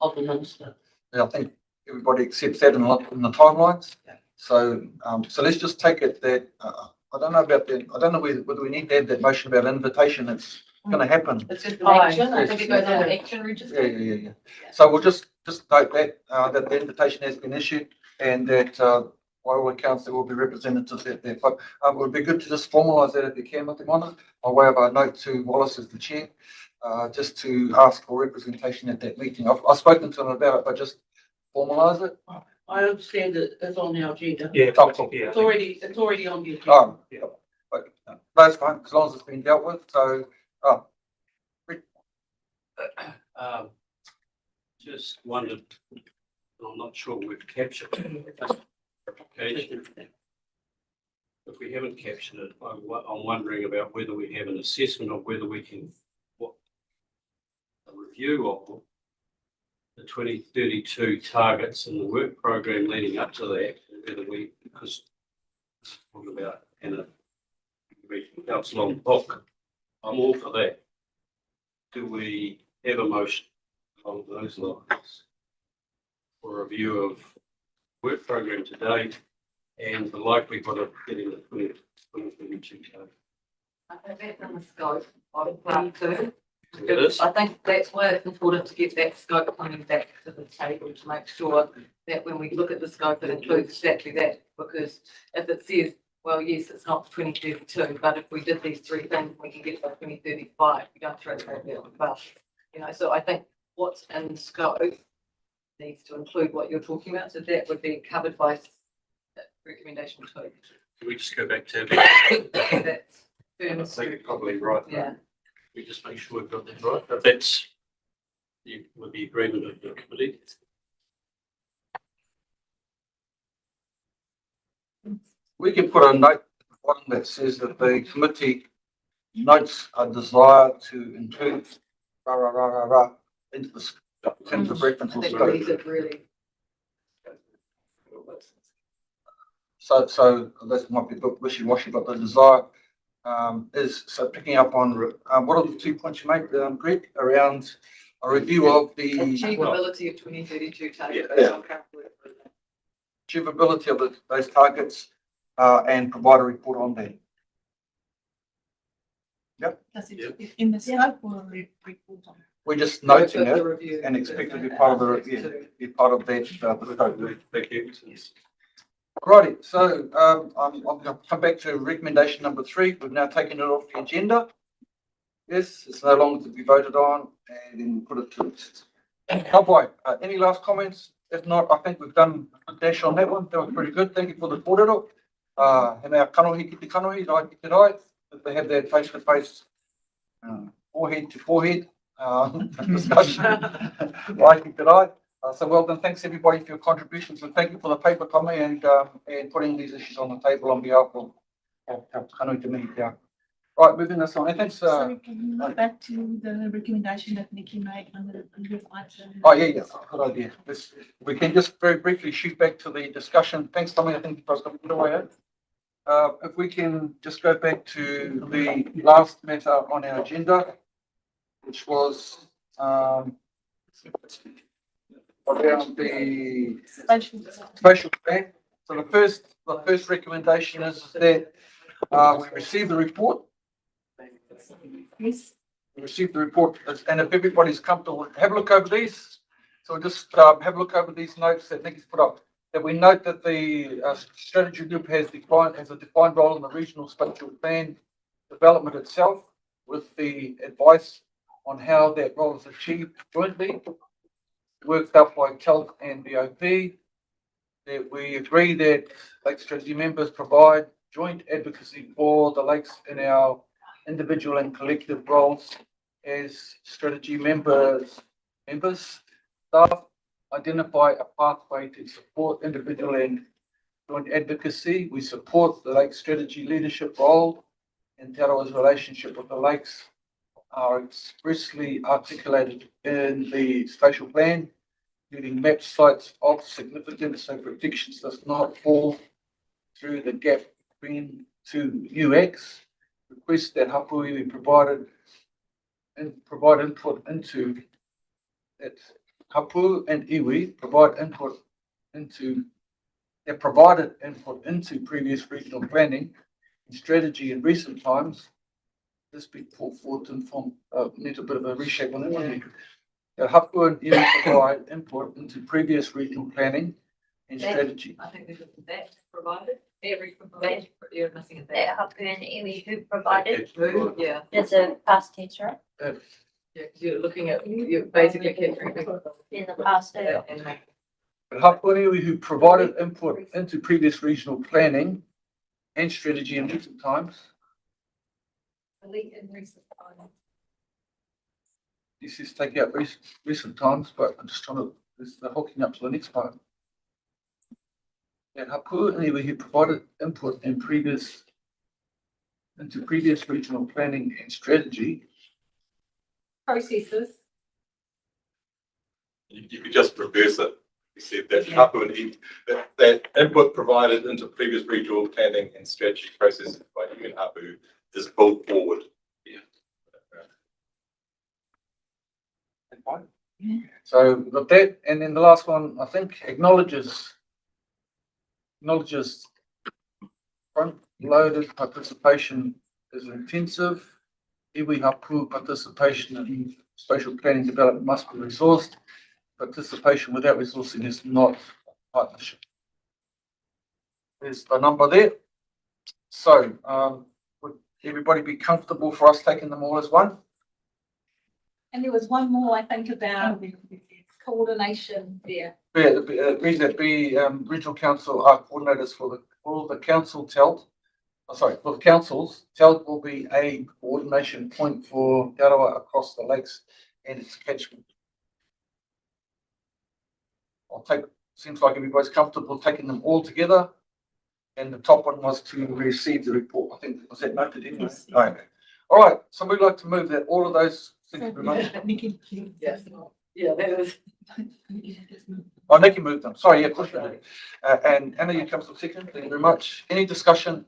[SPEAKER 11] of the minister.
[SPEAKER 1] Yeah, I think everybody accepts that in the timelines. So, so let's just take it that, I don't know whether we need to add that motion about invitation. It's going to happen.
[SPEAKER 7] It's just an action. I think it goes on the action register.
[SPEAKER 1] Yeah. So we'll just note that, that the invitation has been issued and that, by all accounts, there will be representatives out there, but it would be good to just formalise that if you can, Mr. Mona, by way of a note to Wallace as the chair, just to ask for representation at that meeting. I've spoken to him about it, but just formalise it.
[SPEAKER 11] I understand that it's on our agenda.
[SPEAKER 12] Yeah, yeah.
[SPEAKER 11] It's already on the agenda.
[SPEAKER 1] Oh, yeah, but that's fine, as long as it's been dealt with, so,
[SPEAKER 10] Just wondered, I'm not sure we've captured it. Application. If we haven't captured it, I'm wondering about whether we have an assessment of whether we can, what, a review of the 2032 targets and the work program leading up to that, and whether we, because it's talking about in a house long book, I'm all for that. Do we have a motion along those lines for a review of work program to date and the likelihood of getting the 2032 target?
[SPEAKER 7] I think that's in the scope of part two.
[SPEAKER 10] It is.
[SPEAKER 7] I think that's why it's important to get that scope coming back to the table to make sure that when we look at the scope, it includes exactly that. Because if it says, well, yes, it's not 2032, but if we did these three things, we can get by 2035. We don't throw that out the bus. You know, so I think what's in scope needs to include what you're talking about. So that would be covered by recommendation two.
[SPEAKER 10] Can we just go back to
[SPEAKER 7] That's
[SPEAKER 10] I
[SPEAKER 7] firms.
[SPEAKER 10] think it's probably right.
[SPEAKER 7] Yeah.
[SPEAKER 10] We just make sure we've got that right. But that's with the agreement of the committee.
[SPEAKER 1] we can put a note on that says that the committee notes a desire to include into the reference
[SPEAKER 7] I
[SPEAKER 1] or
[SPEAKER 7] think
[SPEAKER 1] scope.
[SPEAKER 7] we need it really.
[SPEAKER 1] So that might be a bit wishy-washy, but the desire is, so picking up on, what are the 2 points you made, Greg, around a review of the
[SPEAKER 7] Achievability of 2032 targets.
[SPEAKER 1] Yeah. achievability of those targets, and provide a report on that.
[SPEAKER 6] Does it in the scope or report on?
[SPEAKER 1] We're just noting
[SPEAKER 7] The
[SPEAKER 1] it
[SPEAKER 7] review.
[SPEAKER 1] and expect to be part of the review, be part of that, the scope.
[SPEAKER 10] Thank you.
[SPEAKER 1] Righty, so I'm going to come back to recommendation number 3. We've now taken it off the agenda. Yes, it's no longer to be voted on, and then put it to Cowboy. Any last comments? If not, I think we've done a dash on that one. That was pretty good. Thank you for the kōrero. And our kanohi ki te kanohi, rai ki te rai, if they have that face-to-face, forehead to forehead discussion. Rai ki te rai. So well done. Thanks everybody for your contributions, and thank you for the paper comment and putting these issues on the table on behalf of Kanohi Te Mihi. Right, moving this on. And thanks.
[SPEAKER 6] Sorry, can you go back to the recommendation that Nikki made under item?
[SPEAKER 1] Oh, yeah, good idea. We can just very briefly shoot back to the discussion. Thanks, Tommy. I think I was going to put away. If we can just go back to the last matter on our agenda, which was around the spatial plan. So the first recommendation is that we receive the report.
[SPEAKER 6] Yes.
[SPEAKER 1] We received the report, and if everybody's comfortable, have a look over these. So just have a look over these notes that Nikki's put up. That we note that the strategy group has a defined role in the regional spatial plan development itself, with the advice on how that role is achieved jointly, worked up by TELC and BOP. That we agree that Lake Strategy members provide joint advocacy for the lakes in our individual and collective roles as strategy members, staff identify a pathway to support individual and joint advocacy. We support the lake strategy leadership role, and Te Arawa's relationship with the lakes are expressly articulated in the spatial plan, including map sites of significance, so protections does not fall through the gap between two UX. Request that Hapui be provided and provide input into that. Hapu and iwi provide input into that provided input into previous regional planning and strategy in recent times. This be put forward and form need a bit of a reshape on that one. That Hapu and iwi provide input into previous regional planning and
[SPEAKER 7] That-
[SPEAKER 1] strategy.
[SPEAKER 7] I think this is that provided, every provided, you're missing it
[SPEAKER 5] That
[SPEAKER 7] there.
[SPEAKER 5] hapu and iwi who provided,
[SPEAKER 7] Who? Yeah,
[SPEAKER 5] it's a past tense, right?
[SPEAKER 7] yeah, because you're looking at, you're basically capturing
[SPEAKER 5] In the past,
[SPEAKER 7] and
[SPEAKER 1] But Hapuniwi who provided input into previous regional planning and strategy in recent times.
[SPEAKER 6] Delete in recent times.
[SPEAKER 1] This is taking out recent times, but I'm just trying to, this they're hooking up to the next part. And Hapuniwi who provided input in into previous regional planning and strategy.
[SPEAKER 6] Processes.
[SPEAKER 8] You could just reverse it. You said that Hapu and that input provided into previous regional planning and strategy processes by you and Hapu is pulled forward.
[SPEAKER 1] So we've got that, and then the last one, I think, acknowledges front-loaded participation is intensive. Iwi Hapu participation in spatial planning development must be resourced. Participation without resourcing is not a partnership. There's the number there. So, would everybody be comfortable for us taking them all as one?
[SPEAKER 6] And there was one more, I think, about coordination there.
[SPEAKER 1] Yeah, reason that regional council are coordinators for the council TELT. For the councils, TELT will be a coordination point for Arawa across the lakes and its catchment. Seems like everybody's comfortable taking them all together. And the top one was to receive the report. I think, was that noted in? Yes. Okay. All right, so we'd like to move that, all of those, thank you very much.
[SPEAKER 7] yes, yeah, that was.
[SPEAKER 1] Oh, Nikki moved them. Sorry, yeah, of course. And Anna, you come to the second. Thank you very much. Any discussion?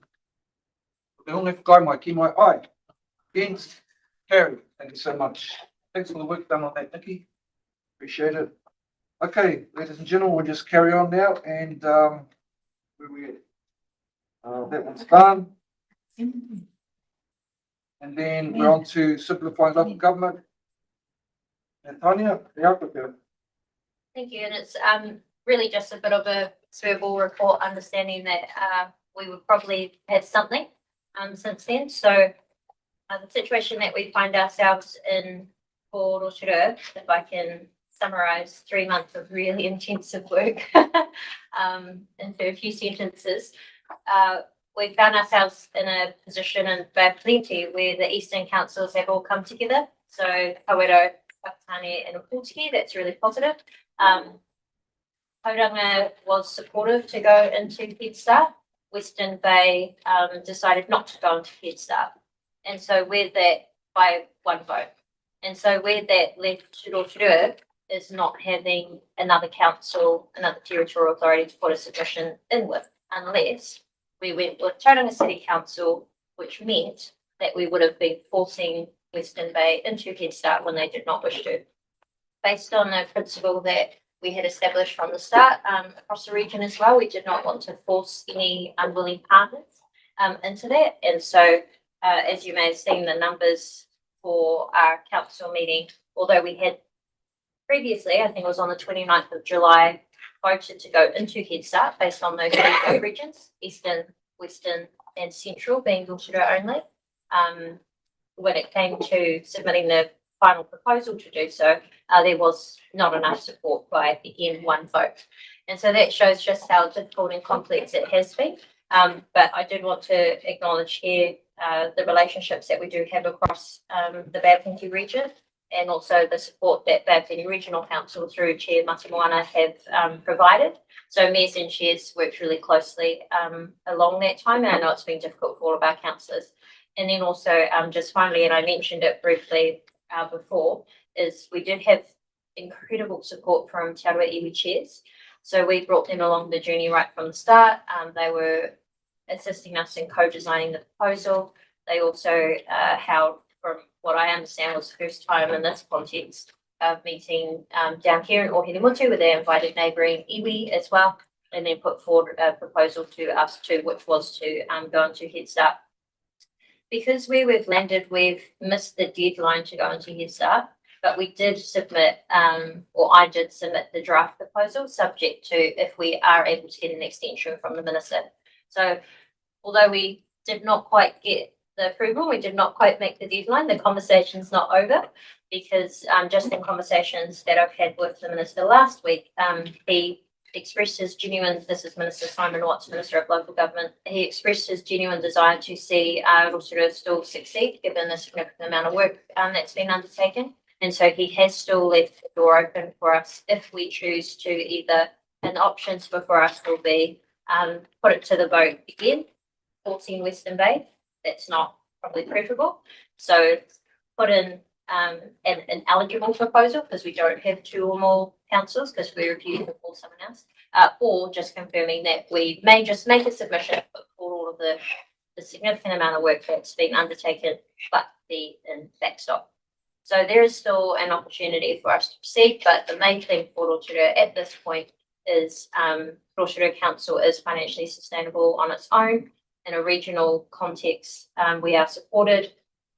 [SPEAKER 1] The only guy, Mike, aye. Against, carried. Thank you so much. Thanks for the work done on that, Nikki. Appreciate it. Okay, ladies and gentlemen, we'll just carry on now and where we at? That one's done. And then we're on to simplifying local government. And Tanya, the applicant.
[SPEAKER 5] Thank you, and it's really just a bit of a verbal report, understanding that we would probably have something since then. So the situation that we find ourselves in for Rotorua, if I can summarize 3 months of really intensive work into a few sentences, we found ourselves in a position in Bay Plenty where the Eastern Councils have all come together. So Kawerau, Whakatane and Uputiki, that's really positive. Tauranga was supportive to go into Head Start. Western Bay decided not to go into Head Start. And so we're that by one vote. And so where that left Rotorua is not having another council, another territorial authority to put a submission in with, unless we went with Tauranga City Council, which meant that we would have been forcing Western Bay into Head Start when they did not wish to. Based on the principle that we had established from the start across the region as well, we did not want to force any unwilling partners into that. And so, as you may have seen, the numbers for our council meeting, although we had previously, I think it was on the 29th of July, voted to go into Head Start based on those three regions, Eastern, Western and Central being Rotorua only. When it came to submitting the final proposal to do so, there was not enough support by the N1 vote. And so that shows just how difficult and complex it has been. But I did want to acknowledge here the relationships that we do have across the Bay Plenty region, and also the support that Bay Plenty Regional Council through Chair Matamoana have provided. So mayors and chairs worked really closely along that time, and I know it's been difficult for all of our councillors. And then also just finally, and I mentioned it briefly before, is we did have incredible support from Te Arawa iwi chairs. So we brought them along the journey right from the start. They were assisting us in co-designing the proposal. They also held, from what I understand, was the first time in this context of meeting down here in Ohiremutu, where they invited neighbouring iwi as well, and then put forward a proposal to us too, which was to go into Head Start. Because where we've landed, we've missed the deadline to go into Head Start. But we did submit, or I did submit the draft proposal, subject to if we are able to get an extension from the minister. So although we did not quite get the approval, we did not quite make the deadline, the conversation's not over, because just in conversations that I've had with the minister last week, he expressed his genuine, this is Minister Simon Watts, Minister of Local Government, he expressed his genuine desire to see Rotorua still succeed, given the significant amount of work that's been undertaken. And so he has still left the door open for us if we choose to either, and the options before us will be put it to the vote again, 14 Western Bay, that's not probably preferable. So put in an eligible proposal, because we don't have 2 or more councils, because we refused to call someone else, or just confirming that we may just make a submission for all of the significant amount of work that's been undertaken, but be in backstop. So there is still an opportunity for us to proceed, but the main thing for Rotorua at this point is Rotorua Council is financially sustainable on its own. In a regional context, we are supported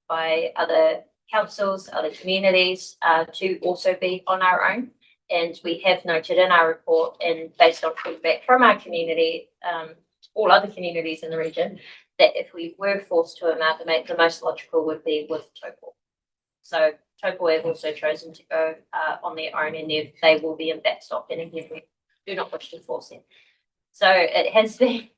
[SPEAKER 5] by other councils, other communities to also be on our own. And we have noted in our report, and based on feedback from our community, all other communities in the region, that if we were forced to amalgamate, the most logical would be with Taupo. So Taupo have also chosen to go on their own, and they will be in backstop, and again, we do not wish to force them. So it has been,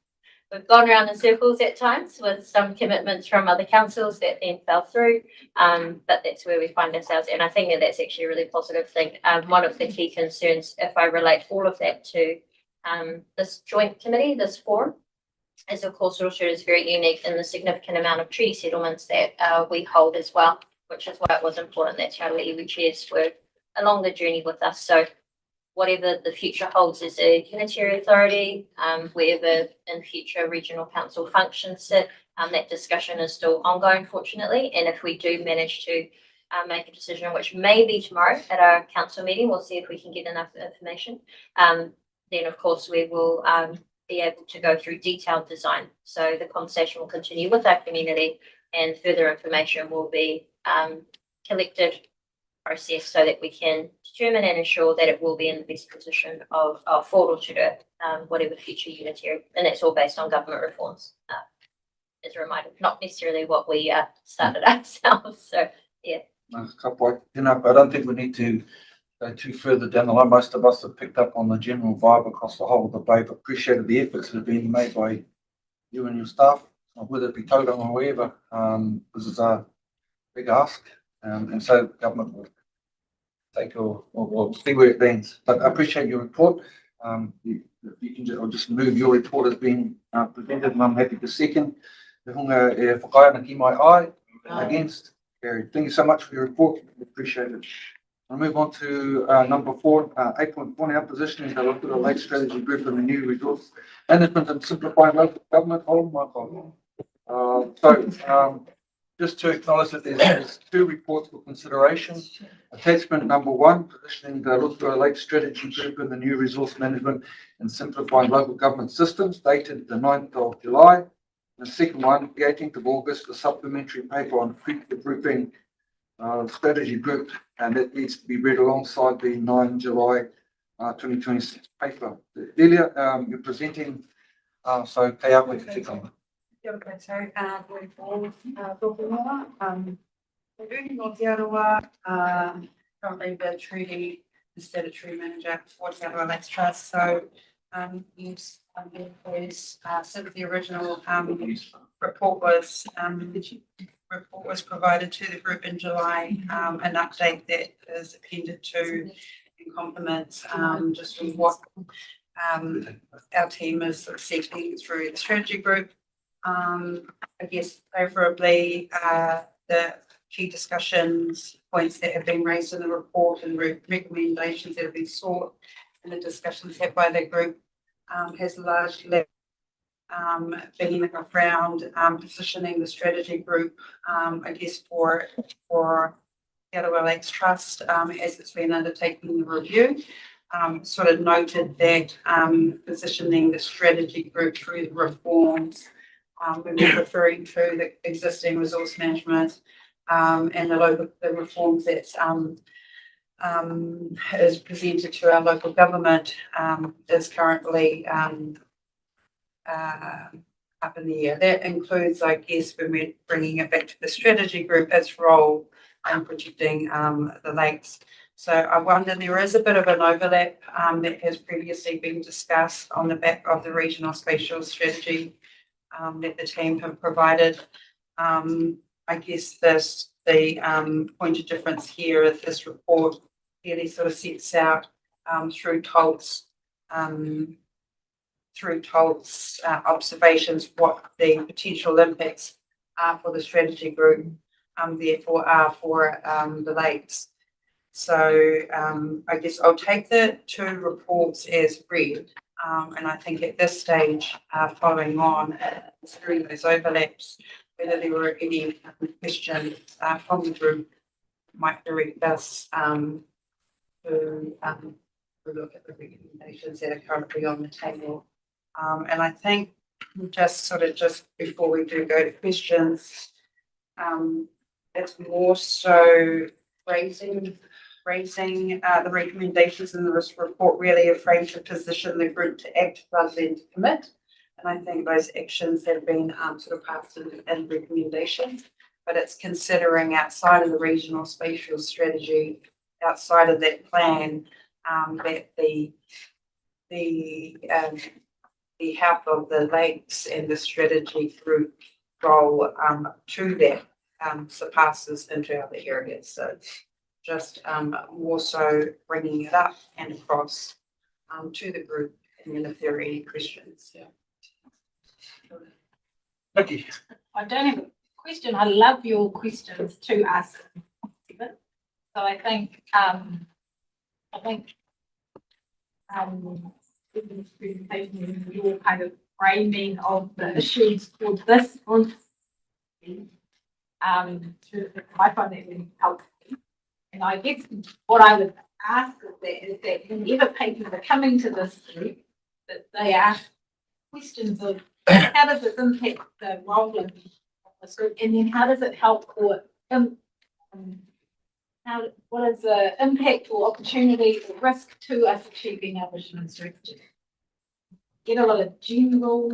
[SPEAKER 5] we've gone around in circles at times with some commitments from other councils that then fell through, but that's where we find ourselves, and I think that that's actually a really positive thing. One of the key concerns, if I relate all of that to this joint committee, this forum, is of course Rotorua is very unique in the significant amount of treaty settlements that we hold as well, which is why it was important that Te Arawa iwi chairs were along the journey with us. So whatever the future holds as a unitary authority, wherever in future regional council functions sit, that discussion is still ongoing, fortunately. And if we do manage to make a decision, which may be tomorrow at our council meeting, we'll see if we can get enough information. Then of course we will be able to go through detailed design. So the conversation will continue with our community, and further information will be collected, processed, so that we can determine and ensure that it will be in the best position of for Rotorua, whatever future unitary, and that's all based on government reforms. As a reminder, not necessarily what we started ourselves. So yeah.
[SPEAKER 1] I don't think we need to go too further down the line. Most of us have picked up on the general vibe across the whole of the bay, but appreciated the efforts that have been made by you and your staff, whether it be Tauranga or wherever. This is a big ask, and so government will take or see where it lands. But I appreciate your report. You can just move your report as being presented, and I'm happy to second. Te hunga e whakaia ki mai ai, against, carried. Thank you so much for your report. Appreciate it. I'll move on to number 4, 8.1. Our position is the Rotorua Lake Strategy Group and the new resource management and simplifying local government. Just to acknowledge that there's 2 reports for consideration. Attachment number 1, positioning the Rotorua Lake Strategy Group and the new resource management and simplifying local government systems, dated the 9th of July. The second one, the 18th of August, the supplementary paper on future grouping strategy group, and that needs to be read alongside the 9 July 2026 paper. Delia, you're presenting, so kei au te tikanga.
[SPEAKER 16] Okay, so going forward, Rotorua, we're doing North Arawa, currently the treaty, the statutory manager for Te Arawa Lakes Trust. So, yes, since the original report was provided to the group in July, an update that is appended to and complements just from what our team is sort of seeking through the strategy group. I guess favorably, the key discussions points that have been raised in the report and recommendations that have been sought in the discussions had by the group has largely been around positioning the strategy group, I guess for the Arawa Lakes Trust as it's been undertaking the review. Sort of noted that positioning the strategy group through the reforms, when we're referring to the existing resource management and the reforms that's is presented to our local government, is currently, up in the air. That includes, I guess, when we're bringing it back to the strategy group, its role in protecting, the lakes. So I wonder, there is a bit of an overlap, that has previously been discussed on the back of the regional spatial strategy, that the team have provided. I guess the point of difference here is this report really sort of sets out, through Tolt's observations, what the potential impacts are for the strategy group, therefore are for the lakes. So I guess I'll take the two reports as read, and I think at this stage, following on, considering those overlaps, whether there were any questions from the group, might direct us to look at the recommendations that are currently on the table. And I think just before we do go to questions, it's more so raising the recommendations in this report really are framed to position the group to act rather than to commit. And I think those actions have been sort of passed in recommendations, but it's considering outside of the regional spatial strategy, outside of that plan, that the help of the lakes and the strategy group role to that surpasses into other areas. So just more so bringing it up and across to the group, and then if there are any questions. Yeah.
[SPEAKER 1] Nikki.
[SPEAKER 6] I don't have a question. I love your questions to us. So I think, in this presentation, your kind of framing of the issues for this group, I find that really helpful. And I guess what I would ask is that whenever papers are coming to this group, that they ask questions of how does this impact the role of this group, and then how does it help, or what is the impact or opportunity or risk to us achieving our vision and strategy? Get a lot of general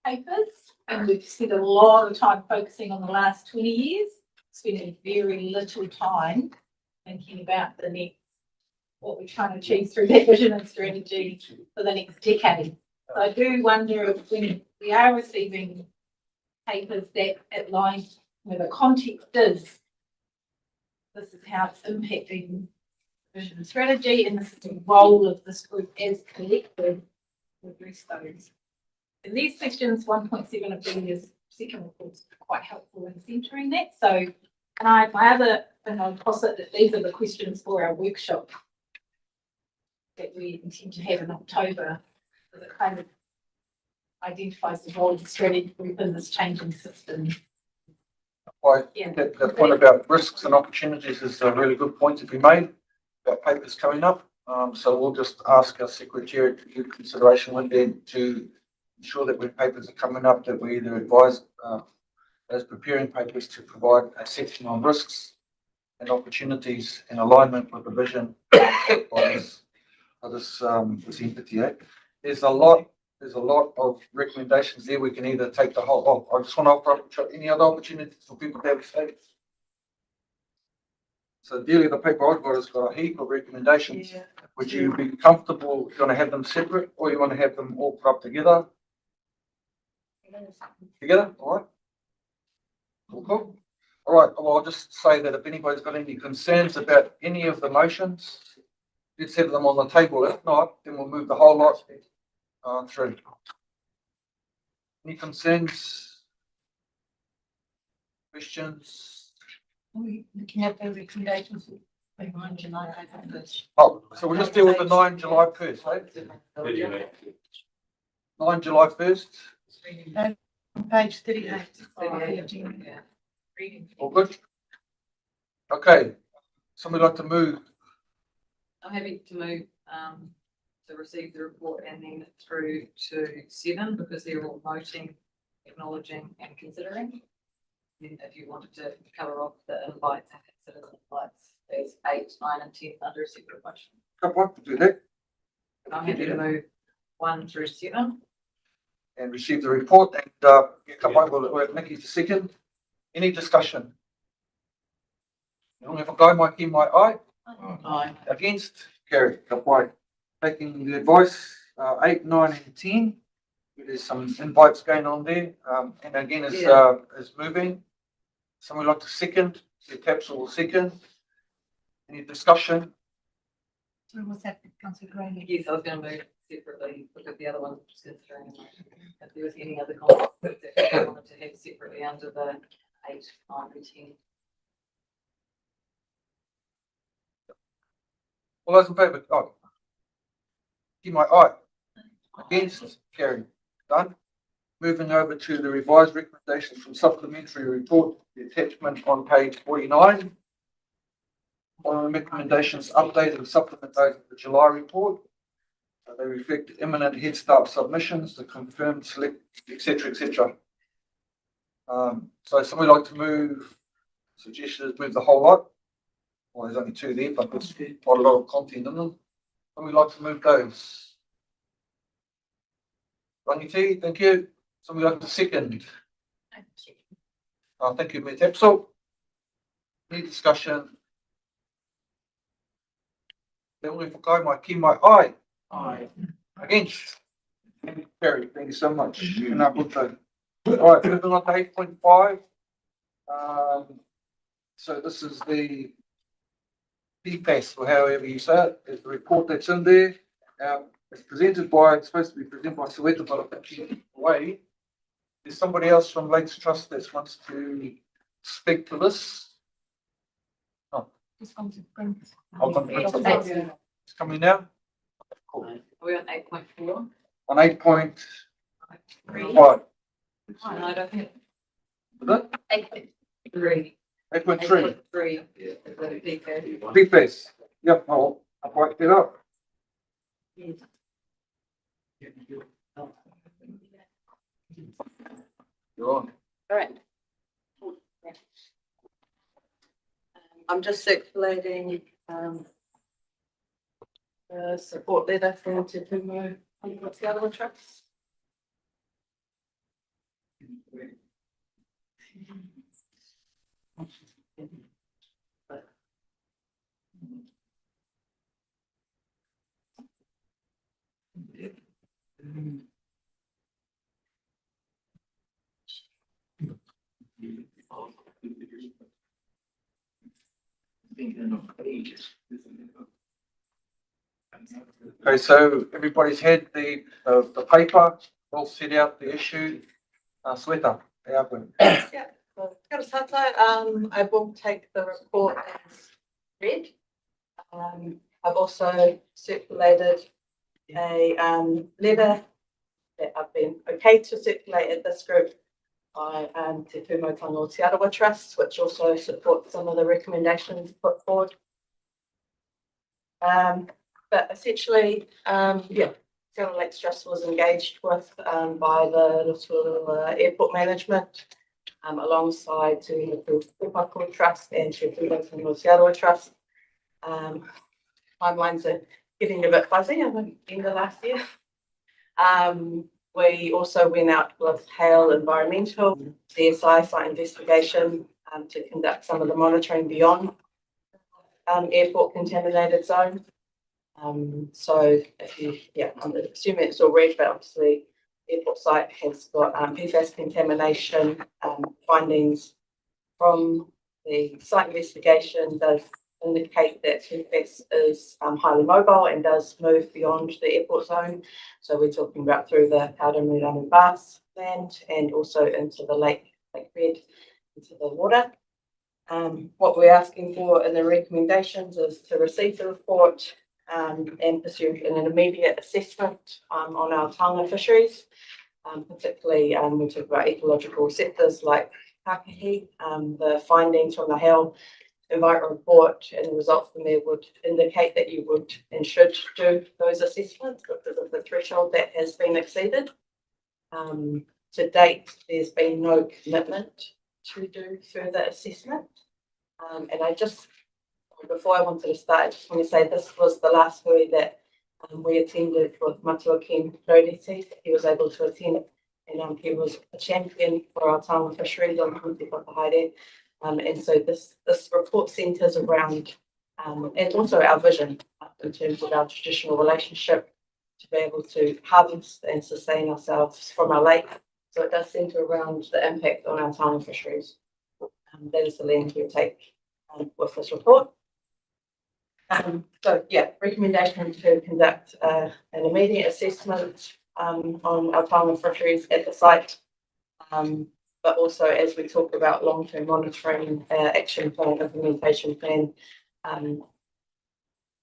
[SPEAKER 6] papers, and we've spent a lot of time focusing on the last 20 years, spending very little time thinking about the next, what we're trying to achieve through that vision and strategy for the next decade. So I do wonder if when we are receiving papers that outline where the context is, this is how it's impacting vision and strategy, and this is the role of this group as collective to address those. And these questions, 1.7 of Benya's second report, is quite helpful in centering that. So, and my other thing I'll posit that these are the questions for our workshop that we intend to have in October, because it kind of identifies the role of the strategy group in this changing system.
[SPEAKER 1] I think that the point about risks and opportunities is a really good point to be made about papers coming up. So we'll just ask our secretary to give consideration with them to ensure that when papers are coming up, that we either advise those preparing papers to provide a section on risks and opportunities in alignment with the vision of this entity. There's a lot of recommendations there. We can either take the whole. I just want to offer up any other opportunities for people to have statements. So dealing with the paper I've got has got a heap of recommendations. Yeah. Would you be comfortable? You want to have them separate, or you want to have them all put up together? Together, all right. Cool. All right. Well, I'll just say that if anybody's got any concerns about any of the motions, let's have them on the table. If not, then we'll move the whole lot through. Any concerns? Questions?
[SPEAKER 6] We can have those recommendations.
[SPEAKER 1] Oh, so we'll just deal with the 9 July 1st, right? 9 July 1st.
[SPEAKER 16] Page 38.
[SPEAKER 1] All good? Okay. Somebody like to move?
[SPEAKER 7] I'm happy to move to receive the report and then through to 7, because they're all noting, acknowledging and considering. And if you wanted to cover off the invites and consider the invites there's 8, 9 and 10 under a separate motion.
[SPEAKER 1] Come on, do that
[SPEAKER 7] I'm happy to move 1 through 7.
[SPEAKER 1] and receive the report and, come on, we'll have Nikki to second. Any discussion? If I go, my key, my eye.
[SPEAKER 7] Aye.
[SPEAKER 1] Against, carried. Kapoi. Taking the advice, 8, 9 and 10. There's some invites going on there, and again, is moving. Someone like to second, the Tapsel will second. Any discussion?
[SPEAKER 6] So what's that, Councillor Graham?
[SPEAKER 7] Yes, I was going to move separately, look at the other ones, just considering if there was any other conflict that I wanted to have separately under the 8, 9 and 10.
[SPEAKER 1] All those in favour? Oh. Keep my eye. Against, carried. Done. Moving over to the revised recommendations from supplementary report, the attachment on page 49. Following recommendations updated and supplemented the July report. They reflect imminent Head Start submissions, the confirmed select, etc., etc. So somebody like to move, suggestion is move the whole lot. Well, there's only 2 there, but there's quite a lot of content in them. Somebody like to move those. Ronnie T, thank you. Somebody like to second. Thank you, Ms. Epsel. Any discussion? Then we forgo my key, my eye.
[SPEAKER 7] Aye.
[SPEAKER 1] Against. Carried. Thank you so much. And I put the. All right, moving on to 8.5. So this is the PPAS, or however you say it, is the report that's in there. It's presented by, it's supposed to be presented by Soweto, but I think away. There's somebody else from Lakes Trust that wants to speak to this.
[SPEAKER 6] Just want to bring.
[SPEAKER 1] It's coming now. Cool.
[SPEAKER 7] Are we on 8.4?
[SPEAKER 1] On 8.5.
[SPEAKER 7] Oh, no, I don't think.
[SPEAKER 1] Is it?
[SPEAKER 7] 8.3.
[SPEAKER 1] 8.3.
[SPEAKER 7] 3. Is that a PK?
[SPEAKER 1] PPAS. Yep, I'll write that up. You're on.
[SPEAKER 3] All right. I'm just circulating, the support letter from Te Tumu. What's the other one, Travis?
[SPEAKER 1] Okay, so everybody's had the paper, all set out the issue. Sweta, how are we?
[SPEAKER 3] Yeah, so, I will take the report as read. I've also circulated a letter that I've been okay to circulate at this group by Te Pūmau Te Arawa Trust, which also supports some of the recommendations put forward. But essentially, Lakes Trust was engaged with by the Rotorua Airport Management alongside Te Pūmau Trust and Te Pūmau Te Arawa Trust. Timelines are getting a bit fuzzy, I think, end of last year. We also went out with Hale Environmental, CSI site investigation to conduct some of the monitoring beyond airport contaminated zone. So if you, I'm assuming it's all read, but obviously the airport site has got PFAS contamination findings from the site investigation does indicate that PFAS is highly mobile and does move beyond the airport zone. So we're talking about through the Powder and Bass land and also into the lake bed, into the water. What we're asking for in the recommendations is to receive the report and pursue an immediate assessment on our taonga fisheries, particularly we talk about ecological sectors like Takahi. The findings from the Hale Environment Report and the results from there would indicate that you would and should do those assessments because of the threshold that has been exceeded. To date, there's been no commitment to do further assessment. And I just Before I wanted to start, I just want to say this was the last hui that we attended with Matua Ken Roriti. He was able to attend and he was a champion for our taonga fisheries on Huntly Whakahaere. And so this report centres around and also our vision in terms of our traditional relationship to be able to harvest and sustain ourselves from our lake. So it does centre around the impact on our taonga fisheries. That is the lens we take with this report. So yeah, recommendation to conduct an immediate assessment on our taonga fisheries at the site. But also as we talk about long-term monitoring, action plan, implementation plan,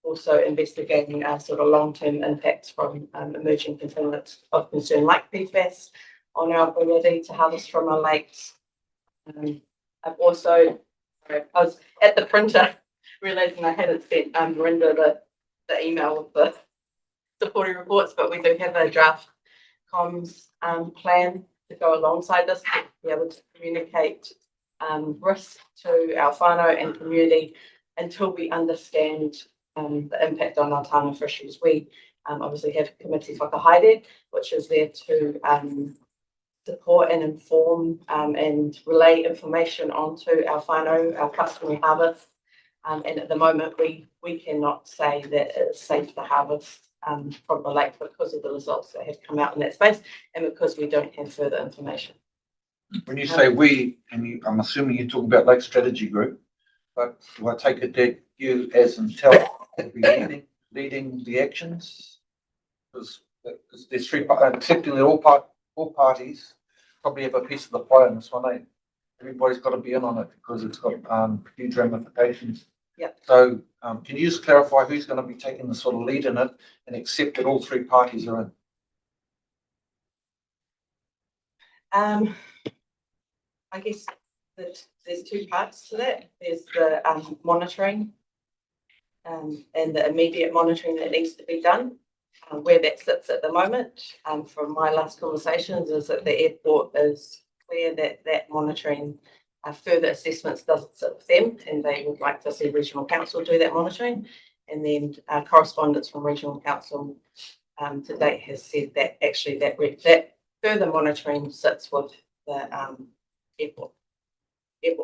[SPEAKER 3] also investigating our sort of long-term impacts from emerging contaminants of concern like PFAS on our ability to harvest from our lakes. I've also, I was at the printer realizing I hadn't sent Miranda the email with the supporting reports, but we do have a draft comms plan to go alongside this to be able to communicate risk to our whānau and community until we understand the impact on our taonga fisheries. We obviously have Committee Whakahaere, which is there to support and inform and relay information onto our whānau, our customary harvest. And at the moment, we cannot say that it's safe to harvest from the lake because of the results that have come out in that space and because we don't have further information.
[SPEAKER 1] When you say we, and I'm assuming you're talking about Lake Strategy Group, but do I take it that you as Intel will be leading the actions? Because there's three, accepting that all parties probably have a piece of the pie on this one, eh? Everybody's got to be in on it because it's got huge ramifications.
[SPEAKER 3] Yeah.
[SPEAKER 1] So can you just clarify who's going to be taking the sort of lead in it and accept that all three parties are in?
[SPEAKER 3] I guess there's two parts to that. There's the monitoring and the immediate monitoring that needs to be done. Where that sits at the moment, from my last conversations, is that the airport is clear that that monitoring, further assessments doesn't sit with them, and they would like to see regional council do that monitoring. And then correspondence from regional council to date has said that actually that further monitoring sits with the airport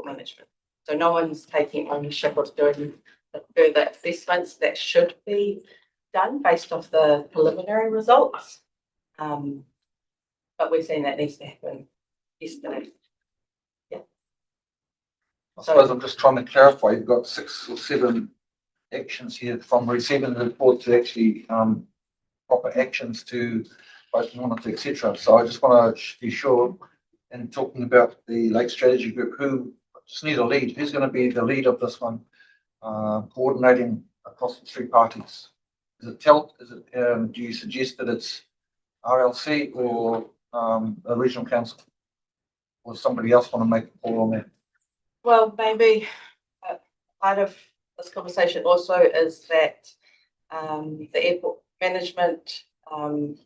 [SPEAKER 3] management. So no one's taking ownership of doing the further assessments that should be done based off the preliminary results. But we're saying that needs to happen yesterday. Yeah.
[SPEAKER 1] I suppose I'm just trying to clarify, you've got 6 or 7 actions here from receiving the report to actually proper actions to both monitor, etc. So I just want to be sure, in talking about the Lake Strategy Group, who just need a lead. Who's going to be the lead of this one, coordinating across the three parties? Is it do you suggest that it's RLC or a regional council, or somebody else want to make a call on that?
[SPEAKER 3] Well, maybe part of this conversation also is that the airport management are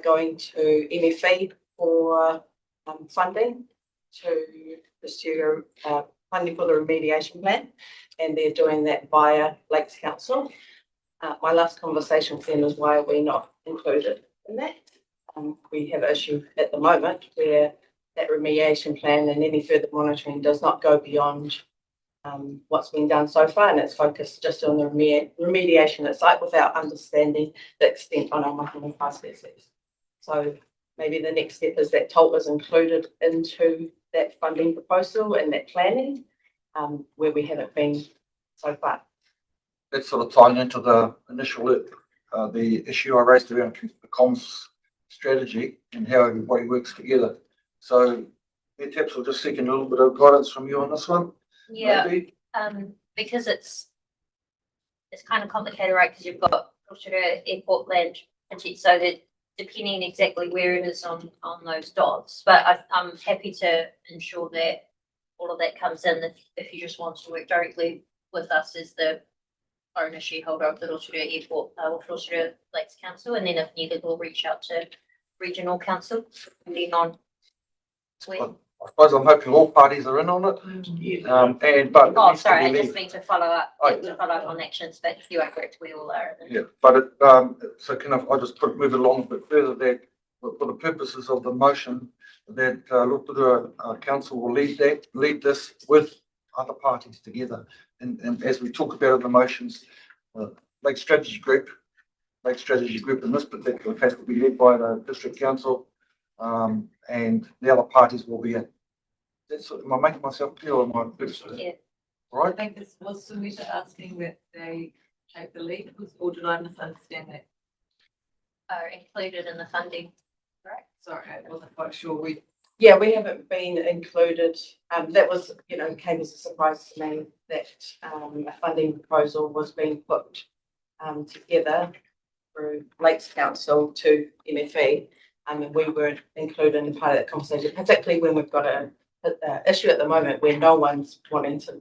[SPEAKER 3] going to MFA for funding to pursue funding for the remediation plan, and they're doing that via Lakes Council. My last conversation with them is why are we not included in that? We have an issue at the moment where that remediation plan and any further monitoring does not go beyond what's been done so far, and it's focused just on the remediation at site without understanding the extent on our mahi pie species. So maybe the next step is that TOLT is included into that funding proposal and that planning, where we haven't been so far.
[SPEAKER 1] That's sort of tying into the initial the issue I raised around the comms strategy and how everybody works together. So perhaps we'll just seek a little bit of guidance from you on this one.
[SPEAKER 5] Yeah,
[SPEAKER 1] Maybe.
[SPEAKER 5] because it's kind of complicated, right? Because you've got Rotorua airport land, so that depending exactly where it is on those dots. But I'm happy to ensure that all of that comes in if you just want to work directly with us as the owner shareholder of the Rotorua airport or Rotorua Lakes Council, and then if needed, we'll reach out to regional council depending on where.
[SPEAKER 1] I suppose I'm hoping all parties are in on it. But. it
[SPEAKER 5] Oh,
[SPEAKER 1] needs to
[SPEAKER 5] sorry,
[SPEAKER 1] be
[SPEAKER 5] I just mean to follow up, on actions, but you are correct, we all are.
[SPEAKER 1] Yeah, but it, so I'll just move it along a bit further that for the purposes of the motion that Rotorua Council will lead this with other parties together. And as we talk about the motions, Lake Strategy Group in this particular case will be led by the District Council, and the other parties will be in. Am I making myself clear on my
[SPEAKER 5] Yeah.
[SPEAKER 1] All
[SPEAKER 7] I
[SPEAKER 1] right?
[SPEAKER 7] think this was Sunita asking that they take the lead, or did I misunderstand that?
[SPEAKER 5] Are included in the funding, right?
[SPEAKER 7] Sorry, I wasn't quite sure. We
[SPEAKER 3] Yeah, we haven't been included. That was, came as a surprise to me that a funding proposal was being put together through Lakes Council to MFE. And we weren't included in part of that conversation, particularly when we've got a issue at the moment where no one's wanting to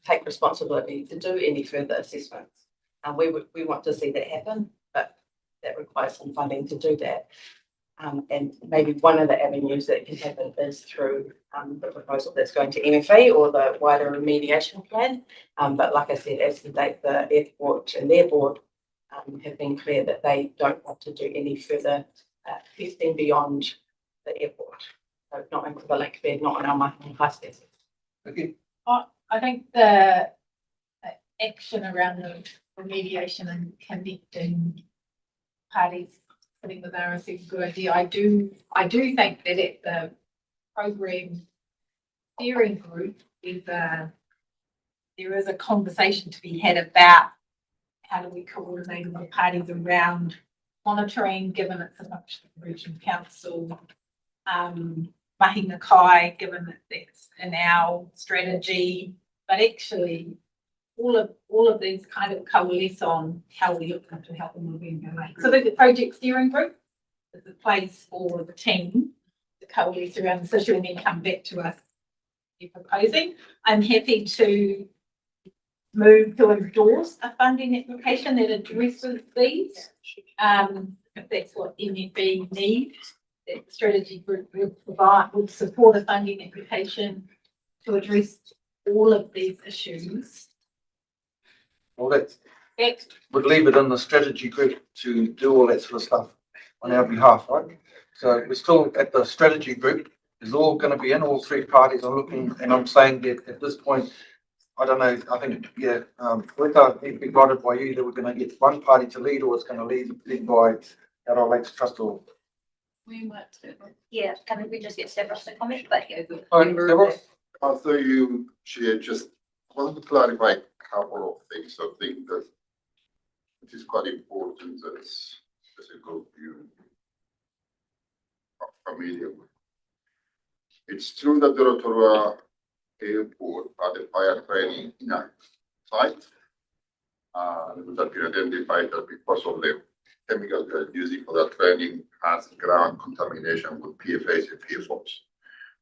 [SPEAKER 3] take responsibility to do any further assessments. And we want to see that happen, but that requires some funding to do that. And maybe one of the avenues that can happen is through the proposal that's going to MFA or the wider remediation plan. But like I said, as the date, the airport and their board have been clear that they don't want to do any further testing beyond the airport. So not into the lake bed, not on our marketing class test.
[SPEAKER 1] Okay.
[SPEAKER 6] I think the action around the remediation and connecting parties sitting with RSC is a good idea. I do think that at the program steering group there is a conversation to be had about how do we coordinate with the parties around monitoring, given it's a function of the regional council, mahi nakai, given that that's in our strategy, but actually all of these kind of coalesce on how we look to help them move their lake. So the project steering group is a place for the team to coalesce around this issue and then come back to us if proposing. I'm happy to move to endorse a funding application that addresses these. If that's what MFB needs, that the strategy group would support a funding application to address all of these issues.
[SPEAKER 1] Well, that would leave it in the strategy group to do all that sort of stuff on our behalf, right? So we're still at the strategy group. Is all going to be in, all three parties are looking, and I'm saying that at this point, I don't know, I think, whether it need to be guided by you that we're going to get one party to lead or it's going to lead by Arawa Lakes Trust or.
[SPEAKER 7] we might.
[SPEAKER 5] Yeah, can we just get Stavros to comment? But yeah.
[SPEAKER 4] After you share, just want to clarify a couple of things. I think that it is quite important that as a group you are familiar with. It's true that the Rotorua Airport had a fire training site. It was identified that because of the chemicals they are using for that training has ground contamination with PFAS and PFOS.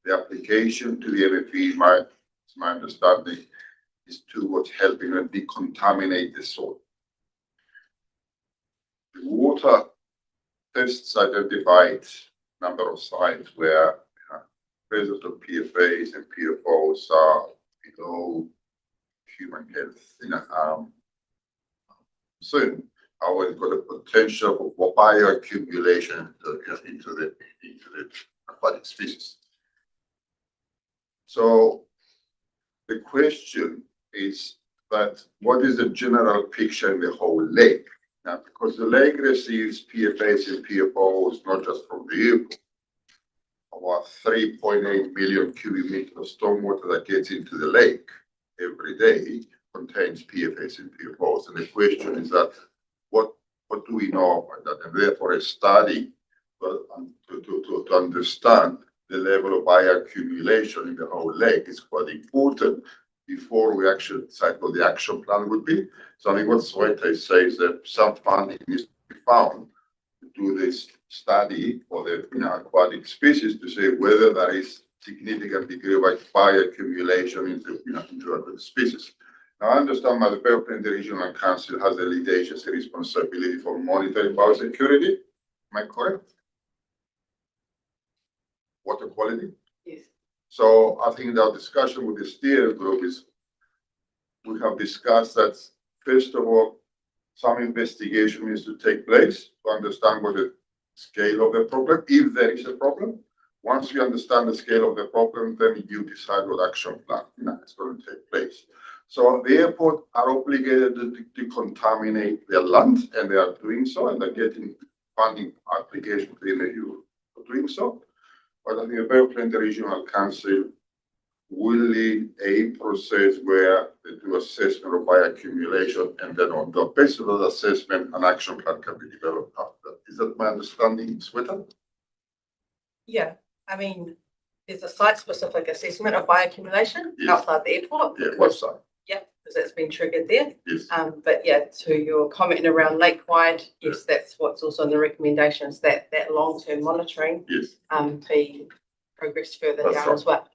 [SPEAKER 4] The application to the MFE, my understanding, is towards helping them decontaminate the soil. The water tests identified a number of sites where presence of PFAS and PFOs are below human health. Soon, however, it's got a potential for bioaccumulation into the aquatic species. So the question is that what is the general picture in the whole lake? Now, because the lake receives PFAS and PFOs not just from the airport, about 3.8 million cubic meters of stormwater that gets into the lake every day contains PFAS and PFOs. And the question is that what do we know about that? And therefore a study to understand the level of bioaccumulation in the whole lake is quite important before we actually decide what the action plan would be. So I think what Sweta says that some funding needs to be found to do this study for the aquatic species to say whether there is significant degree of bioaccumulation into aquatic species. Now I understand that the Development Regional Council has the lead agency responsibility for monitoring biosecurity. Am I correct? Water quality?
[SPEAKER 7] Yes.
[SPEAKER 4] So I think our discussion with the steering group is, we have discussed that, first of all, some investigation needs to take place to understand what the scale of the problem, if there is a problem. Once you understand the scale of the problem, then you decide what action plan is going to take place. So the airport are obligated to decontaminate their land, and they are doing so, and they're getting funding application to the EU for doing so. But I think the Bay of Plenty Regional Council will lead a process where they do assessment of bioaccumulation, and then on the basis of that assessment, an action plan can be developed after. Is that my understanding, Sweta?
[SPEAKER 3] Yeah, I mean, there's a site-specific assessment of bioaccumulation
[SPEAKER 4] Yes.
[SPEAKER 3] outside the airport.
[SPEAKER 4] Yeah, website.
[SPEAKER 3] Yeah, because that's been triggered there.
[SPEAKER 4] Yes.
[SPEAKER 3] But yeah, to your comment around lake-wide, yes, that's what's also in the recommendations, that long-term monitoring
[SPEAKER 4] Yes.
[SPEAKER 3] be progressed further
[SPEAKER 4] That's
[SPEAKER 3] down
[SPEAKER 4] right.
[SPEAKER 3] as well.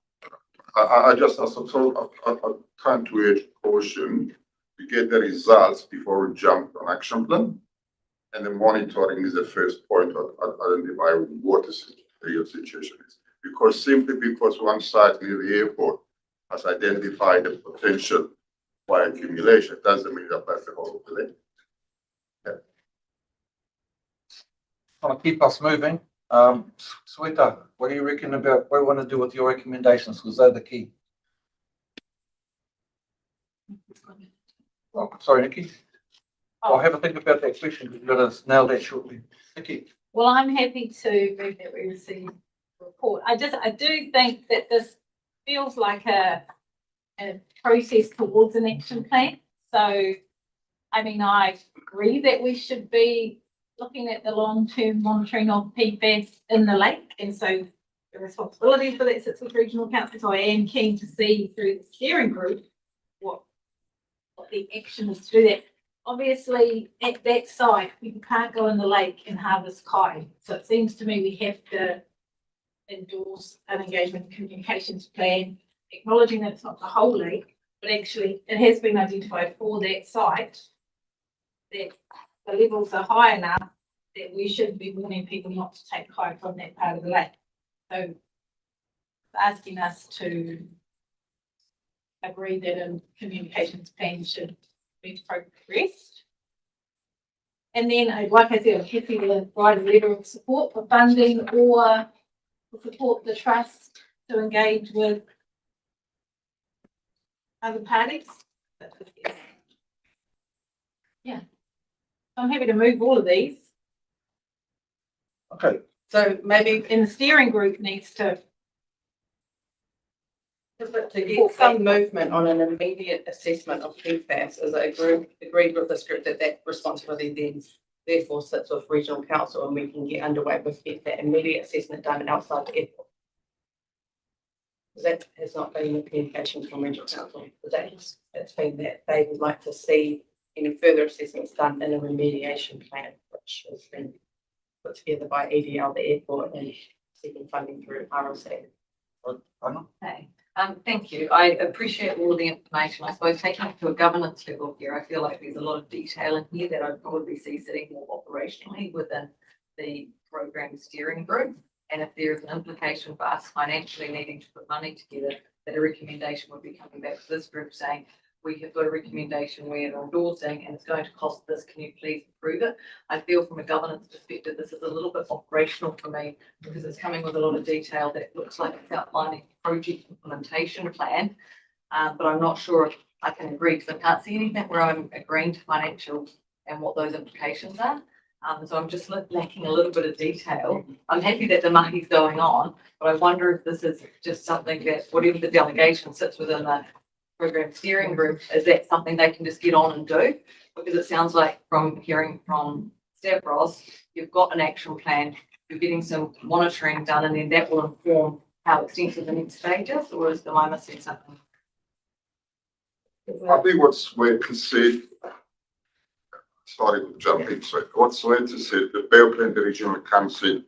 [SPEAKER 4] I just also I'm trying to urge caution to get the results before we jump on action plan. And the monitoring is the first point of identify what the real situation is. Simply because one site near the airport has identified the potential bioaccumulation, doesn't mean that that's the whole of the lake.
[SPEAKER 1] I'll keep us moving. Sweta, what do you reckon about what we want to do with your recommendations? Because they're the key. Oh, sorry, Nikki. I'll have a think about that question because you're going to nail that shortly. Nikki.
[SPEAKER 6] Well, I'm happy to move that we receive the report. I do think that this feels like a process towards an action plan. So, I mean, I agree that we should be looking at the long-term monitoring of PFAS in the lake. And so the responsibility for that sits with regional council. So I am keen to see through the steering group what the action is to do that. Obviously, at that site, you can't go in the lake and harvest kai. So it seems to me we have to endorse an engagement communications plan, acknowledging that it's not the whole lake, but actually it has been identified for that site that the levels are high enough that we should be warning people not to take kai from that part of the lake. So asking us to agree that a communications plan should be progressed. And then, like I said, I'm happy to write a letter of support for funding or support the trust to engage with other parties. Yeah. I'm happy to move all of these.
[SPEAKER 1] Okay.
[SPEAKER 3] So maybe
[SPEAKER 6] And the steering group needs to
[SPEAKER 3] to get some movement on an immediate assessment of PFAS as a group, agreed with this group that responsibility then therefore sits with regional council, and we can get underway with get that immediate assessment done outside the airport. That has not been the communication from regional council today. It's been that they would like to see any further assessments done in a remediation plan, which has been put together by EDL, the airport, and seeking funding through RSA.
[SPEAKER 7] Okay, thank you. I appreciate all the information. I suppose taking it to a governance level here, I feel like there's a lot of detail in here that I'd probably see sitting more operationally within the program steering group. And if there is an implication for us financially needing to put money together, that a recommendation would be coming back to this group saying, we have got a recommendation we are endorsing and it's going to cost this, can you please approve it? I feel from a governance perspective, this is a little bit operational for me because it's coming with a lot of detail that looks like it's outlining a project implementation plan. But I'm not sure if I can agree because I can't see anything where I'm agreeing to financials and what those implications are. So I'm just lacking a little bit of detail. I'm happy that the mahi's going on, but I wonder if this is just something that whatever the delegation sits within the program steering group, is that something they can just get on and do? Because it sounds like from hearing from Stavros, you've got an action plan, you're getting some monitoring done, and then that will inform how extensive the next stage is, or is the I missing something?
[SPEAKER 4] I think what's way to say, sorry to jump in, so what's way to say, the Bay of Plenty Regional Council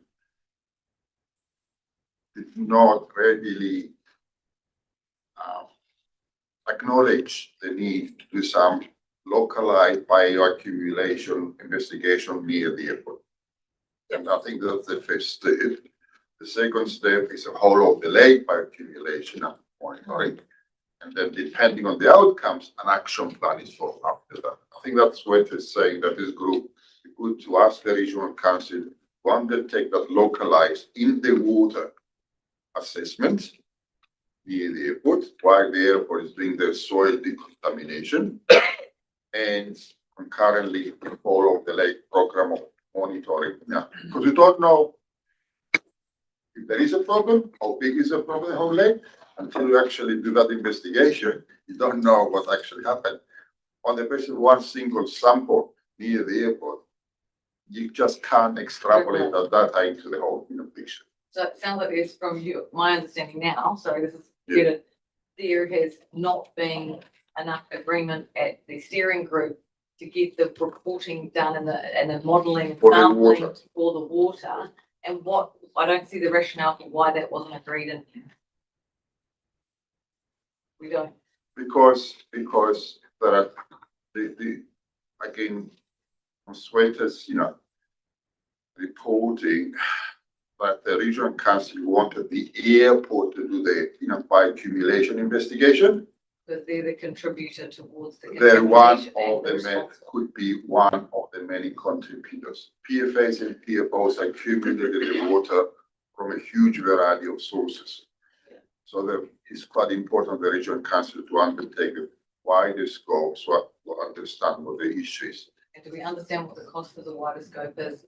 [SPEAKER 4] did not readily acknowledge the need to do some localized bioaccumulation investigation near the airport. And I think that's the first step. The second step is a whole of the lake by accumulation and monitoring. And then depending on the outcomes, an action plan is for after that. I think that's what it's saying, that this group is good to ask the regional council to undertake that localized in the water assessment near the airport, while the airport is doing the soil decontamination, and concurrently follow the lake program of monitoring. Yeah, because we don't know if there is a problem, how big is the problem, the whole lake, until you actually do that investigation. You don't know what actually happened. On the basis of one single sample near the airport, you just can't extrapolate that data into the whole picture.
[SPEAKER 7] So it sounds like it's from you, my understanding now, so this is better. There has not been enough agreement at the steering group to get the reporting done and the modelling and
[SPEAKER 4] For the
[SPEAKER 7] sampling
[SPEAKER 4] water.
[SPEAKER 7] for the water. And what, I don't see the rationale for why that wasn't agreed in. We don't.
[SPEAKER 4] Because there are the again, Sweater's, reporting that the regional council wanted the airport to do the, by accumulation investigation.
[SPEAKER 7] Because they're the contributor towards the.
[SPEAKER 4] They're one
[SPEAKER 7] contamination
[SPEAKER 4] of
[SPEAKER 7] and
[SPEAKER 4] the many,
[SPEAKER 7] responsible.
[SPEAKER 4] could be one of the many contributors. PFAs and PFOs accumulated in water from a huge variety of sources. So it's quite important the regional council to undertake a wider scope so to understand what the issue is.
[SPEAKER 7] And do we understand what the cost of the wider scope is?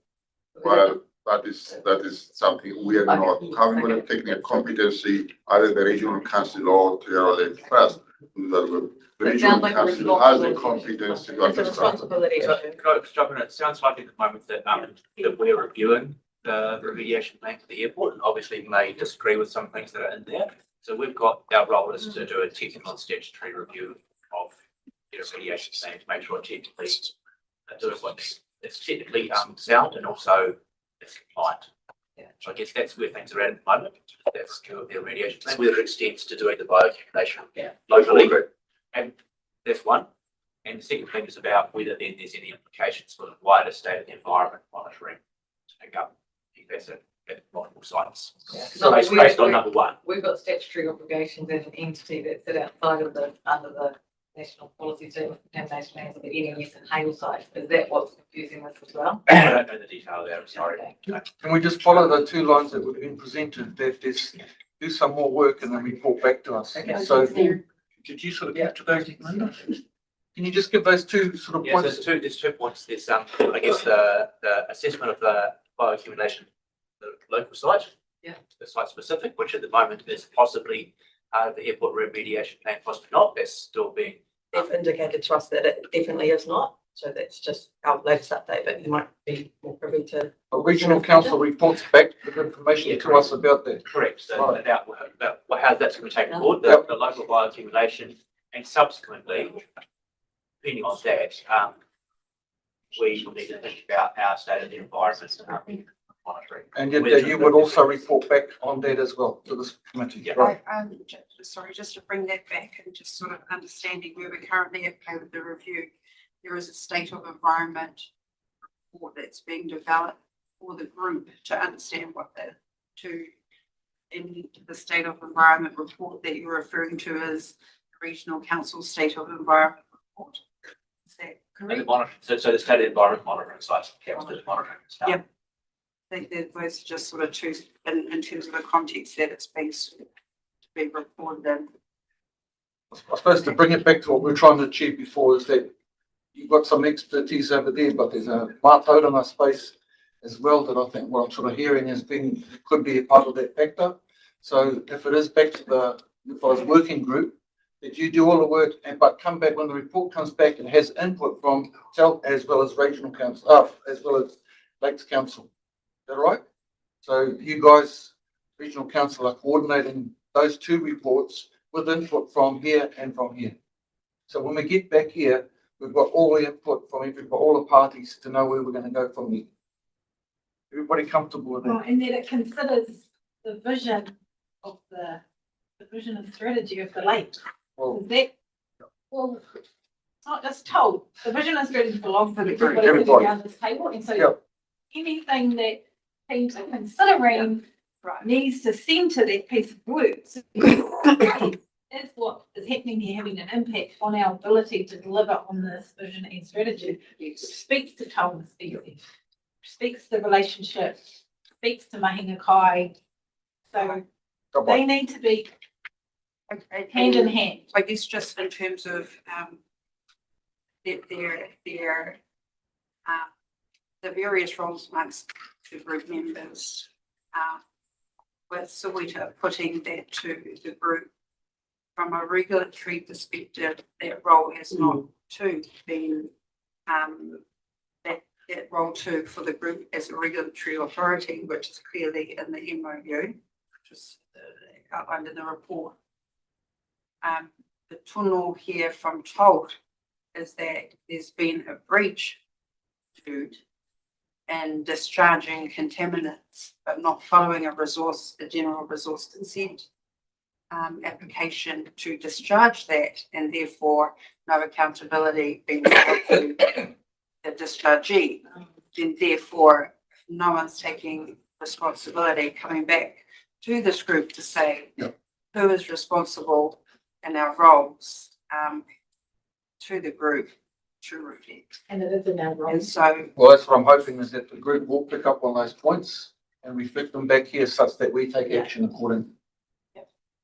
[SPEAKER 4] Well, that is something we are not having a technical competency, either the regional council or the first. The regional council has the competence to
[SPEAKER 3] It's a
[SPEAKER 4] understand.
[SPEAKER 3] responsibility.
[SPEAKER 2] So, can I just jump in? It sounds like at the moment that we're reviewing the remediation plan for the airport, and obviously may disagree with some things that are in there. So we've got, our role is to do a technical and statutory review of the remediation plan to make sure technically doing what it's technically sound and also it's compliant.
[SPEAKER 7] Yeah.
[SPEAKER 2] So I guess that's where things are at the moment. That's the remediation plan, whether it extends to doing the bioaccumulation locally. And that's one. And the second thing is about whether then there's any implications for the wider state of the environment monitoring to pick up PFAS at multiple sites. So based on number one.
[SPEAKER 7] We've got statutory obligations as an entity that sit outside of under the national policy statement for contamination plans of the NES and hail sites. Is that what's confusing us as well?
[SPEAKER 2] I don't know the detail there, I'm sorry.
[SPEAKER 1] Can we just follow the two lines that would have been presented, that there's, do some more work and then report back to us?
[SPEAKER 7] Okay.
[SPEAKER 1] So, did you sort of get to those, Linda? Can you just give those two sort of
[SPEAKER 2] Yeah, so
[SPEAKER 1] points?
[SPEAKER 2] there's two points. There's I guess the assessment of the bioaccumulation, the local site.
[SPEAKER 7] Yeah.
[SPEAKER 2] The site specific, which at the moment is possibly the airport remediation plan, possibly not. That's still being.
[SPEAKER 3] They've indicated to us that it definitely is not, so that's just our latest update, but you might be more privy to.
[SPEAKER 1] A regional council reports back with information to us about that.
[SPEAKER 2] Correct. So
[SPEAKER 1] Right.
[SPEAKER 2] about how that's going to take forward,
[SPEAKER 1] Yep.
[SPEAKER 2] the local bioaccumulation, and subsequently, depending on that, we will need to think about our state of the environment monitoring.
[SPEAKER 1] And yet you would also report back on that as well to this committee.
[SPEAKER 2] Yeah.
[SPEAKER 1] Right.
[SPEAKER 16] Sorry, just to bring that back and just sort of understanding where we currently at with the review. There is a state of environment report that's being developed for the group to understand in the state of environment report that you're referring to as the regional council state of environment report. Is that
[SPEAKER 2] And the
[SPEAKER 16] correct?
[SPEAKER 2] monitor, so the state of the environment monitoring sites, council monitoring stuff.
[SPEAKER 16] Yep. I think that those are just sort of two, in terms of the context that it's being reported in.
[SPEAKER 1] I suppose to bring it back to what we we're trying to achieve before is that you've got some expertise over there, but there's a mātauranga space as well that I think what I'm sort of hearing has been, could be a part of that factor. So if it is back to the working group, that you do all the work but come back when the report comes back and has input from TEL as well as regional council, as well as Lakes Council. Is that right? So you guys, regional council, are coordinating those two reports with input from here and from here. So when we get back here, we've got all the input from everybody, all the parties to know where we're going to go from here. Everybody comfortable with that?
[SPEAKER 6] And then it considers the vision of the vision and strategy of the lake.
[SPEAKER 1] Well,
[SPEAKER 6] Is that, well, it's not just told, the vision and strategy belongs to everybody
[SPEAKER 1] Everybody.
[SPEAKER 6] sitting around this table, and so
[SPEAKER 1] Yep.
[SPEAKER 6] anything that teams are considering needs to centre that piece of work. So that's what is happening here, having an impact on our ability to deliver on this vision and strategy. It speaks to Taonga species, speaks to relationships, speaks to mahinga kai. So they need to be hand in hand.
[SPEAKER 16] I guess just in terms of their the various roles amongst the group members, with Soweto putting that to the group from a regulatory perspective, that role has not too been that role too for the group as a regulatory authority, which is clearly in the MOU, which is outlined in the report. The tunnel here from Tolt is that there's been a breach and discharging contaminants, but not following a general resource consent application to discharge that, and therefore no accountability being held to the dischargee. Then therefore, if no one's taking responsibility, coming back to this group to say who is responsible in our roles to the group to reflect.
[SPEAKER 6] And it is in our role.
[SPEAKER 16] And so,
[SPEAKER 1] Well, that's what I'm hoping, is that the group will pick up on those points and reflect them back here such that we take action accordingly.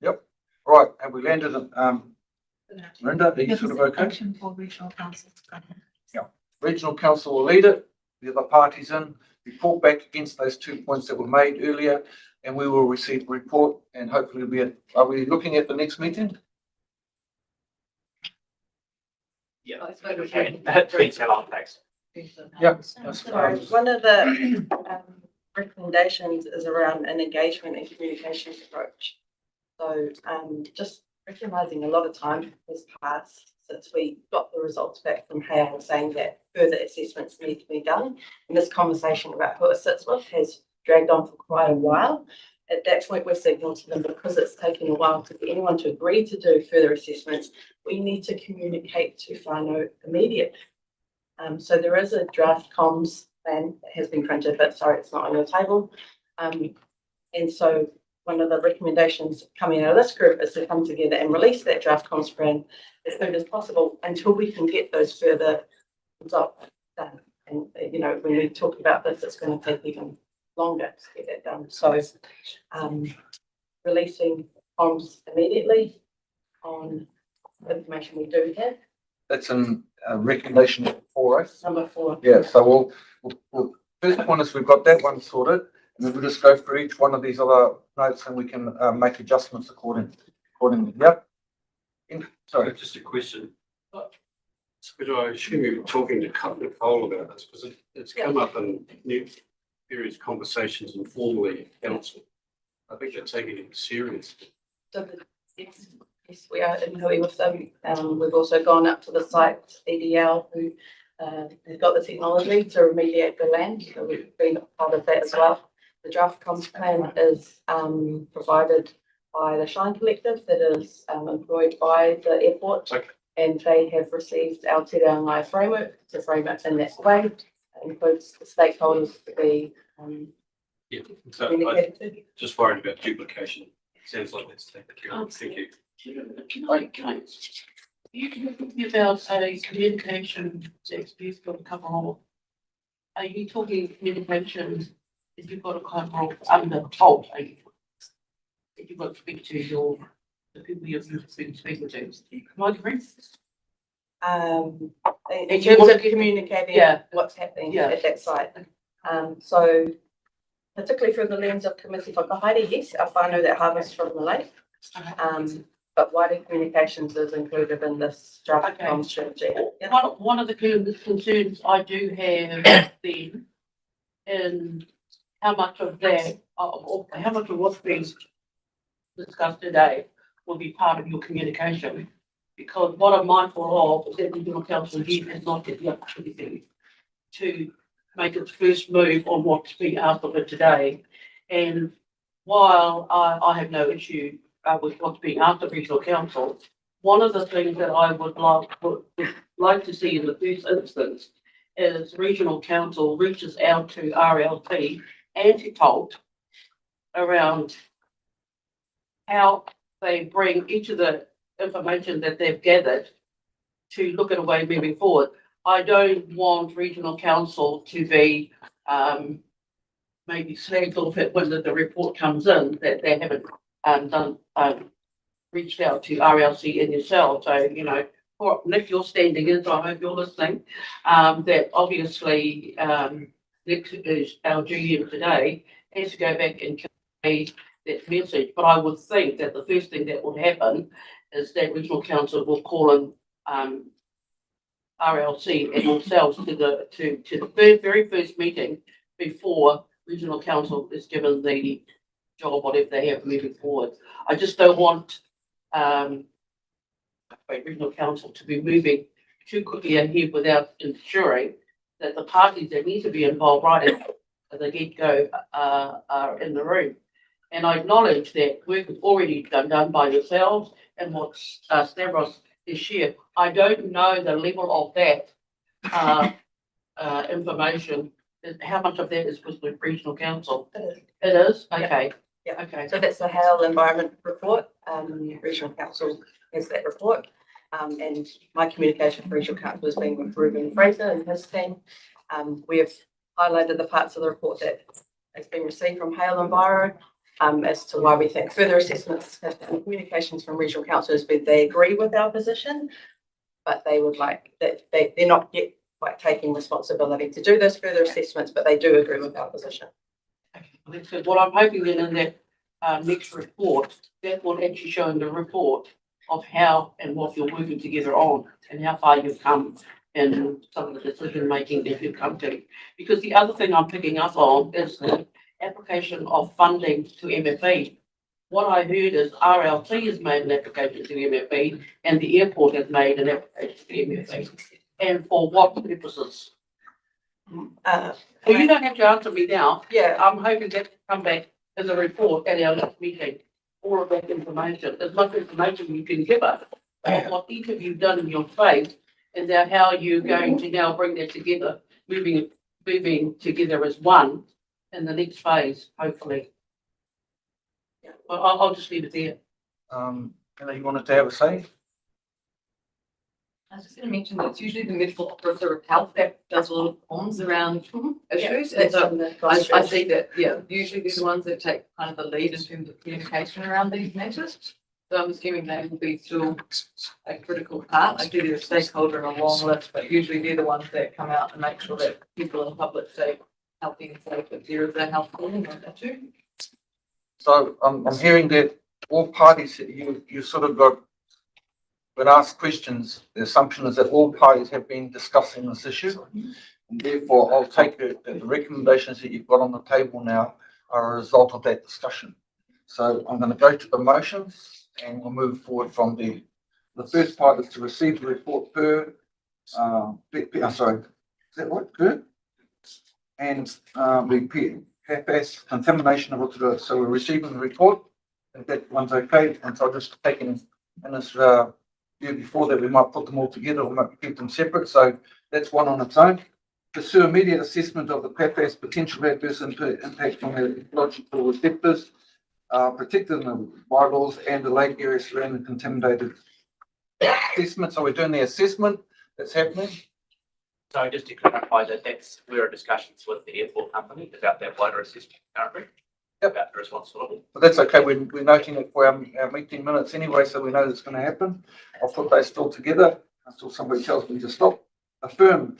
[SPEAKER 1] Yep. Right, and we landed on, Linda, are you sort of okay?
[SPEAKER 6] Action for regional council.
[SPEAKER 1] Yeah. Regional council will lead it, the other parties in, report back against those 2 points that were made earlier, and we will receive a report, and hopefully are we looking at the next meeting?
[SPEAKER 2] Yeah, depends how long it takes.
[SPEAKER 1] Yeah.
[SPEAKER 3] Sorry, one of the recommendations is around an engagement and communications approach. So just recognising a lot of time has passed since we got the results back from Hale saying that further assessments need to be done. And this conversation about who it sits with has dragged on for quite a while. At that point, we're signalling to them, because it's taken a while for anyone to agree to do further assessments, we need to communicate to whānau immediately. So there is a draft comms plan that has been printed, but sorry, it's not on your table. And so one of the recommendations coming out of this group is to come together and release that draft comms plan as soon as possible until we can get those further results done. And, you know, when we talk about this, it's going to take even longer to get that done. So releasing comms immediately on information we do have.
[SPEAKER 1] That's in recommendation 4,
[SPEAKER 3] Number 4.
[SPEAKER 1] Yeah, so we'll first one is we've got that one sorted, and then we'll just go through each one of these other notes and we can make adjustments accordingly. Yep. Sorry.
[SPEAKER 10] Just a question. But I assume you were talking to Cole about this, because it's come up in various conversations informally at council. I think they're taking it seriously.
[SPEAKER 3] So yes, we are in hui with them. We've also gone up to the site, EDL, who have got the technology to remediate the land. So we've been part of that as well. The draft comms plan is provided by the Shine Collective that is employed by the airport. Okay. And they have received our Te Rangai framework to frame it in that way. It includes the stakeholders to be
[SPEAKER 10] So I'm just worried about duplication. It sounds like that's taken care of. Thank you.
[SPEAKER 11] You talking about a communication text, you've got to cover all. Are you talking communication if you've got to cover all under Tolt? If you've got to speak to the people you're speaking to? Am I correct?
[SPEAKER 3] In terms of communicating what's happening at that site. So particularly through the lens of Committee Whakahaere, yes, our whānau that harvest from the lake. But wider communications is included in this draft comms strategy.
[SPEAKER 11] One of the concerns I do have then in how much of that, or how much of what's being discussed today will be part of your communication. Because what I'm mindful of is that the Regional Council here has not had the opportunity to make its first move on what's being asked of it today. And while I have no issue with what's being asked of Regional Council, one of the things that I would like to see in the first instance is Regional Council reaches out to RLT and to Tolt around how they bring each of the information that they've gathered to look at a way moving forward. I don't want regional council to be, maybe slagged off it when the report comes in, that they haven't, reached out to RLC and yourself. So, you know, Nick, you're standing in, so I hope you're listening, that obviously, Nick is our GM today, has to go back and convey that message. But I would think that the first thing that would happen is that regional council will call in, RLC and yourselves to the very first meeting before regional council is given the job, whatever they have moving forward. I just don't want, regional council to be moving too quickly ahead without ensuring that the parties that need to be involved right at the get-go are in the room. And I acknowledge that work is already done by yourselves and what Stavros is shared. I don't know the level of that information. How much of that is with the regional council? It is? Okay.
[SPEAKER 3] Yeah.
[SPEAKER 11] Okay.
[SPEAKER 3] So that's the Hale Environment Report. Regional Council has that report. And my communication for Regional Council has been with Ruben Fraser and his team. We have highlighted the parts of the report that has been received from Hale Enviro, as to why we think further assessments and communications from Regional Council has been they agree with our position, but they would like that they're not yet quite taking responsibility to do those further assessments, but they do agree with our position.
[SPEAKER 11] So what I'm hoping that in that next report, that will actually show in the report of how and what you're working together on and how far you've come in some of the decision making that you've come to. Because the other thing I'm picking up on is the application of funding to MFE. What I heard is RLT has made an application to MFE and the airport has made an application to MFE. And for what purposes? Well, you don't have to answer me now.
[SPEAKER 3] Yeah.
[SPEAKER 11] I'm hoping that to come back in the report at our next meeting. All of that information, as much information you can give us, about what each of you done in your phase, and now how you're going to now bring that together, moving together as one in the next phase, hopefully. Yeah. But I'll just leave it there.
[SPEAKER 1] You wanted to have a say?
[SPEAKER 7] I was just going to mention that it's usually the medical officer of health that does a lot of forms around issues.
[SPEAKER 3] Yeah,
[SPEAKER 7] And so I see that, yeah, usually they're the ones that take kind of the lead in terms of communication around these matters. So I'm assuming they will be still a critical part. I do they're a stakeholder in a long list, but usually they're the ones that come out and make sure that people in the public stay healthy and safe if there is a health problem or that too.
[SPEAKER 1] So I'm hearing that all parties, you sort of got, when asked questions, the assumption is that all parties have been discussing this issue. And therefore, I'll take it that the recommendations that you've got on the table now are a result of that discussion. So I'm going to go to the motions and we'll move forward from there. The first part is to receive the report per, sorry, is that what, per? And the PFAS contamination of Rotorua. So we're receiving the report, if that one's okay, and so I'll just take in this before that we might put them all together or might keep them separate. So that's one on its own. Pursue immediate assessment of the PFAS potential adverse impact on the ecological receptors, protected in the bylaws and the lake area surrounding contaminated assessment. So we're doing the assessment that's happening.
[SPEAKER 2] So just to clarify that we're in discussions with the airport company about that wider assessment currently. About the responsibility.
[SPEAKER 1] But that's okay. We're noting it for our meeting minutes anyway, so we know that's going to happen. I'll put those still together until somebody tells me to stop. Affirm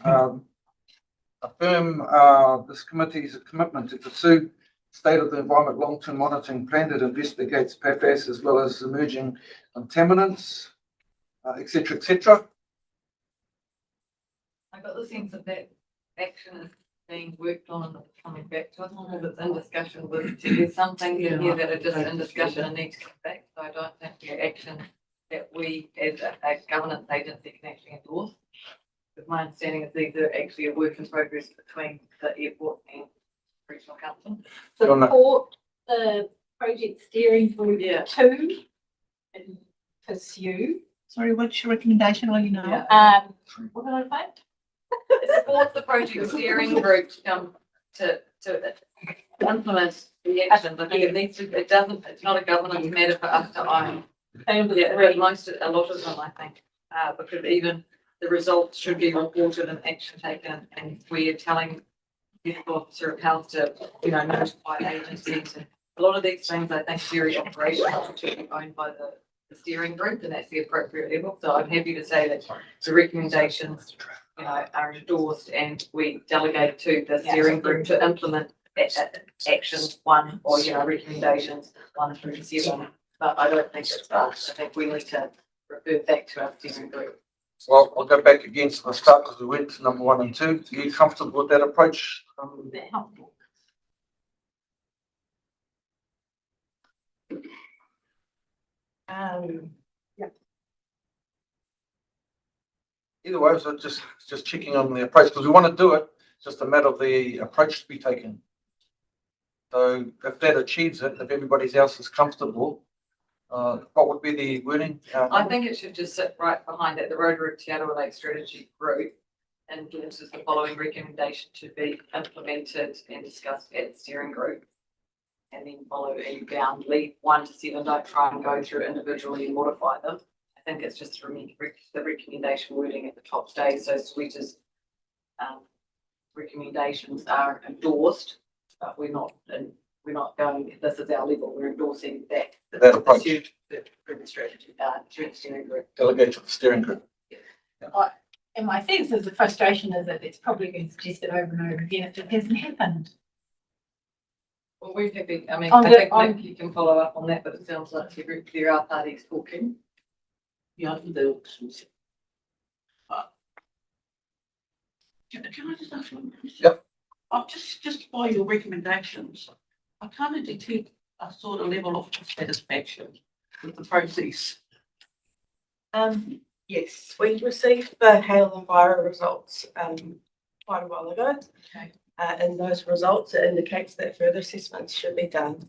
[SPEAKER 1] this committee's commitment to pursue state of the environment long-term monitoring plan that investigates PFAS as well as emerging contaminants, etc., etc.
[SPEAKER 7] I got the sense that that action is being worked on and coming back to us, because it's in discussion with, there's some things in here that are just in discussion and need to come back. So I don't think the action that we as a governance agency can actually endorse. But my understanding is these are actually a work in progress between the airport and regional council.
[SPEAKER 15] Support the project steering group
[SPEAKER 7] Yeah.
[SPEAKER 15] 2 and pursue.
[SPEAKER 6] Sorry, what's your recommendation? Or
[SPEAKER 15] What did I find?
[SPEAKER 7] Support the project steering group to implement the actions. I think it needs to, it doesn't, it's not a governance matter for us to own. And really a lot of them, I think, because even the results should be reported and action taken, and we're telling the officer of health to, notify agencies. And a lot of these things, I think, very operational, should be owned by the steering group, and that's the appropriate level. So I'm happy to say that the recommendations, are endorsed, and we delegate to the steering group to implement actions one, or, recommendations 1 through 7. But I don't think it's us. I think we need to refer back to our steering group.
[SPEAKER 1] Well, I'll go back again to the start because we went to number 1 and 2. Are you comfortable with that approach?
[SPEAKER 3] Yeah.
[SPEAKER 1] Either way, so just checking on the approach because we want to do it. It's just a matter of the approach to be taken. So if that achieves it, if everybody else is comfortable, what would be the wording?
[SPEAKER 7] I think it should just sit right behind it. The Rotorua Te Arawa Lake Strategy Group endorses the following recommendation to be implemented and discussed at the steering group. And then follow and down, leave 1 to 7. Don't try and go through individually and modify them. I think it's just the recommendation wording at the top stays. So Sweeta's recommendations are endorsed, but we're not going, this is our level, we're endorsing that.
[SPEAKER 1] That approach.
[SPEAKER 7] The strategy, steering group.
[SPEAKER 1] Delegate to the steering group.
[SPEAKER 6] And my sense is the frustration is that it's probably been suggested over and over again if it hasn't happened.
[SPEAKER 7] Well, we're happy, I
[SPEAKER 6] On the-
[SPEAKER 7] think Nick, you can follow up on that, but it sounds like there are parties talking.
[SPEAKER 11] Yeah, I think they all. Can I just ask one question?
[SPEAKER 1] Yep.
[SPEAKER 11] Just by your recommendations, I kind of detect a sort of level of dissatisfaction with the process.
[SPEAKER 3] Yes, we received the hail and viral results quite a while ago.
[SPEAKER 11] Okay.
[SPEAKER 3] In those results, it indicates that further assessments should be done.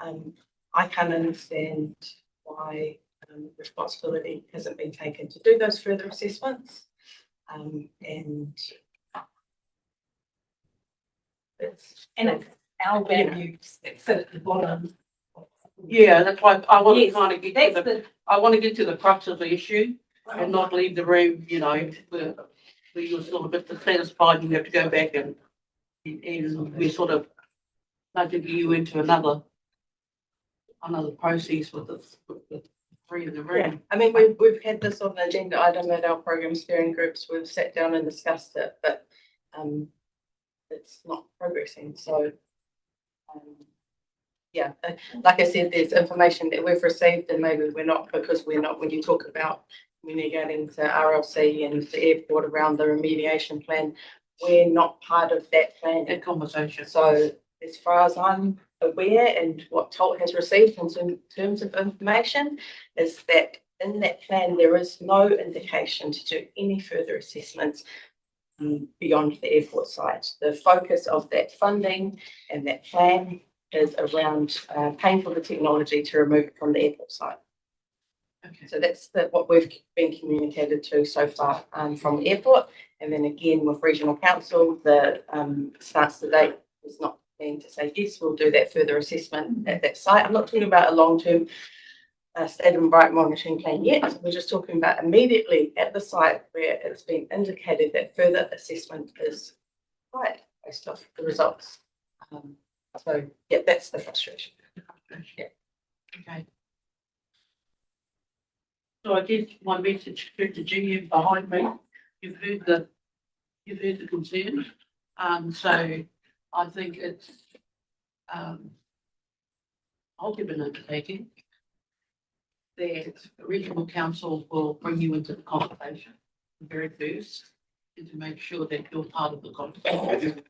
[SPEAKER 3] I can't understand why responsibility hasn't been taken to do those further assessments. And it's
[SPEAKER 6] Our values that sit at the bottom.
[SPEAKER 11] Yeah, that's why I want to
[SPEAKER 6] Yes,
[SPEAKER 11] kind of get
[SPEAKER 6] that's
[SPEAKER 11] to
[SPEAKER 6] the,
[SPEAKER 11] I want to get to the crux of the issue and not leave the room, where you're sort of a bit dissatisfied, you have to go back and we're sort of nudging you into another process with the 3 in the
[SPEAKER 3] yeah,
[SPEAKER 11] room.
[SPEAKER 3] I mean, we've had this on the agenda item at our program steering groups. We've sat down and discussed it, but it's not progressing. So yeah, like I said, there's information that we've received and maybe we're not, because we're not, when you talk about communicating to RLC and the airport around the remediation plan, we're not part of that plan.
[SPEAKER 11] That conversation.
[SPEAKER 3] So as far as I'm aware and what Tolt has received in terms of information is that in that plan, there is no indication to do any further assessments beyond the airport site. The focus of that funding and that plan is around paying for the technology to remove it from the airport site.
[SPEAKER 11] Okay.
[SPEAKER 3] So that's what we've been communicated to so far from the airport. And then again with regional council, the stance to date is not being to say, yes, we'll do that further assessment at that site. I'm not talking about a long-term state of environment monitoring plan yet. We're just talking about immediately at the site where it's been indicated that further assessment is required based off the results. So yeah, that's the frustration. Yeah.
[SPEAKER 11] Okay. So I guess my message to the GM behind me, you've heard the concern. So I think it's I'll give an undertaking that the regional council will bring you into the conversation very first and to make sure that you're part of the conversation.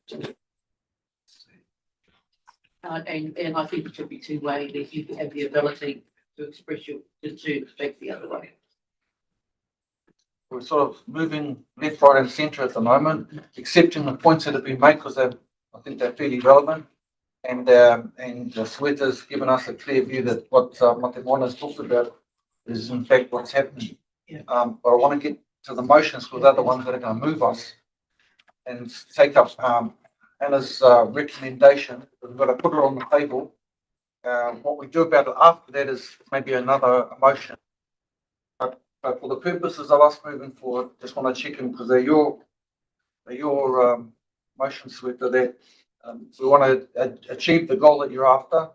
[SPEAKER 11] And I think it should be two-way, that you have the ability to express your concerns back the other way.
[SPEAKER 1] We're sort of moving left, right, and centre at the moment, accepting the points that have been made because I think they're fairly relevant. And Sweta's given us a clear view that what Matemona's talked about is in fact what's happening.
[SPEAKER 11] Yeah.
[SPEAKER 1] But I want to get to the motions because they're the ones that are going to move us and take up Anna's recommendation. We've got to put it on the table. What we do about it after that is maybe another motion. But for the purposes of us moving forward, just want to check in because they're your motions with that we want to achieve the goal that you're after.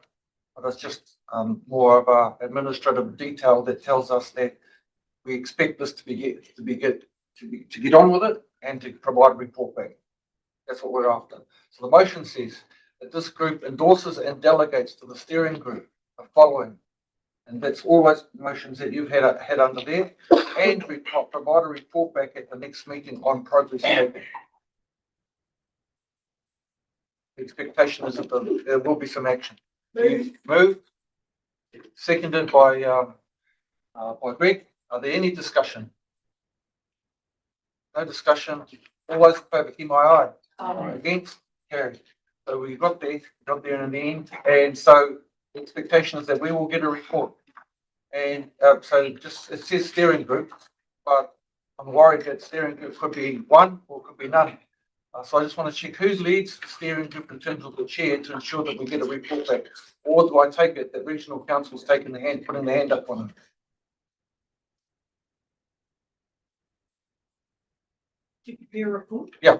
[SPEAKER 1] But it's just more of a administrative detail that tells us that we expect this to get on with it and to provide a report back. That's what we're after. So the motion says that this group endorses and delegates to the steering group the following, and that's all those motions that you've had under there, and we provide a report back at the next meeting on progress taken. The expectation is that there will be some action. Move. Seconded by Greg. Are there any discussion? No discussion. All those in favour, keep my eye. Against? Carried. So we got there in the end. And so the expectation is that we will get a report. And so just it says steering group, but I'm worried that steering group could be one or could be none. So I just want to check who leads the steering group in terms of the chair to ensure that we get a report back. Or do I take it that regional council's taking the hand, putting the hand up on it?
[SPEAKER 11] Your report?
[SPEAKER 1] Yeah.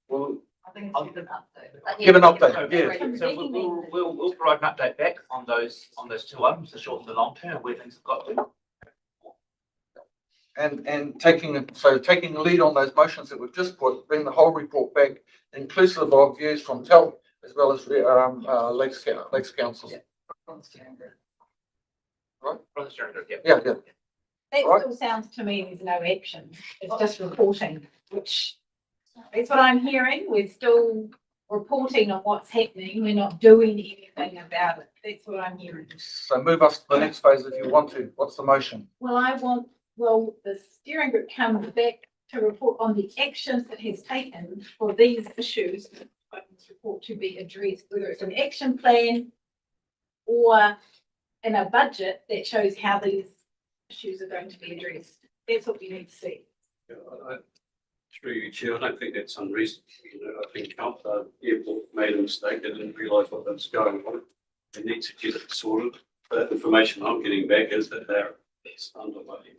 [SPEAKER 2] Well,
[SPEAKER 7] I think it's give an update.
[SPEAKER 1] Give an update. Yeah.
[SPEAKER 2] So we'll provide an update back on those two items, the short and the long term, where things have got to.
[SPEAKER 1] And taking the lead on those motions that we've just put, bring the whole report back, inclusive of views from TEL as well as Lakes Council.
[SPEAKER 2] Yeah.
[SPEAKER 1] Right?
[SPEAKER 2] From the steering group, yeah.
[SPEAKER 1] Yeah.
[SPEAKER 6] That
[SPEAKER 1] Right.
[SPEAKER 6] still sounds to me there's no action. It's just reporting, which that's what I'm hearing. We're still reporting on what's happening. We're not doing anything about it. That's what I'm hearing.
[SPEAKER 1] So move us to the next phase if you want to. What's the motion?
[SPEAKER 6] Well, the steering group comes back to report on the actions it has taken for these issues on this report to be addressed, whether it's an action plan or in a budget that shows how these issues are going to be addressed. That's what we need to see.
[SPEAKER 10] Through you, Chair, I don't think that's unreasonable. I think the airport made a mistake. They didn't realise what was going on. They need to get it sorted. The information I'm getting back is that it's underway.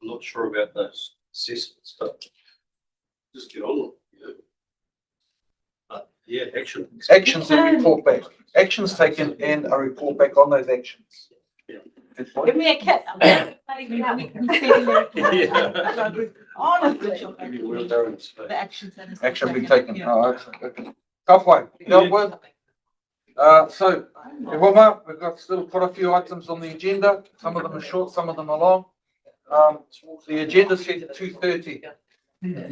[SPEAKER 10] I'm not sure about those assessments, but just get on with it. But yeah, action.
[SPEAKER 1] Actions and report back. Actions taken and a report back on those actions.
[SPEAKER 10] Yeah.
[SPEAKER 1] Good point.
[SPEAKER 6] Give me a kit. Honestly.
[SPEAKER 16] The actions that is.
[SPEAKER 1] Action be taken. Oh, okay. Halfway. Dealt with. So, Wilma, we've got still quite a few items on the agenda. Some of them are short, some of them are long. The agenda said 2:30.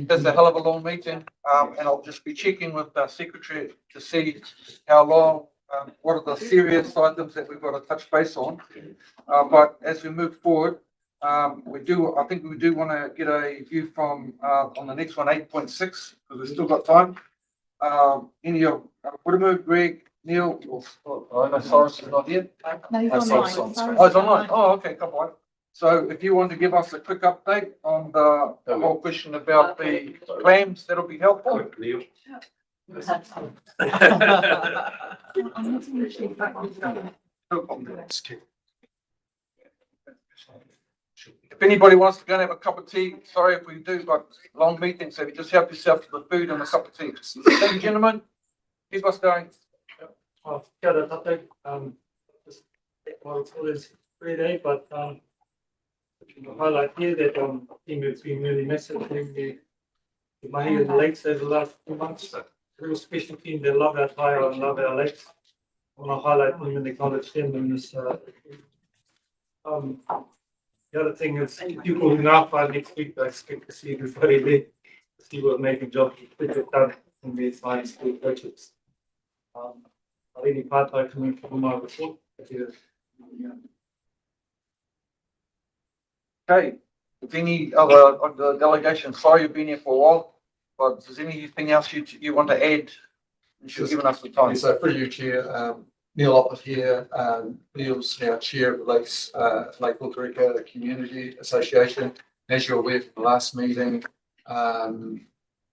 [SPEAKER 1] That's a hell of a long meeting. And I'll just be checking with the secretary to see how long, what are the serious items that we've got to touch base on. But as we move forward, I think we do want to get a view from, on the next one, 8.6, because we've still got time. Any of, Greg, Neil, I know Cyrus is not here.
[SPEAKER 16] No, he's
[SPEAKER 1] Cyrus
[SPEAKER 16] online.
[SPEAKER 1] is on. Oh, it's online. Oh, okay, come on. So if you want to give us a quick update on the whole question about the claims, that'll be helpful.
[SPEAKER 10] Neil.
[SPEAKER 1] If anybody wants to go and have a cup of tea, sorry if we do, but long meetings, so you just help yourself to the food and a cup of tea. Thank you, gentlemen. Keep us going.
[SPEAKER 12] I've got an update. It's always 3 days, but to highlight here that I think it's been really massive in the money in the lakes over the last 2 months. A real special team. They love our tire and love our lakes. I want to highlight them and acknowledge them in this. The other thing is people who now find next week, I expect to see everybody there. To see what making jobs get done in these science school projects. I really part I coming from my report.
[SPEAKER 1] Okay, if any other of the delegation, sorry you've been here for a while, but if there's anything else you want to add, you should have given us the time.
[SPEAKER 17] So for you, Chair, Neil Oppert here. Neil's now Chair of the Lake Rotorua Community Association. As you're aware from the last meeting,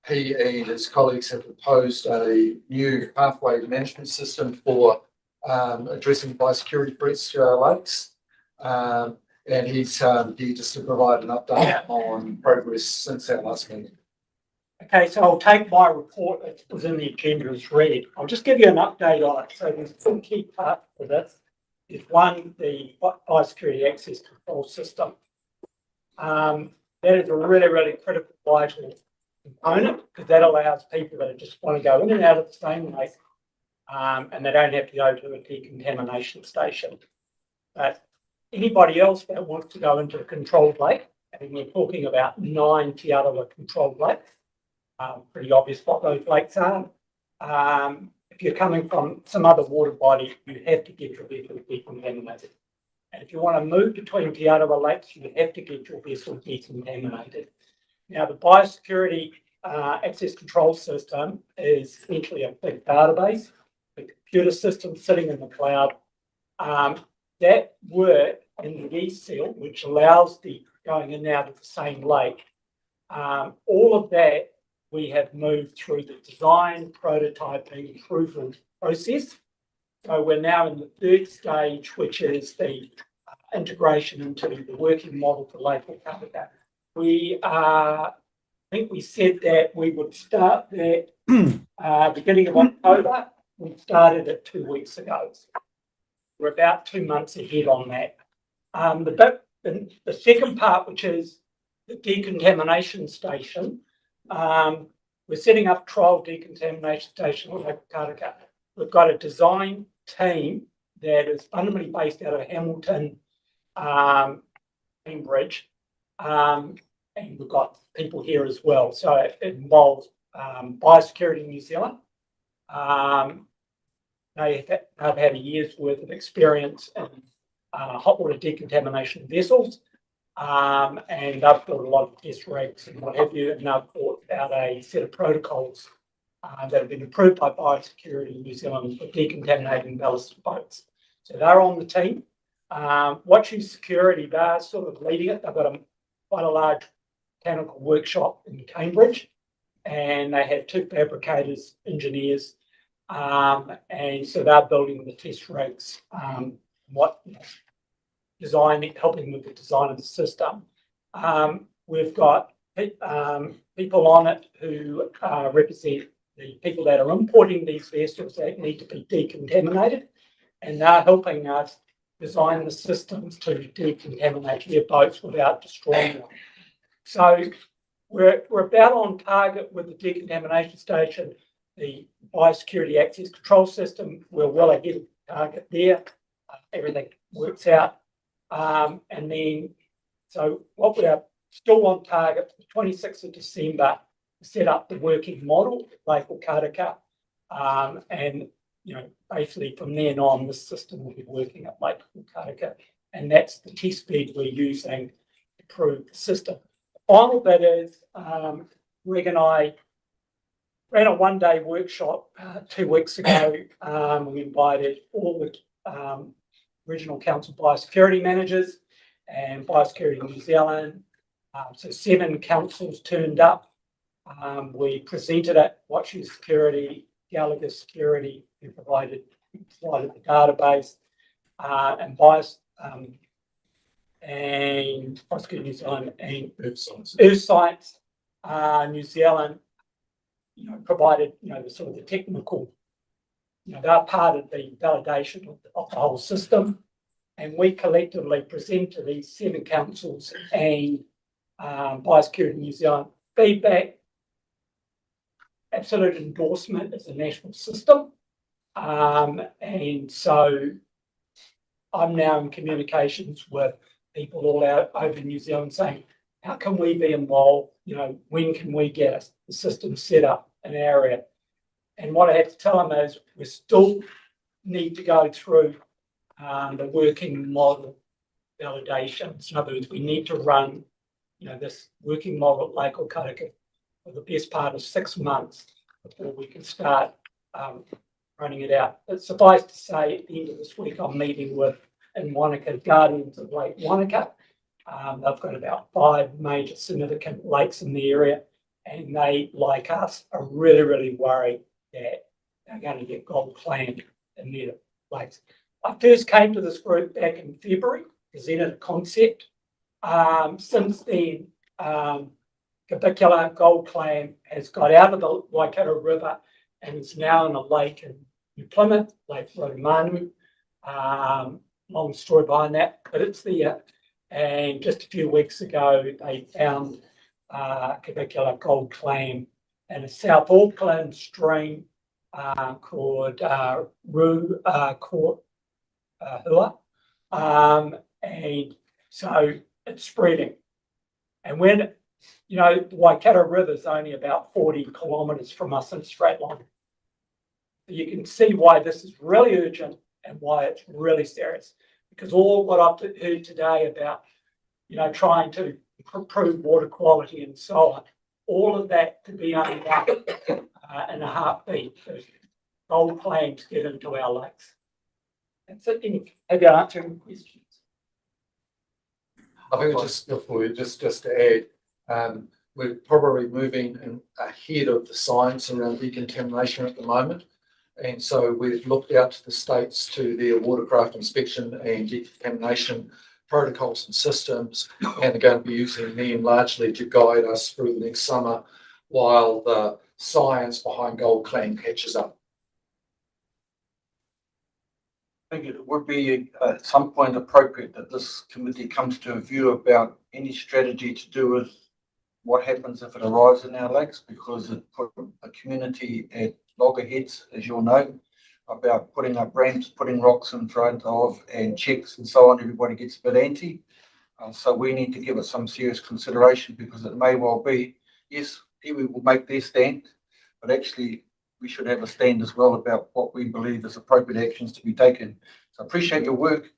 [SPEAKER 17] he and his colleagues have proposed a new pathway management system for addressing biosecurity threats to our lakes. And he's here just to provide an update on progress since our last meeting.
[SPEAKER 18] Okay, so I'll take my report that was in the agenda as read. I'll just give you an update on it. So there's two key parts to this. Is one, the biosecurity access control system. That is a really, really critical, vital component because that allows people that just want to go in and out of the same lake and they don't have to go to a decontamination station. But anybody else that wants to go into a controlled lake, and we're talking about 9 Te Arawa controlled lakes, pretty obvious what those lakes are. If you're coming from some other water body, you have to get your vessel decontaminated. And if you want to move between Te Arawa lakes, you have to get your vessel decontaminated. Now, the biosecurity access control system is essentially a big database, a computer system sitting in the cloud. That work in the east seal, which allows the going in and out of the same lake, all of that we have moved through the design, prototyping, approval process. So we're now in the third stage, which is the integration into the working model for Lake Okataka. I think we said that we would start that beginning of October. We started it 2 weeks ago. We're about 2 months ahead on that. The second part, which is the decontamination station, we're setting up trial decontamination station on Lake Okataka. We've got a design team that is fundamentally based out of Hamilton, Cambridge, and we've got people here as well. So it involves Biosecurity New Zealand. They've had a year's worth of experience in hot water decontamination vessels, and they've built a lot of test rigs and what have you, and they've brought out a set of protocols that have been approved by Biosecurity New Zealand for decontaminating ballasted boats. So they're on the team. Watching Security, they're sort of leading it. They've got quite a large mechanical workshop in Cambridge, and they have 2 fabricators, engineers, and so they're building the test rigs, helping with the design of the system. We've got people on it who represent the people that are importing these vessels that need to be decontaminated, and they're helping us design the systems to decontaminate their boats without destroying them. So we're about on target with the decontamination station, the biosecurity access control system. We're well ahead of target there. Everything works out. And then, so what we are still on target for the 26th of December to set up the working model at Lake Okataka. And, basically from then on, this system will be working at Lake Okataka. And that's the test bed we're using to prove the system. The final bit is Greg and I ran a 1-day workshop 2 weeks ago. We invited all the Regional Council Biosecurity Managers and Biosecurity New Zealand. So 7 councils turned up. We presented at Watching Security, Gallagher Security, who provided the database, and Biosecurity New Zealand and Earth Science New Zealand, provided the sort of the technical. They're part of the validation of the whole system, and we collectively present to these 7 councils and Biosecurity New Zealand feedback, absolute endorsement as a national system, and so I'm now in communications with people all out over New Zealand saying, how can we be involved? When can we get the system set up in our area? And what I have to tell them is we still need to go through the working model validations. In other words, we need to run, this working model at Lake Okataka for the best part of 6 months before we can start running it out. But suffice to say, at the end of this week, I'm meeting with in Wanaka, Guardians of Lake Wanaka. They've got about 5 major significant lakes in the area, And they, like us, are really, really worried that they're going to get gold claimed in their lakes. I first came to this group back in February, presented a concept. Since then, Kabikula gold clam has got out of the Waikato River and is now in a lake in New Plymouth, Lake Rotorua. Long story behind that, but it's there. And just a few weeks ago, they found Kabikula gold clam in a South Auckland stream called Hua. And so it's spreading. And when, the Waikato River is only about 40 kilometres from us in a straight line. You can see why this is really urgent and why it's really serious. Because all what I've heard today about, trying to improve water quality and so on, all of that could be undone in a heartbeat if gold clams get into our lakes. That's it. Have you answered any questions?
[SPEAKER 17] I think just to add, we're probably moving ahead of the science around decontamination at the moment. And so we've looked out to the states to their watercraft inspection and decontamination protocols and systems, and are going to be using them largely to guide us through the next summer while the science behind gold clam catches up.
[SPEAKER 1] I think it would be at some point appropriate that this committee comes to a view about any strategy to do with what happens if it arrives in our lakes, because it put a community at loggerheads, as you'll know, about putting up ramps, putting rocks in front of, and checks and so on. Everybody gets a bit anti. So we need to give it some serious consideration, because it may well be, yes, iwi will make their stand, but actually we should have a stand as well about what we believe is appropriate actions to be taken. So I appreciate your work,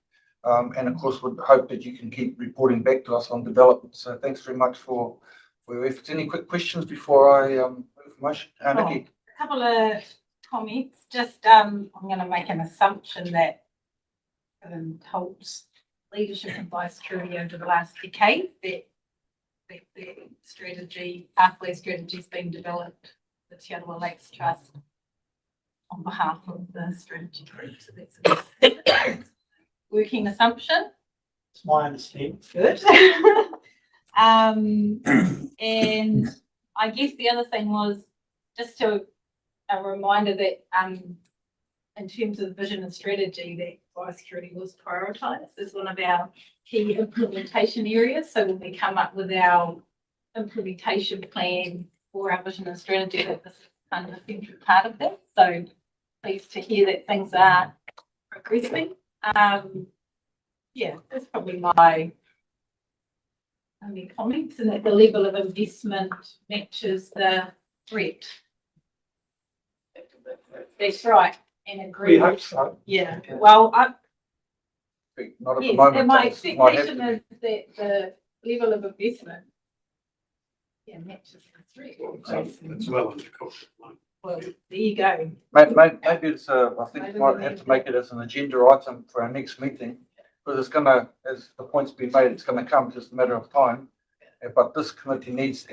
[SPEAKER 1] and of course would hope that you can keep reporting back to us on development. So thanks very much for your efforts. Any quick questions before I move motion? Nikki.
[SPEAKER 6] A couple of comments. Just I'm going to make an assumption that Holt's leadership and biosecurity over the last decade, that the strategy, pathway strategy is being developed, the Te Arawa Lakes Trust, on behalf of the strategy group. So that's a working assumption.
[SPEAKER 18] It's my understanding.
[SPEAKER 6] Good. And I guess the other thing was just a reminder that in terms of vision and strategy, that biosecurity was prioritised as one of our key implementation areas. So when we come up with our implementation plan for our vision and strategy, that this is kind of a central part of that. So pleased to hear that things are progressing. Yeah, that's probably my only comments, and that the level of investment matches the threat. That's right, and agree.
[SPEAKER 18] We hope so.
[SPEAKER 6] Yeah, well,
[SPEAKER 1] Not at the
[SPEAKER 6] yes,
[SPEAKER 1] moment.
[SPEAKER 6] and my
[SPEAKER 1] It might have
[SPEAKER 6] expectation
[SPEAKER 1] to
[SPEAKER 6] is that the level of investment matches the threat.
[SPEAKER 10] It's well under control.
[SPEAKER 6] Well, there you go.
[SPEAKER 1] Maybe it's, I think we might have to make it as an agenda item for our next meeting, because it's gonna, as the point's been made, it's gonna come, just a matter of time. But this committee needs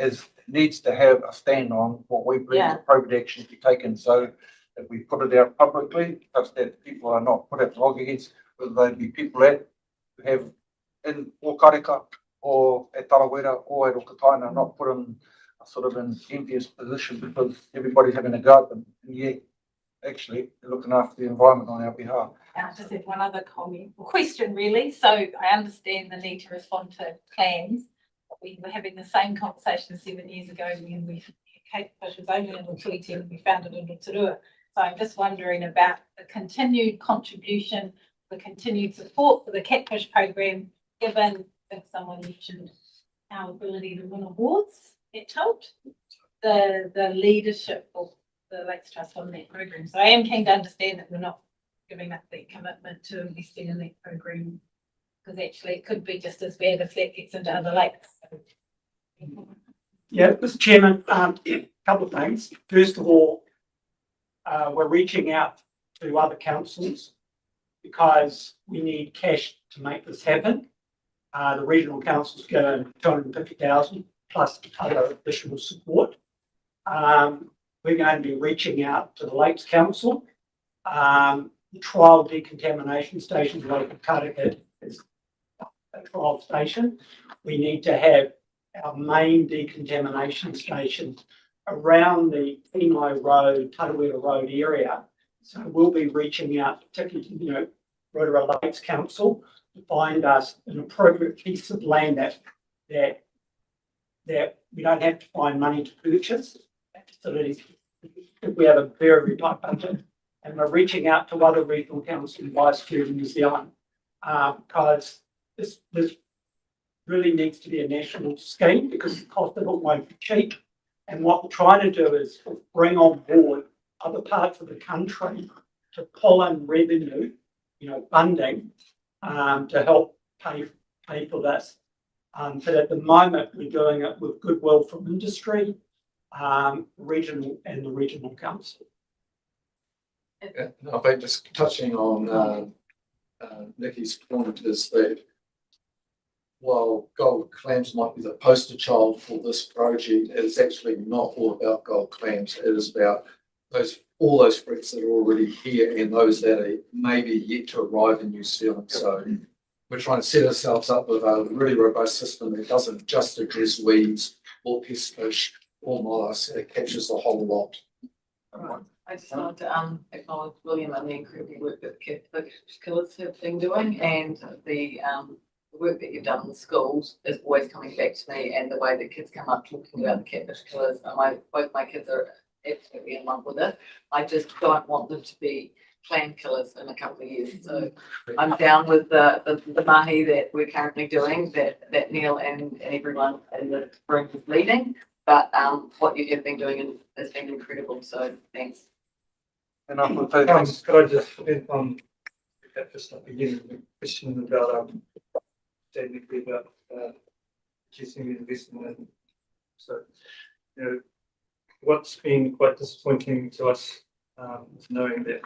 [SPEAKER 1] to have a stand on what we believe is appropriate action to be taken. So if we put it out publicly, such that people are not put at loggerheads, whether they be people who have in Okareka or at Tarawera or at Okataina, not put in a sort of an envious position because everybody's having a go at them. And yet, actually, they're looking after the environment on our behalf.
[SPEAKER 6] I just had one other comment, or question really. So I understand the need to respond to plans. We were having the same conversation 7 years ago when we Capefish was only in Rotorua and we found it in Rotorua. So I'm just wondering about the continued contribution, the continued support for the catfish program, given, I think someone mentioned our ability to win awards at Tolt, the leadership of the Lakes Trust on that program. So I am keen to understand that we're not giving up that commitment to investing in that program, because actually it could be just as bad if that gets into other lakes.
[SPEAKER 18] Yeah, Mr. Chairman, a couple of things. First of all, we're reaching out to other councils because we need cash to make this happen. The regional councils get 250,000 plus other additional support. we're going to be reaching out to the Lakes Council. The trial decontamination station local Karaka is a trial station. We need to have our main decontamination station around the Emo Road, Tarawera Road area. So we'll be reaching out, particularly, Rotorua Lakes Council, to find us an appropriate piece of land that we don't have to find money to purchase. Facilities, we have a very, very tight budget, and we're reaching out to other regional councils and biosecurity in New Zealand, because this really needs to be a national scheme because the cost of it won't be cheap. And what we're trying to do is bring on board other parts of the country to pull in revenue, funding, to help pay for this. But at the moment, we're doing it with goodwill from industry, regional and the regional council.
[SPEAKER 17] Yeah, I think just touching on Nikki's point is that while gold clams might be the poster child for this project, it's actually not all about gold clams. It is about all those fruits that are already here and those that are maybe yet to arrive in New Zealand. So we're trying to set ourselves up with a really robust system that doesn't just address weeds or pest fish or mollusks. It captures the whole lot.
[SPEAKER 7] I just wanted to acknowledge William and the incredible work that the killers have been doing, and the work that you've done in the schools is always coming back to me, and the way that kids come up talking about the catfish killers. Both my kids are absolutely in love with it. I just don't want them to be clam killers in a couple of years. So I'm down with the mahi that we're currently doing, that Neil and everyone in the room is leading. But what you have been doing has been incredible. So thanks.
[SPEAKER 1] And I would
[SPEAKER 12] Could I just comment on that for stuff again, the question about technically about reducing the investment. And so, what's been quite disappointing to us is knowing that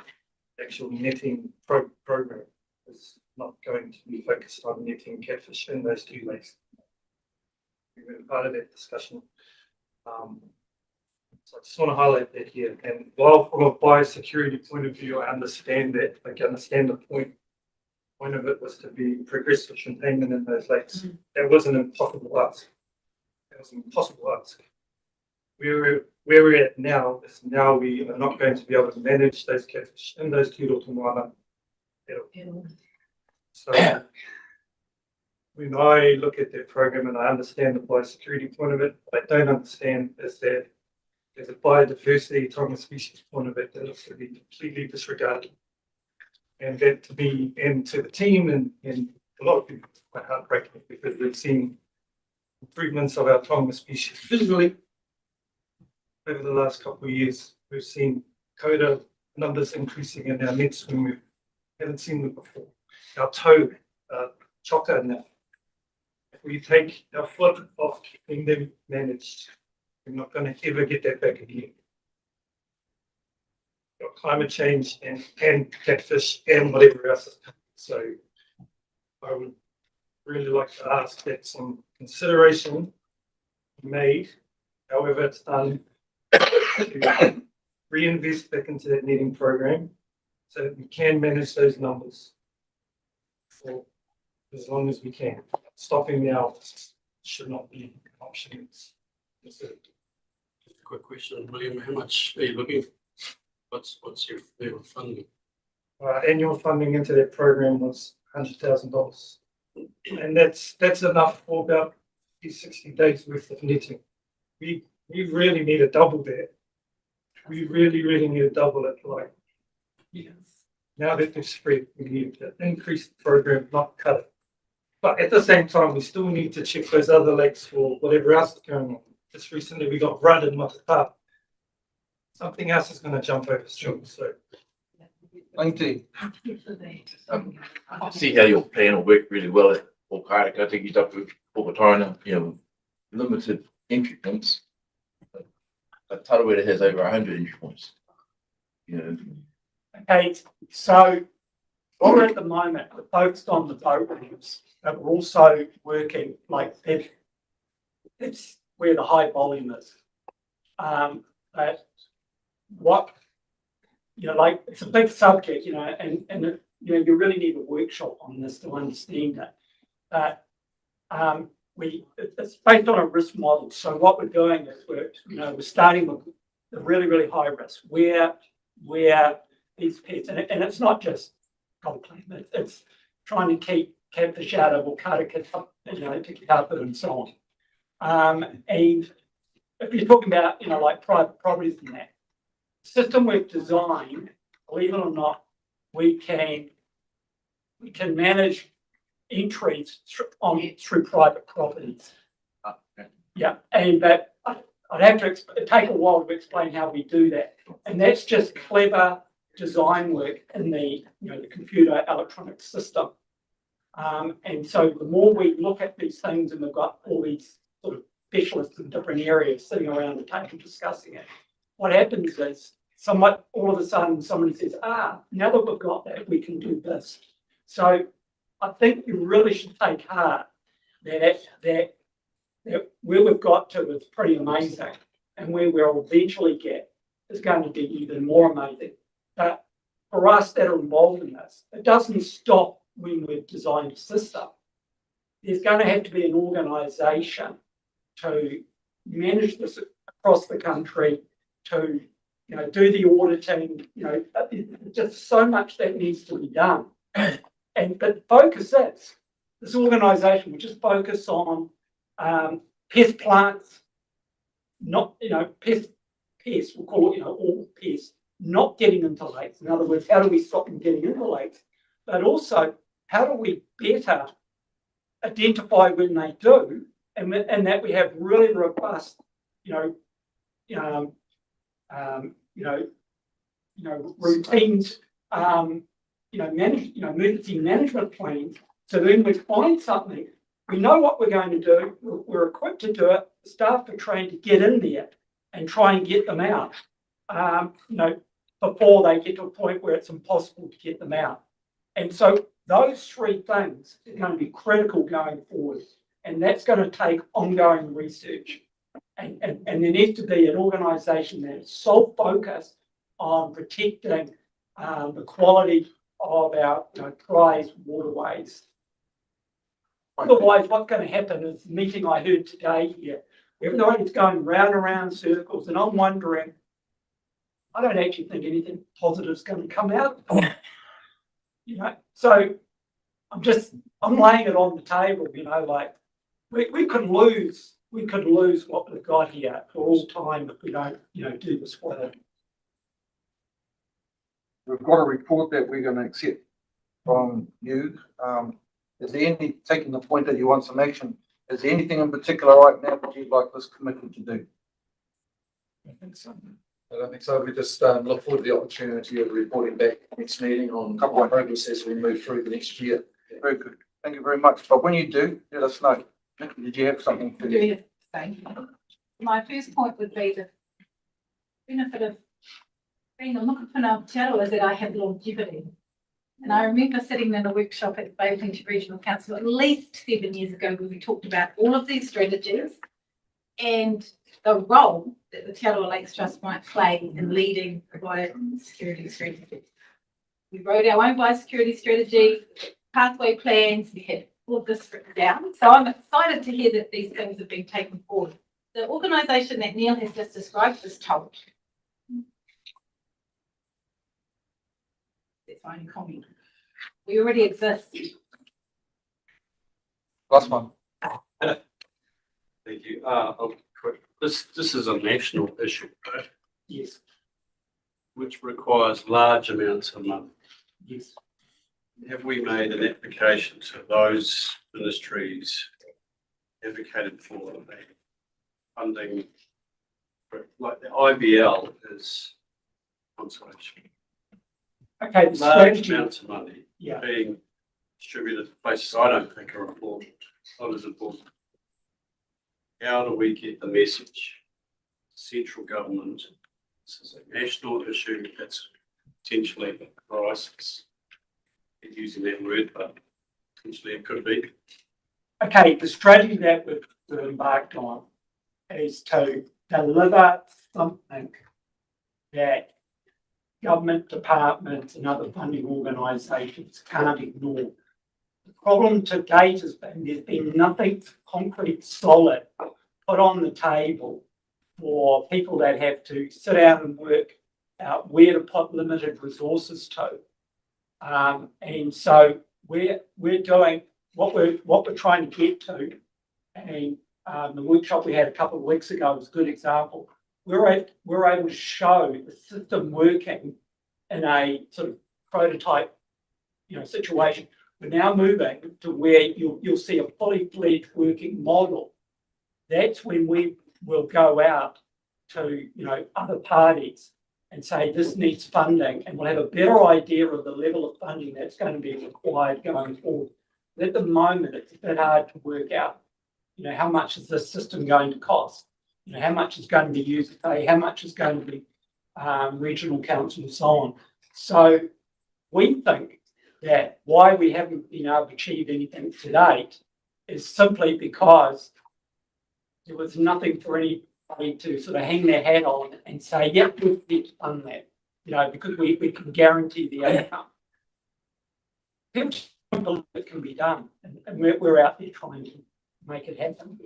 [SPEAKER 12] the actual netting program is not going to be focused on netting catfish in those 2 lakes. We've been part of that discussion. So I just want to highlight that here. And while from a biosecurity point of view, I understand that. I understand the point. Point of it was to be progressive containment in those lakes. That was an impossible ask. That was an impossible ask. Where we're at now is now we are not going to be able to manage those catfish in those 2 Rotorua at all. So when I look at that program and I understand the biosecurity point of it, what I don't understand is that there's a biodiversity tonga species point of it that looks to be completely disregarded. And that to me and to the team and a lot of people, it's quite heartbreaking because we've seen improvements of our tonga species visually over the last couple of years. We've seen coda numbers increasing in our nets when we haven't seen them before. Our toe, chocker now. If we take our foot off keeping them managed, we're not going to ever get that back again. Got climate change and catfish and whatever else is coming. So I would really like to ask that some consideration made, however it's done, to reinvest back into that netting program so that we can manage those numbers for as long as we can. Stopping now should not be an option.
[SPEAKER 10] Just a quick question, William, how much are you looking for? What's your level of funding?
[SPEAKER 12] Annual funding into that program was $100,000, and that's enough for about 60 days worth of netting. We really need to double that. We really need to double it. Like, now that they've spread, we need to increase the program, not cut it. But at the same time, we still need to check those other lakes for whatever else is going on. Just recently, we got Rudd and Matata. Something else is going to jump over soon. So,
[SPEAKER 1] thank you.
[SPEAKER 14] I see how your plan will work really well at Karaka. I think he's up with Rotorua, limited entry points. But Tarawera has over 100 entry points.
[SPEAKER 18] Okay, so we're at the moment, we're focused on the boat ramps, but we're also working like it's where the high volume is. But what, like, it's a big subject, and you really need a workshop on this to understand it. But it's based on a risk model. So what we're doing is we're starting with the really, really high risk where these pests, and it's not just cold clam, it's trying to keep catfish out of Okata, Tikitapa and so on. And if you're talking about, like private properties and that, the system we've designed, believe it or not, we can manage entries through private properties. Yeah, but I'd have to take a while to explain how we do that, and that's just clever design work in the the computer electronic system. And so the more we look at these things, and we've got all these sort of specialists in different areas sitting around the table discussing it, what happens is all of a sudden somebody says, now that we've got that, we can do this. So I think you really should take heart that where we've got to is pretty amazing, and where we'll eventually get is going to be even more amazing. But for us that are involved in this, it doesn't stop when we've designed a system. There's going to have to be an organisation to manage this across the country, to do the auditing. Just so much that needs to be done. But the focus is this organisation will just focus on pest plants, not pests. We'll call it all pests, not getting into lakes. In other words, how do we stop them getting into lakes? But also, how do we better identify when they do, and that we have really robust, routines, emergency management plans. So when we find something, we know what we're going to do. We're equipped to do it. The staff are trained to get in there and try and get them out. Before they get to a point where it's impossible to get them out. And so those three things are going to be critical going forward. And that's going to take ongoing research. And there needs to be an organisation that is so focused on protecting the quality of our prized waterways. Otherwise, what's going to happen is the meeting I heard today here, everybody's going round and round circles, and I'm wondering, I don't actually think anything positive is going to come out. So I'm laying it on the table, like we could lose what we've got here for all time if we don't, do this well.
[SPEAKER 1] We've got a report that we're going to accept from you. Is there taking the point that you want some action, is there anything in particular right now that you'd like this committee to do?
[SPEAKER 17] I think so. I don't think so. We just look forward to the opportunity of reporting back next meeting on progress as we move through the next year.
[SPEAKER 1] Very good. Thank you very much. But when you do, let us know. Did you have something to
[SPEAKER 6] say? My first point would be the benefit of being a Mukapuna Aotearoa is that I have longevity. And I remember sitting in a workshop at the Bay of Plenty Regional Council at least 7 years ago where we talked about all of these strategies and the role that the Te Arawa Lakes Trust might play in leading the biosecurity strategy. We wrote our own biosecurity strategy, pathway plans, we had all of this written down. So I'm excited to hear that these things have been taken forward. The organisation that Neil has just described is told. That's my only comment. We already exist.
[SPEAKER 1] Last one.
[SPEAKER 10] Thank you. This is a national issue, right?
[SPEAKER 18] Yes.
[SPEAKER 10] Which requires large amounts of money.
[SPEAKER 18] Yes.
[SPEAKER 10] Have we made an application to those ministries advocated for funding? Like the IBL is conservation.
[SPEAKER 18] Okay, the
[SPEAKER 10] large
[SPEAKER 18] strategy.
[SPEAKER 10] amounts of money
[SPEAKER 18] Yeah.
[SPEAKER 10] being distributed to places I don't think are important, not as important. How do we get the message? Central government, this is a national issue that's potentially a crisis. I'm using that word, but potentially it could be.
[SPEAKER 18] Okay, the strategy that we've embarked on is to deliver something that government departments and other funding organisations can't ignore. The problem to date has been there's been nothing concrete, solid put on the table for people that have to sit down and work out where to put limited resources to. And so we're doing what we're trying to get to, and the workshop we had a couple of weeks ago was a good example. We're able to show the system working in a sort of prototype, situation. We're now moving to where you'll see a fully fledged working model. That's when we will go out to other parties and say this needs funding, and we'll have a better idea of the level of funding that's going to be required going forward. But at the moment, it's a bit hard to work out, how much is this system going to cost? How much is going to be used to pay? How much is going to be regional council and so on? So we think that why we haven't been able to achieve anything to date is simply because there was nothing for anybody to sort of hang their hat on and say, yep, we've done that, because we can guarantee the outcome. People don't believe it can be done, and we're out there trying to make it happen.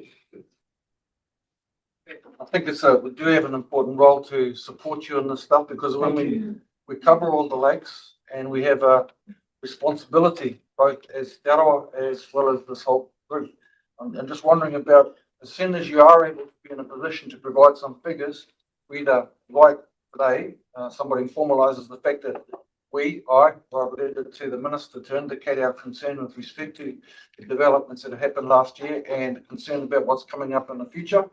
[SPEAKER 1] I think we do have an important role to support you in this stuff, because when we cover all the lakes, and we have a responsibility both as Arawa as well as this whole group. I'm just wondering about, as soon as you are able to be in a position to provide some figures, we'd like today, somebody formalises the fact that I've related to the Minister to indicate our concern with respect to the developments that have happened last year and concern about what's coming up in the future.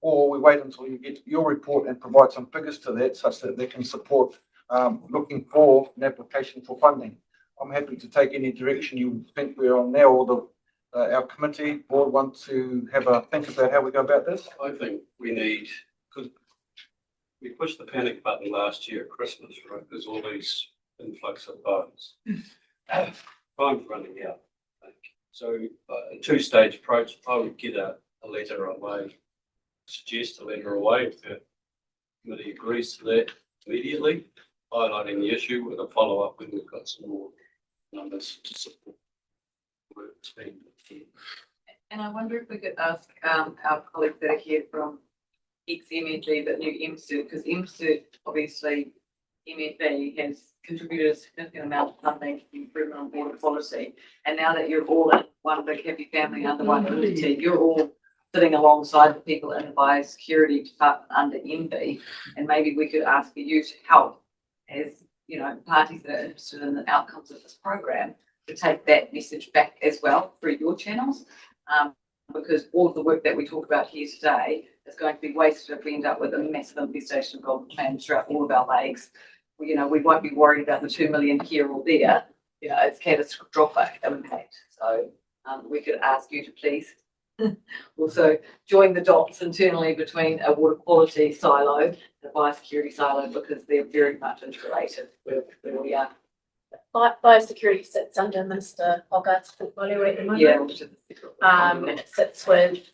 [SPEAKER 1] Or we wait until you get your report and provide some figures to that, such that they can support looking for an application for funding. I'm happy to take any direction you think we're on now, or our committee board want to have a think about how we go about this.
[SPEAKER 10] I think we need, because we pushed the panic button last year at Christmas, right? There's all these influx of funds. Time's running out. I think. So a two-stage approach, I would get a letter away, suggest a letter away if the committee agrees to that immediately, highlighting the issue with a follow-up when we've got some more numbers to support work that's being done.
[SPEAKER 7] And I wonder if we could ask our colleagues that are here from ex-MFB, but new MSUD, because MSUD, obviously, MFB has contributed a significant amount of funding to the improvement of water quality. And now that you're all in one big happy family under one entity, you're all sitting alongside the people in the biosecurity department under MB, and maybe we could ask for you to help as parties that are interested in the outcomes of this program to take that message back as well through your channels, because all of the work that we talk about here today is going to be wasted if we end up with a massive infestation of golden clams throughout all of our lakes. We won't be worried about the 2 million here or there. It's catastrophic impact. So we could ask you to please also join the dots internally between a water quality silo and a biosecurity silo, because they're very much interrelated where we are.
[SPEAKER 15] Biosecurity sits under Minister Hogarth's portfolio at the moment.
[SPEAKER 7] Yeah,
[SPEAKER 15] and it sits with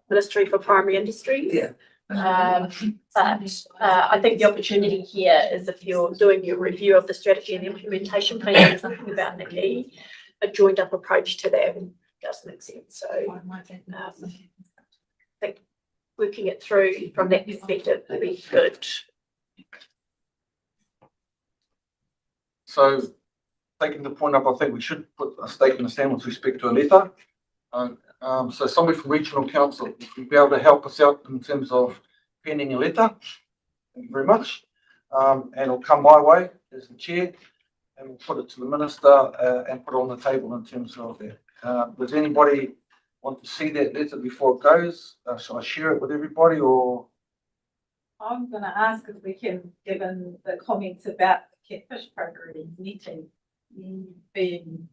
[SPEAKER 15] Ministry for Primary Industries.
[SPEAKER 7] Yeah.
[SPEAKER 15] But I think the opportunity here is, if you're doing your review of the strategy and the implementation plan, there's something about Nikki, a joined up approach to that does make sense. So I think working it through from that perspective would be good.
[SPEAKER 1] So, taking the point up, I think we should put a stake in the sand with respect to a letter. So somebody from regional council would be able to help us out in terms of penning a letter. Thank you very much. And it'll come my way as the chair, and we'll put it to the minister and put it on the table in terms of that. Does anybody want to see that letter before it goes? Shall I share it with everybody, or?
[SPEAKER 6] I'm going to ask if we can, given the comments about the catfish program netting being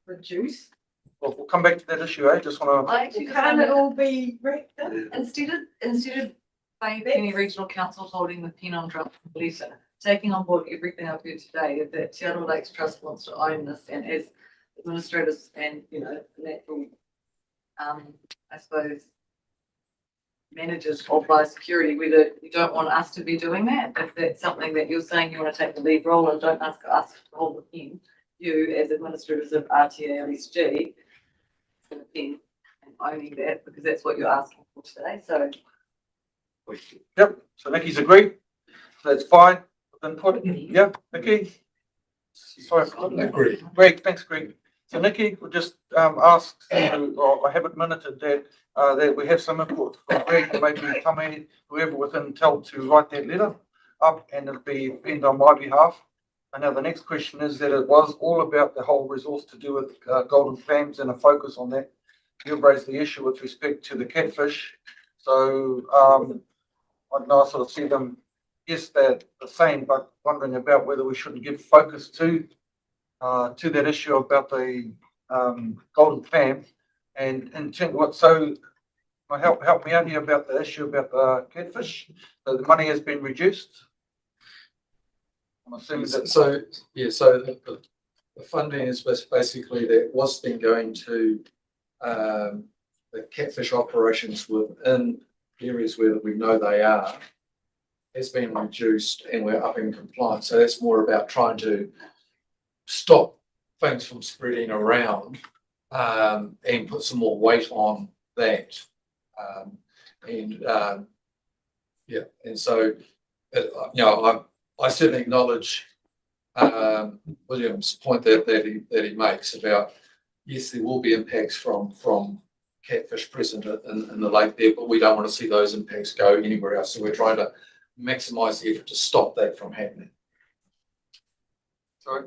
[SPEAKER 6] reduced.
[SPEAKER 1] Well, we'll come back to that issue. Just want to.
[SPEAKER 6] Can't it all be wrecked?
[SPEAKER 7] Instead of Bay Penny Regional Council holding the pen on drum letter, taking on board everything I've heard today, is that Te Arawa Lakes Trust wants to own this, and as administrators and natural, I suppose, managers of biosecurity, whether you don't want us to be doing that, if that's something that you're saying you want to take the lead role and don't ask us to hold the pen, you as administrators of RTA LSG, the pen and owning that, because that's what you're asking for today, so.
[SPEAKER 1] Yep, so Nikki's agreed, so that's fine, input, yeah, Nikki? Sorry,
[SPEAKER 17] Agreed.
[SPEAKER 1] Greg, thanks, Greg. So Nikki, we'll just ask, or I have admitted that that we have some input from Greg, maybe Tommy, whoever within TEL to write that letter up, and it'll be penned on my behalf. And now the next question is that it was all about the whole resource to do with golden clams and a focus on that. You've raised the issue with respect to the catfish. So I know I sort of see them, yes, they're the same, but wondering about whether we shouldn't give focus to that issue about the golden clam, and what, so help me out here about the issue about the catfish. So the money has been reduced. I'm assuming that.
[SPEAKER 17] So, yeah, so the funding is basically that was then going to the catfish operations within areas where we know they are, has been reduced, and we're up in compliance. So that's more about trying to stop things from spreading around and put some more weight on that. Yeah, and so, I certainly acknowledge William's point that he makes about, yes, there will be impacts from catfish present in the lake there, but we don't want to see those impacts go anywhere else. So we're trying to maximise the effort to stop that from happening.
[SPEAKER 1] Sorry,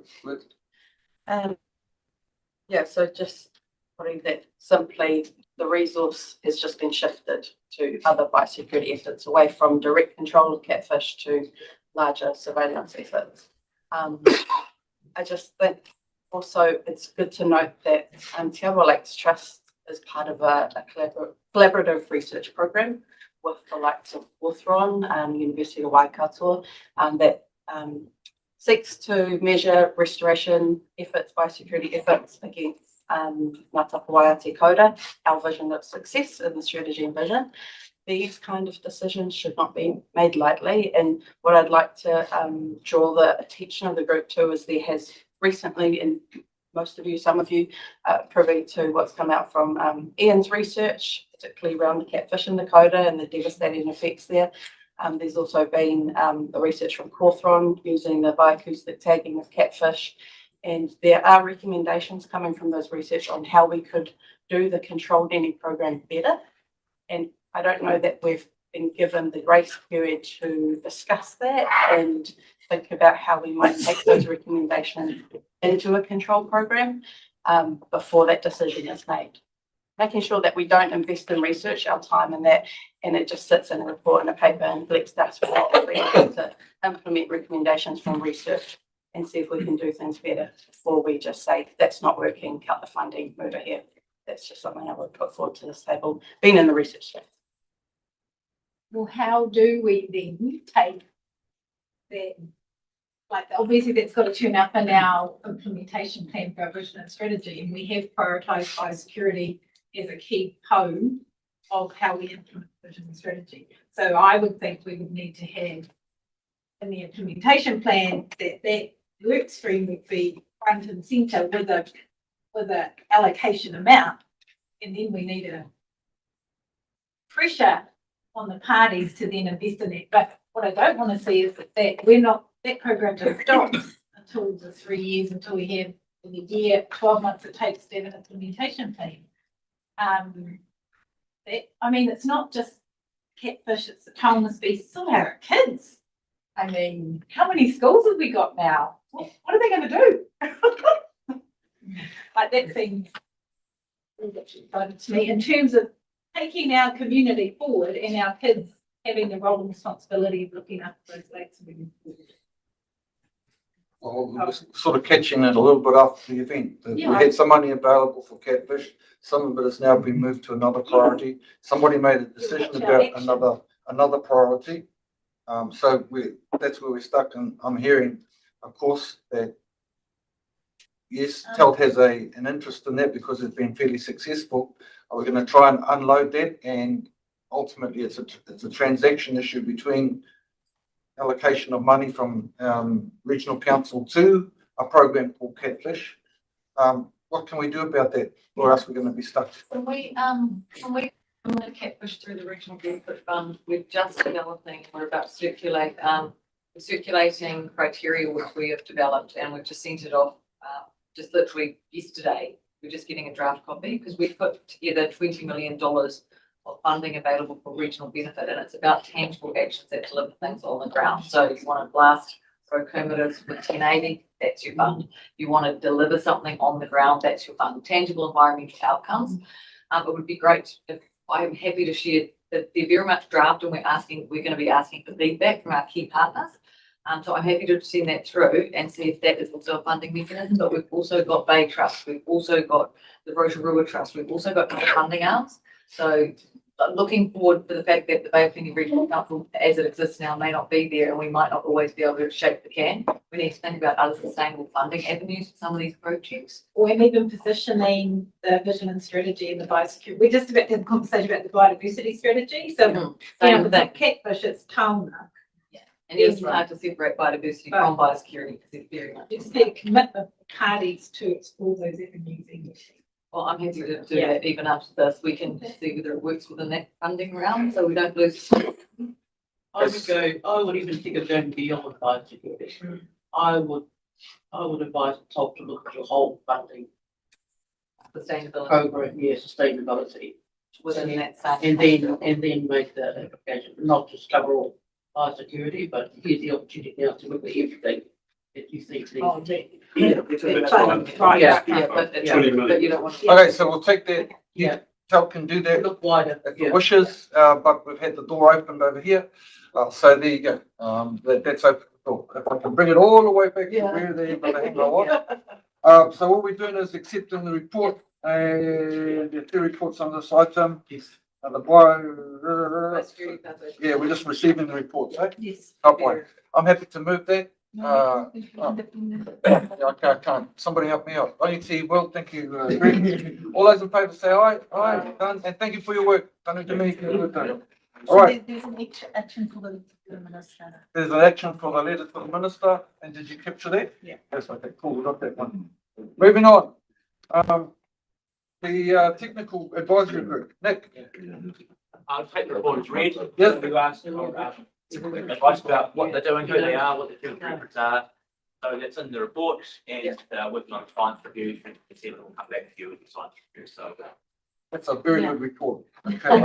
[SPEAKER 3] yeah, so just putting that simply, the resource has just been shifted to other biosecurity efforts, away from direct control of catfish to larger surveillance efforts. I just think also it's good to note that Te Arawa Lakes Trust is part of a collaborative research program with the likes of Rotorua, University of Waikato, that seeks to measure restoration efforts, biosecurity efforts against Ngā Tapu Waiate Koura, our vision of success in the strategy and vision. These kind of decisions should not be made lightly. And what I'd like to draw the attention of the group to is there has recently, and most of you, some of you, privy to what's come out from Ian's research, particularly around catfish in the Koura and the devastating effects there. There's also been the research from Cawthron using the bioacoustic tagging of catfish. And there are recommendations coming from those research on how we could do the controlled netting program better. And I don't know that we've been given the grace period to discuss that and think about how we might take those recommendations into a control program before that decision is made. Making sure that we don't invest in research, our time in that, and it just sits in a report and a paper and collects dust. We have to implement recommendations from research and see if we can do things better before we just say that's not working, cut the funding, move ahead. That's just something I would put forward to this table, being in the research space.
[SPEAKER 6] Well, how do we then take that? Like, obviously that's got to turn up in our implementation plan for our vision and strategy, and we have prioritised biosecurity as a key cone of how we implement vision and strategy. So I would think we would need to have in the implementation plan that work stream would be front and centre with a allocation amount, and then we need a pressure on the parties to then invest in it. But what I don't want to see is that program just stops until the 3 years, until we have in the year 12 months it takes to have an implementation plan. It's not just catfish, it's the countless species of our kids. I mean, how many schools have we got now? What are they going to do? Like, that seems fun to me in terms of taking our community forward and our kids having the role and responsibility of looking after those lakes moving forward.
[SPEAKER 1] Well, we're sort of catching it a little bit after the event.
[SPEAKER 6] Yeah.
[SPEAKER 1] We had some money available for catfish. Some of it has now been moved to another priority. Somebody made a decision about another priority. So that's where we're stuck. And I'm hearing, of course, that yes, TEL has an interest in that because it's been fairly successful. Are we going to try and unload that and ultimately it's a transaction issue between allocation of money from regional council to a program called Catfish. What can we do about that, or else we're going to be stuck?
[SPEAKER 7] When we catfish through the regional benefit fund, we're just developing, we're about to circulate, circulating criteria which we have developed, and we've just sent it off, just literally yesterday. We're just getting a draft copy because we've put together $20 million of funding available for regional benefit, and it's about tangible actions that deliver things on the ground. So you want to blast procometers with 1080, that's your fund. You want to deliver something on the ground, that's your fund. Tangible environmental outcomes. It would be great if I'm happy to share that they're very much draft, and we're going to be asking for feedback from our key partners. So I'm happy to send that through and see if that is also a funding mechanism. But we've also got Bay Trust, we've also got the Rotorua Trust, we've also got other funding arms. So looking forward for the fact that the Bay of Plenty Regional Council, as it exists now, may not be there, and we might not always be able to shake the can. We need to think about other sustainable funding avenues for some of these projects.
[SPEAKER 6] Or even positioning the vision and strategy in the biosecurity. We just about to have a conversation about the biodiversity strategy. So, with the catfish, it's tauna.
[SPEAKER 7] Yeah, and it's hard to separate biodiversity from biosecurity because it's very much.
[SPEAKER 6] It's the commitment of parties to explore those avenues.
[SPEAKER 7] Well, I'm happy to do that even after this. We can see whether it works within that funding round, so we don't lose.
[SPEAKER 11] I would even think of going beyond biosecurity. I would advise the top to look at your whole funding
[SPEAKER 7] Sustainability.
[SPEAKER 11] program, sustainability.
[SPEAKER 7] Within that same.
[SPEAKER 11] And then make the application, not just cover all biosecurity, but here's the opportunity now to look at everything that you think needs.
[SPEAKER 7] But you don't want to.
[SPEAKER 1] Okay, so we'll take that.
[SPEAKER 11] Yeah.
[SPEAKER 1] Tel can do that
[SPEAKER 11] Look wider.
[SPEAKER 1] if it wishes, but we've had the door opened over here. So there you go. That's open the door. If I can bring it all the way back to where they hang my watch. So what we're doing is accepting the report, and there are two reports on this item.
[SPEAKER 11] Yes.
[SPEAKER 1] The bio. Yeah, we're just receiving the reports, eh?
[SPEAKER 6] Yes.
[SPEAKER 1] Top one. I'm happy to move that. I can't. Somebody help me out. I need to see Will. Thank you. Greg. All those in favour say aye. Aye. Done. And thank you for your work. Done to me. All right.
[SPEAKER 6] There's an action for the minister.
[SPEAKER 1] There's an action for the letter for the minister. And did you capture that?
[SPEAKER 6] Yeah.
[SPEAKER 1] Yes. Okay. Cool. We got that one. Moving on. The technical advisory group. Nick.
[SPEAKER 2] I'll take the report as read.
[SPEAKER 1] Yes.
[SPEAKER 2] You asked advice about what they're doing, who they are, what the two groups are. So that's in the report, and working on science review, and we'll come back to you with the science review. So
[SPEAKER 1] that's a very good report. Okay.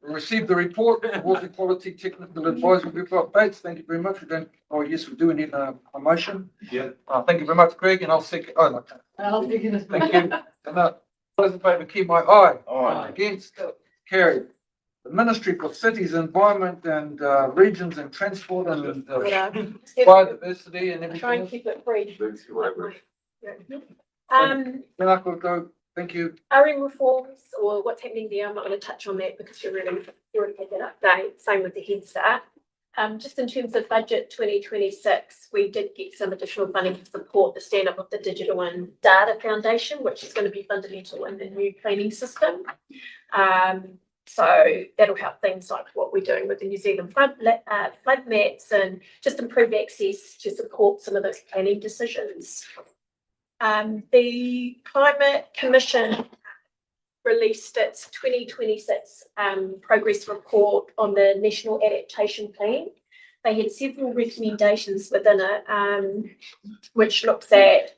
[SPEAKER 1] We received the report, Water Quality Technical Advisory Group updates. Thank you very much. We don't. Oh yes, we do need a motion.
[SPEAKER 8] Yeah.
[SPEAKER 1] Thank you very much, Greg, and I'll second. Oh, okay.
[SPEAKER 7] I'll take it.
[SPEAKER 1] Thank you. And those in favour, keep my eye.
[SPEAKER 8] Aye.
[SPEAKER 1] Against, carried. The Ministry for Cities, Environment and Regions and Transport and Biodiversity and everything.
[SPEAKER 15] Try and keep it brief.
[SPEAKER 1] Then I could go, thank you.
[SPEAKER 15] RM reforms or what's happening there, I'm not going to touch on that because you already had that update. Same with the Head Start. Just in terms of budget 2026, we did get some additional funding to support the stand-up of the Digital and Data Foundation, which is going to be fundamental in the new planning system. So that'll help things like what we're doing with the New Zealand flood maps and just improve access to support some of those planning decisions. The Climate Commission released its 2026 progress report on the National Adaptation Plan. They had several recommendations within it, which looks at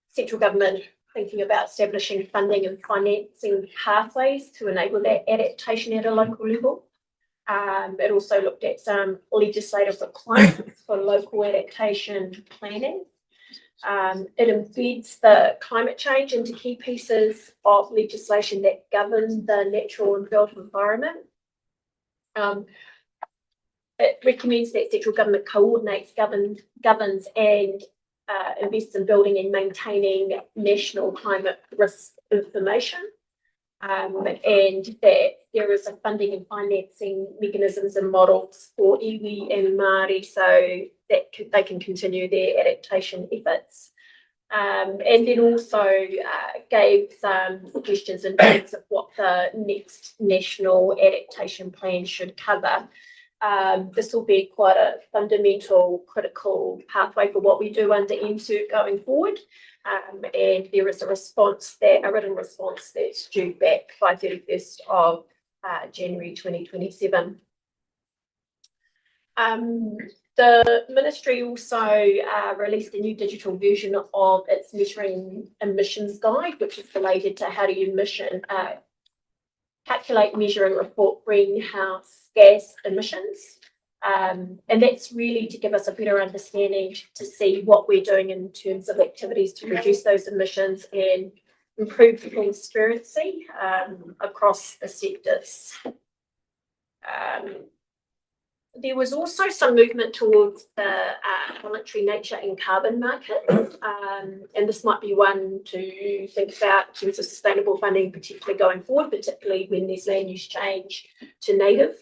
[SPEAKER 15] central government thinking about establishing funding and financing pathways to enable that adaptation at a local level. It also looked at some legislative requirements for local adaptation planning. It embeds the climate change into key pieces of legislation that govern the natural and built environment. It recommends that central government coordinates, governs and invests in building and maintaining national climate risk information, and that there is a funding and financing mechanisms and models for iwi and Māori so that they can continue their adaptation efforts. And then also gave some suggestions in terms of what the next national adaptation plan should cover. This will be quite a fundamental, critical pathway for what we do under MCERT going forward. And there is a written response that's due back by 31st of January 2027. The ministry also released a new digital version of its measuring emissions guide, which is related to how do you calculate, measure and report greenhouse gas emissions. And that's really to give us a better understanding to see what we're doing in terms of activities to reduce those emissions and improve the transparency across the sectors. There was also some movement towards the voluntary nature and carbon market, and this might be one to think about in terms of sustainable funding, particularly going forward, particularly when there's land use change to native.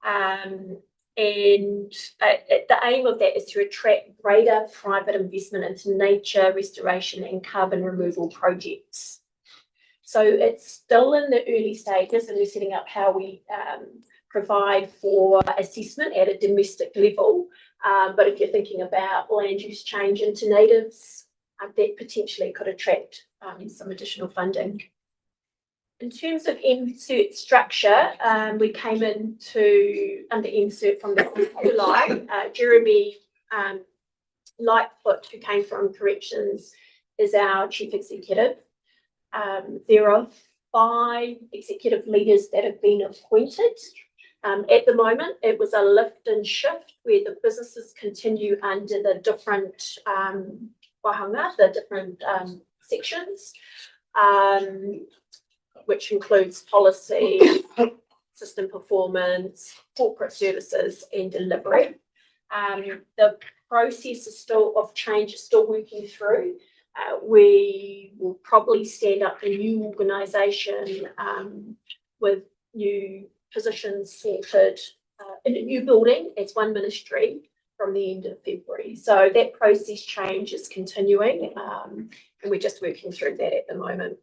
[SPEAKER 15] And the aim of that is to attract greater private investment into nature restoration and carbon removal projects. So it's still in the early stages, and we're setting up how we provide for assessment at a domestic level. But if you're thinking about land use change into natives, that potentially could attract some additional funding. In terms of MCERT structure, we came under MCERT from the 1st of July. Jeremy Lightfoot, who came from Corrections, is our Chief Executive. There are 5 executive leaders that have been appointed. At the moment, it was a lift and shift where the businesses continue under the different wahanga, the different sections, which includes policy, system performance, corporate services, and delivery. The process of change is still working through. We will probably stand up a new organisation with new positions sorted in a new building as one ministry from the end of February. So that process change is continuing, and we're just working through that at the moment.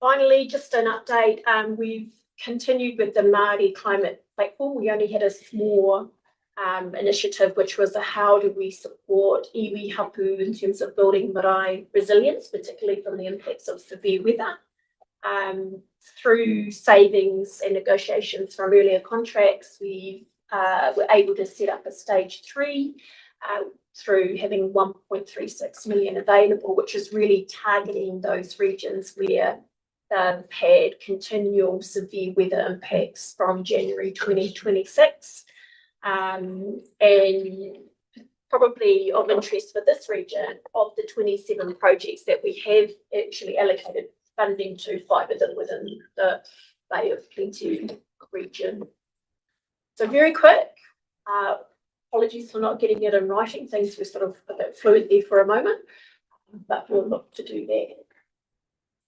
[SPEAKER 15] Finally, just an update. We've continued with the Māori climate platform. We only had a small initiative, which was how do we support iwi hapu in terms of building marae resilience, particularly from the impacts of severe weather. Through savings and negotiations from earlier contracts, we were able to set up a stage 3 through having 1.36 million available, which is really targeting those regions where they've had continual severe weather impacts from January 2026. And probably of interest for this region, of the 27 projects that we have actually allocated funding to, 5 of them within the Bay of Plenty region. So very quick, apologies for not getting it in writing. Things were sort of a bit fluid there for a moment, but we'll look to do that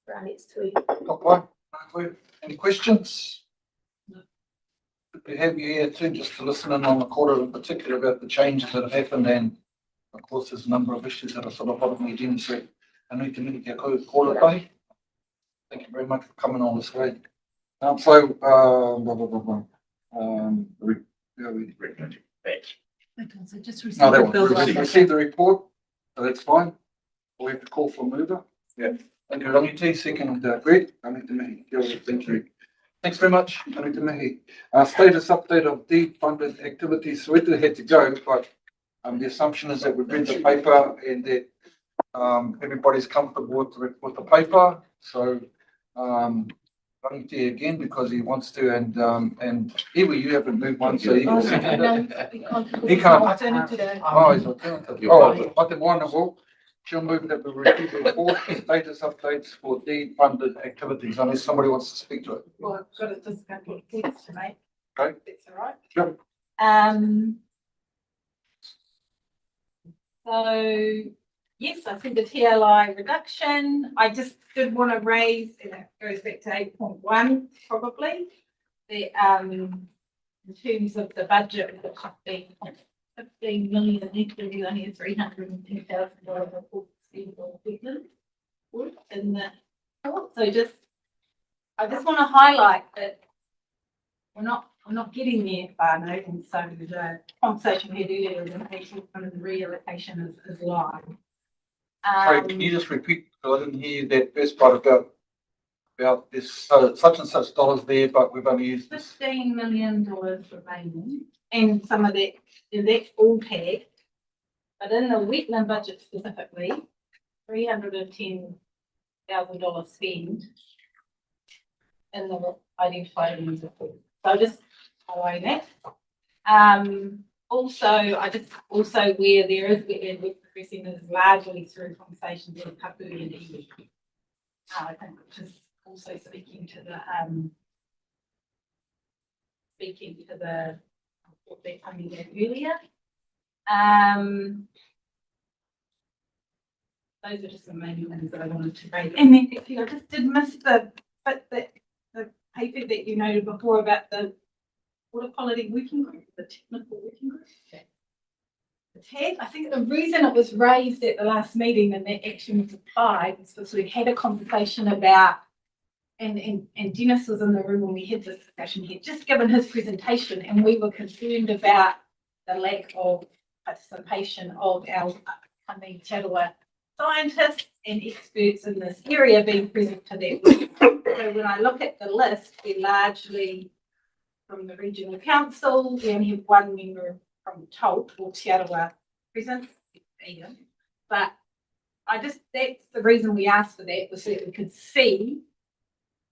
[SPEAKER 15] for our next week.
[SPEAKER 1] Any questions? Good to have you here too, just to listen in on the quarter in particular about the changes that have happened, and of course there's a number of issues that are sort of on the agenda, so I need to make a call today. Thank you very much for coming on this way. Received the report, so that's fine. We have to call for a mover. Yeah. Thank you, Rangi. Second, Greg. Thank you. Thanks very much, Anita Mihi. Status update of deed funded activities. So we had to go, but the assumption is that we've read the paper and that everybody's comfortable with the paper. So Rangi again because he wants to, and Iwi, you haven't moved one, so he can second it. He can't.
[SPEAKER 16] Alternative.
[SPEAKER 1] Oh, he's alternative. Oh, I think wonderful. She'll move that we receive the report, status updates for deed funded activities, unless somebody wants to speak to it.
[SPEAKER 6] Well, I've got it just a couple of things to make.
[SPEAKER 1] Okay.
[SPEAKER 6] That's all right.
[SPEAKER 1] Sure.
[SPEAKER 6] So yes, I think the TLI reduction, I just did want to raise, and it goes back to 8.1 probably, the in terms of the budget, which has been 15 million, including only a $310,000 report equipment. In the, so just, I just want to highlight that we're not getting there far now, and so the conversation we had earlier is actually kind of the reallocation is live.
[SPEAKER 1] Sorry, can you just repeat, because I didn't hear that first part about this, such and such dollars there, but we've only used this.
[SPEAKER 6] $15 million remaining, and some of that, and that's all tagged. But in the wetland budget specifically, $310,000 spend in the identified user pool. So just highlight that. Also where there is wetland work progressing is largely through conversations with Kapui and Iwi. I think, which is also speaking to what they're coming at earlier. Those are just the main things that I wanted to raise. And then actually I just did miss the paper that you noted before about the water quality working group, the technical working group. The tag, I think the reason it was raised at the last meeting and that action was applied is because we had a conversation about, and Dennis was in the room when we had this discussion. He had just given his presentation and we were concerned about the lack of participation of our upcoming Arawa scientists and experts in this area being present to that. So when I look at the list, they're largely from the regional council. We only have one member from Talt or Arawa present, Ian. But that's the reason we asked for that, was so that we could see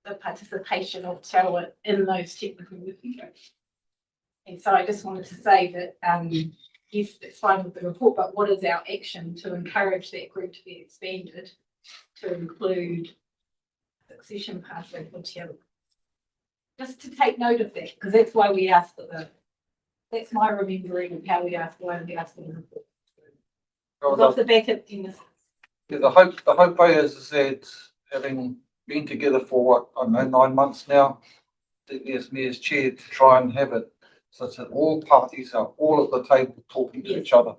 [SPEAKER 6] the participation of Arawa in those technical working groups. And so I just wanted to say that yes, it's fine with the report, but what is our action to encourage that group to be expanded to include succession pathway for Arawa? Just to take note of that, because that's why we asked for that's my remembering of how we asked, why we asked for the report. It was off the back of Dennis.
[SPEAKER 1] Yeah, the hope is that having been together for what, I don't know, 9 months now, as me as chair, to try and have it such that all parties are all at the table talking to each other,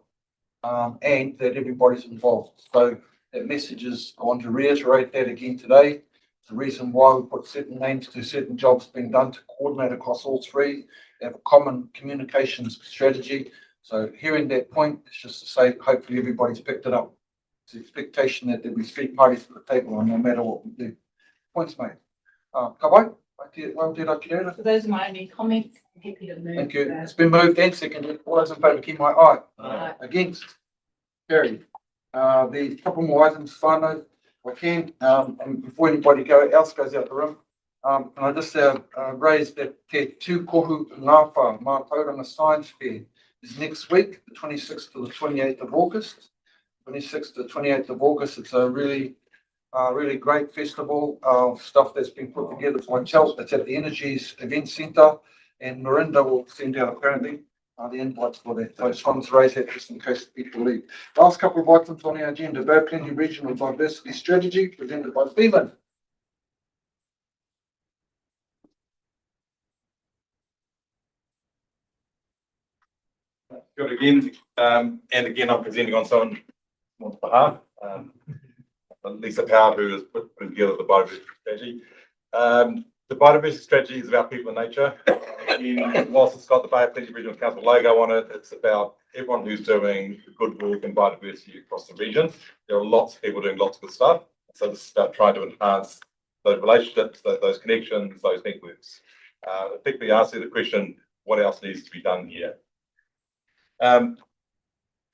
[SPEAKER 1] and that everybody's involved. So that message is, I want to reiterate that again today. It's the reason why we put certain names to certain jobs being done to coordinate across all three, have a common communications strategy. So hearing that point, it's just to say, hopefully everybody's picked it up. It's the expectation that there'll be three parties at the table, no matter what we do. Points made. Kawai,
[SPEAKER 6] So those are my only comments. I'm happy to move.
[SPEAKER 1] thank you. It's been moved and seconded. All those in favour, keep my eye. Against? Carried. The couple more items, whānau, if I can, and before anybody else goes out the room, and I just raised that Te Tūkohu Ngāwha Mātauranga Science Fair is next week, the 26th to the 28th of August. 26th to 28th of August. It's a really great festival of stuff that's been put together by Chelsea. It's at the Energies Event Centre, and Mirinda will send out apparently the invites for that. So I just wanted to raise that just in case people leave. Last couple of items on our agenda: Bay Plenty Regional Diversity Strategy presented by Stephen.
[SPEAKER 8] Good again, and again, I'm presenting on someone's behalf. Lisa Power, who has put together the biodiversity strategy. The biodiversity strategy is about people and nature. And whilst it's got the Bay of Plenty Regional Council logo on it, it's about everyone who's doing good work in biodiversity across the region. There are lots of people doing lots of good stuff. So this is about trying to enhance those relationships, those connections, those networks. Particularly asking the question, what else needs to be done here?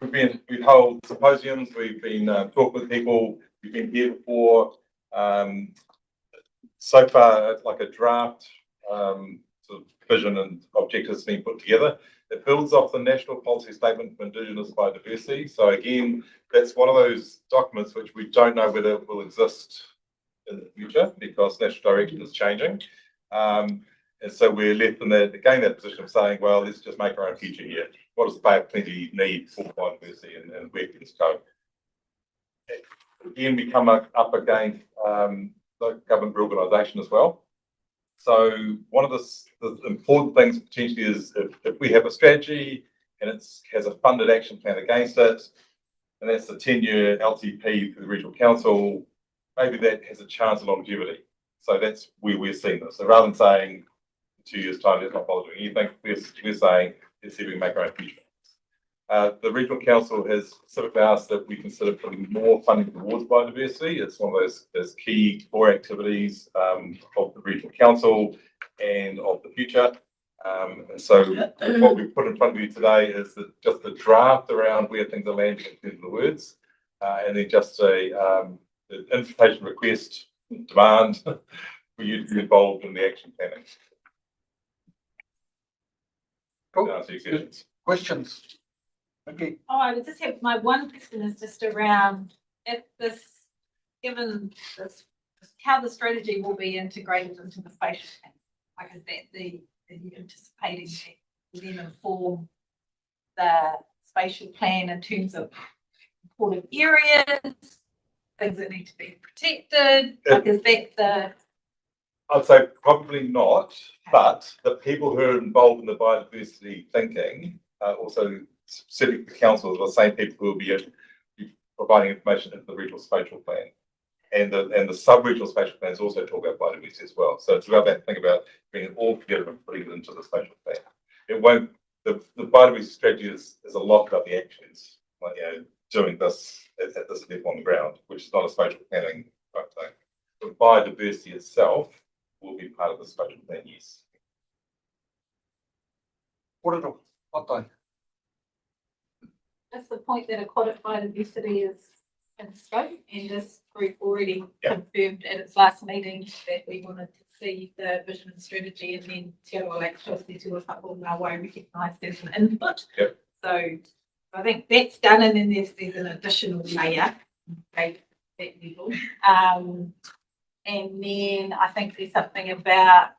[SPEAKER 8] We've held symposiums, we've been talking with people, we've been here before. So far, like a draft sort of vision and objectives being put together. It builds off the National Policy Statement for Indigenous Biodiversity. So again, that's one of those documents which we don't know whether it will exist in the future because national direction is changing. And so we're left in again that position of saying, well, let's just make our own future here. What does the Bay of Plenty need for biodiversity and where can this go? Again, we come up against the government organisation as well. So one of the important things potentially is if we have a strategy and has a funded action plan against it, and that's the 10-year LTP for the regional council, maybe that has a chance of longevity. So that's where we're seeing this. So rather than saying 2 years' time, let's not bother doing anything, we're saying, let's see if we can make our own future. The regional council has specifically asked that we consider putting more funding towards biodiversity. It's one of those key core activities of the regional council and of the future. And so what we've put in front of you today is just the draft around where things are landing in terms of the words, and then just an invitation request demand for you to be involved in the action planning.
[SPEAKER 1] Cool. Questions? Okay.
[SPEAKER 6] Oh, I would just have, my one question is just around if this, given this, how the strategy will be integrated into the spatial plan. Like, is that are you anticipating that will then inform the spatial plan in terms of important areas, things that need to be protected? Like, is that the?
[SPEAKER 8] I'd say probably not, but the people who are involved in the biodiversity thinking also sitting the council are the same people who will be providing information into the regional spatial plan. And the sub-regional spatial plans also talk about biodiversity as well. So it's about that thing about bringing it all together and putting it into the spatial plan. It won't, the biodiversity strategy is a lot about the actions, like, doing this at this level on the ground, which is not a spatial planning type thing. But biodiversity itself will be part of the spatial plan, yes.
[SPEAKER 1] What
[SPEAKER 6] That's the point that aquatic biodiversity is in scope, and this group already confirmed at its last meeting that we wanted to see the vision and strategy, and then Te Arawa Lake Trustee to a couple of our way recognised as an input.
[SPEAKER 8] Yep.
[SPEAKER 6] So I think that's done, and then there's an additional layer, okay, that level. And then I think there's something about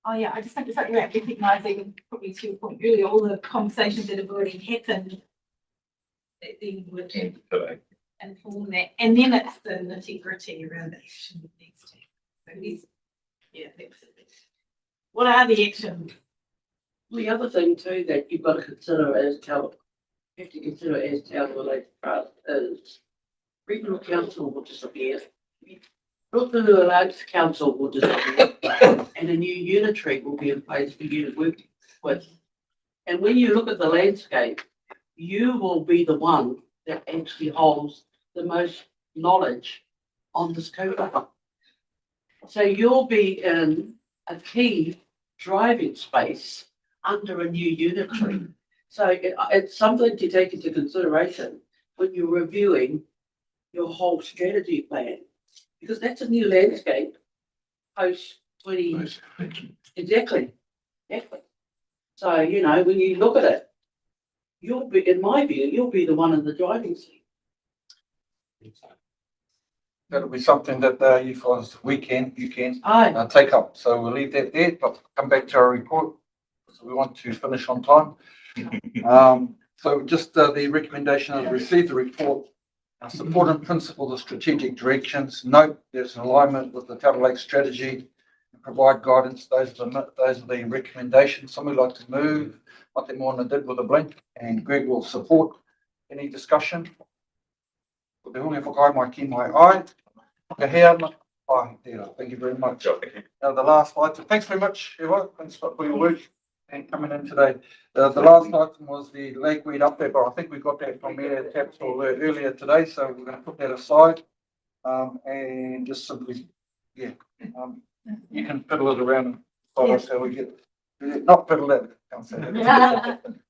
[SPEAKER 6] oh yeah, I just think there's something about recognising, probably to your point earlier, all the conversations that have already happened that then would inform that. And then it's the nitty-gritty around the action that needs to. So these, what are the actions?
[SPEAKER 11] The other thing too that you've got to consider as Te Arawa Lake Trust is regional council will disappear. Rotorua Lakes Council will disappear, and a new unitary will be in place for you to work with. And when you look at the landscape, you will be the one that actually holds the most knowledge on this cohort. So you'll be in a key driving space under a new unitary. So it's something to take into consideration when you're reviewing your whole strategy plan. Because that's a new landscape post 20. Exactly. So, when you look at it, you'll be, in my view, you'll be the one in the driving seat.
[SPEAKER 1] That'll be something that you can take up. So we'll leave that there, but come back to our report. So we want to finish on time. So just the recommendation is receive the report. Support and principle the strategic directions. Note there's an alignment with the Te Arawa Lake strategy. Provide guidance. Those are the recommendations. Somebody like to move what they want to do with a blink, and Greg will support. Any discussion? Thank you very much. Now the last item. Thanks very much, Eva. Thanks for your work and coming in today. The last item was the lakeweed update, but I think we got that from Air Capital earlier today, so we're going to put that aside and just simply, you can fiddle it around and follow us how we get. Not fiddle it.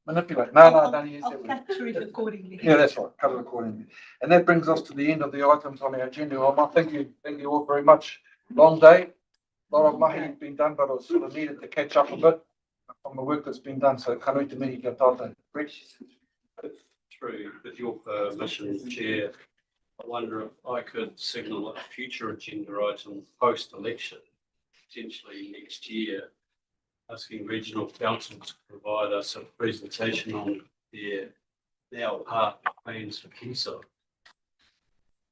[SPEAKER 1] Manipulate. No, don't use that.
[SPEAKER 6] Capture it accordingly.
[SPEAKER 1] Yeah, that's right. Cut it accordingly. And that brings us to the end of the items on our agenda. Thank you all very much. Long day. A lot of mahi has been done, but it was sort of needed to catch up a bit from the work that's been done. So, kanui te mihi kia tātou.
[SPEAKER 10] Through with your permission, Chair, I wonder if I could signal a future agenda item post-election, potentially next year, asking regional council to provide us a presentation on their now part plans for Kisa.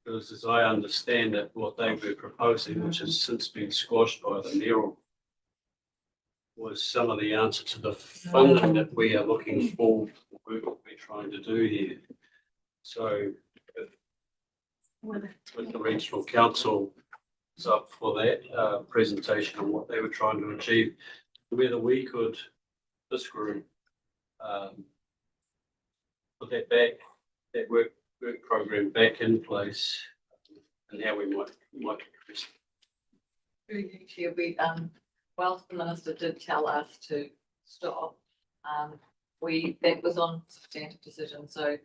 [SPEAKER 10] Because as I understand it, what they were proposing, which has since been squashed by the mayoral was some of the answer to the funding that we are looking for, the work that we're trying to do here. So with the regional council is up for that presentation on what they were trying to achieve, whether we could, this group, put that back, that work program back in place, and how we might address it.
[SPEAKER 7] Very clear. We, whilst the minister did tell us to stop, that was on substantive decision. So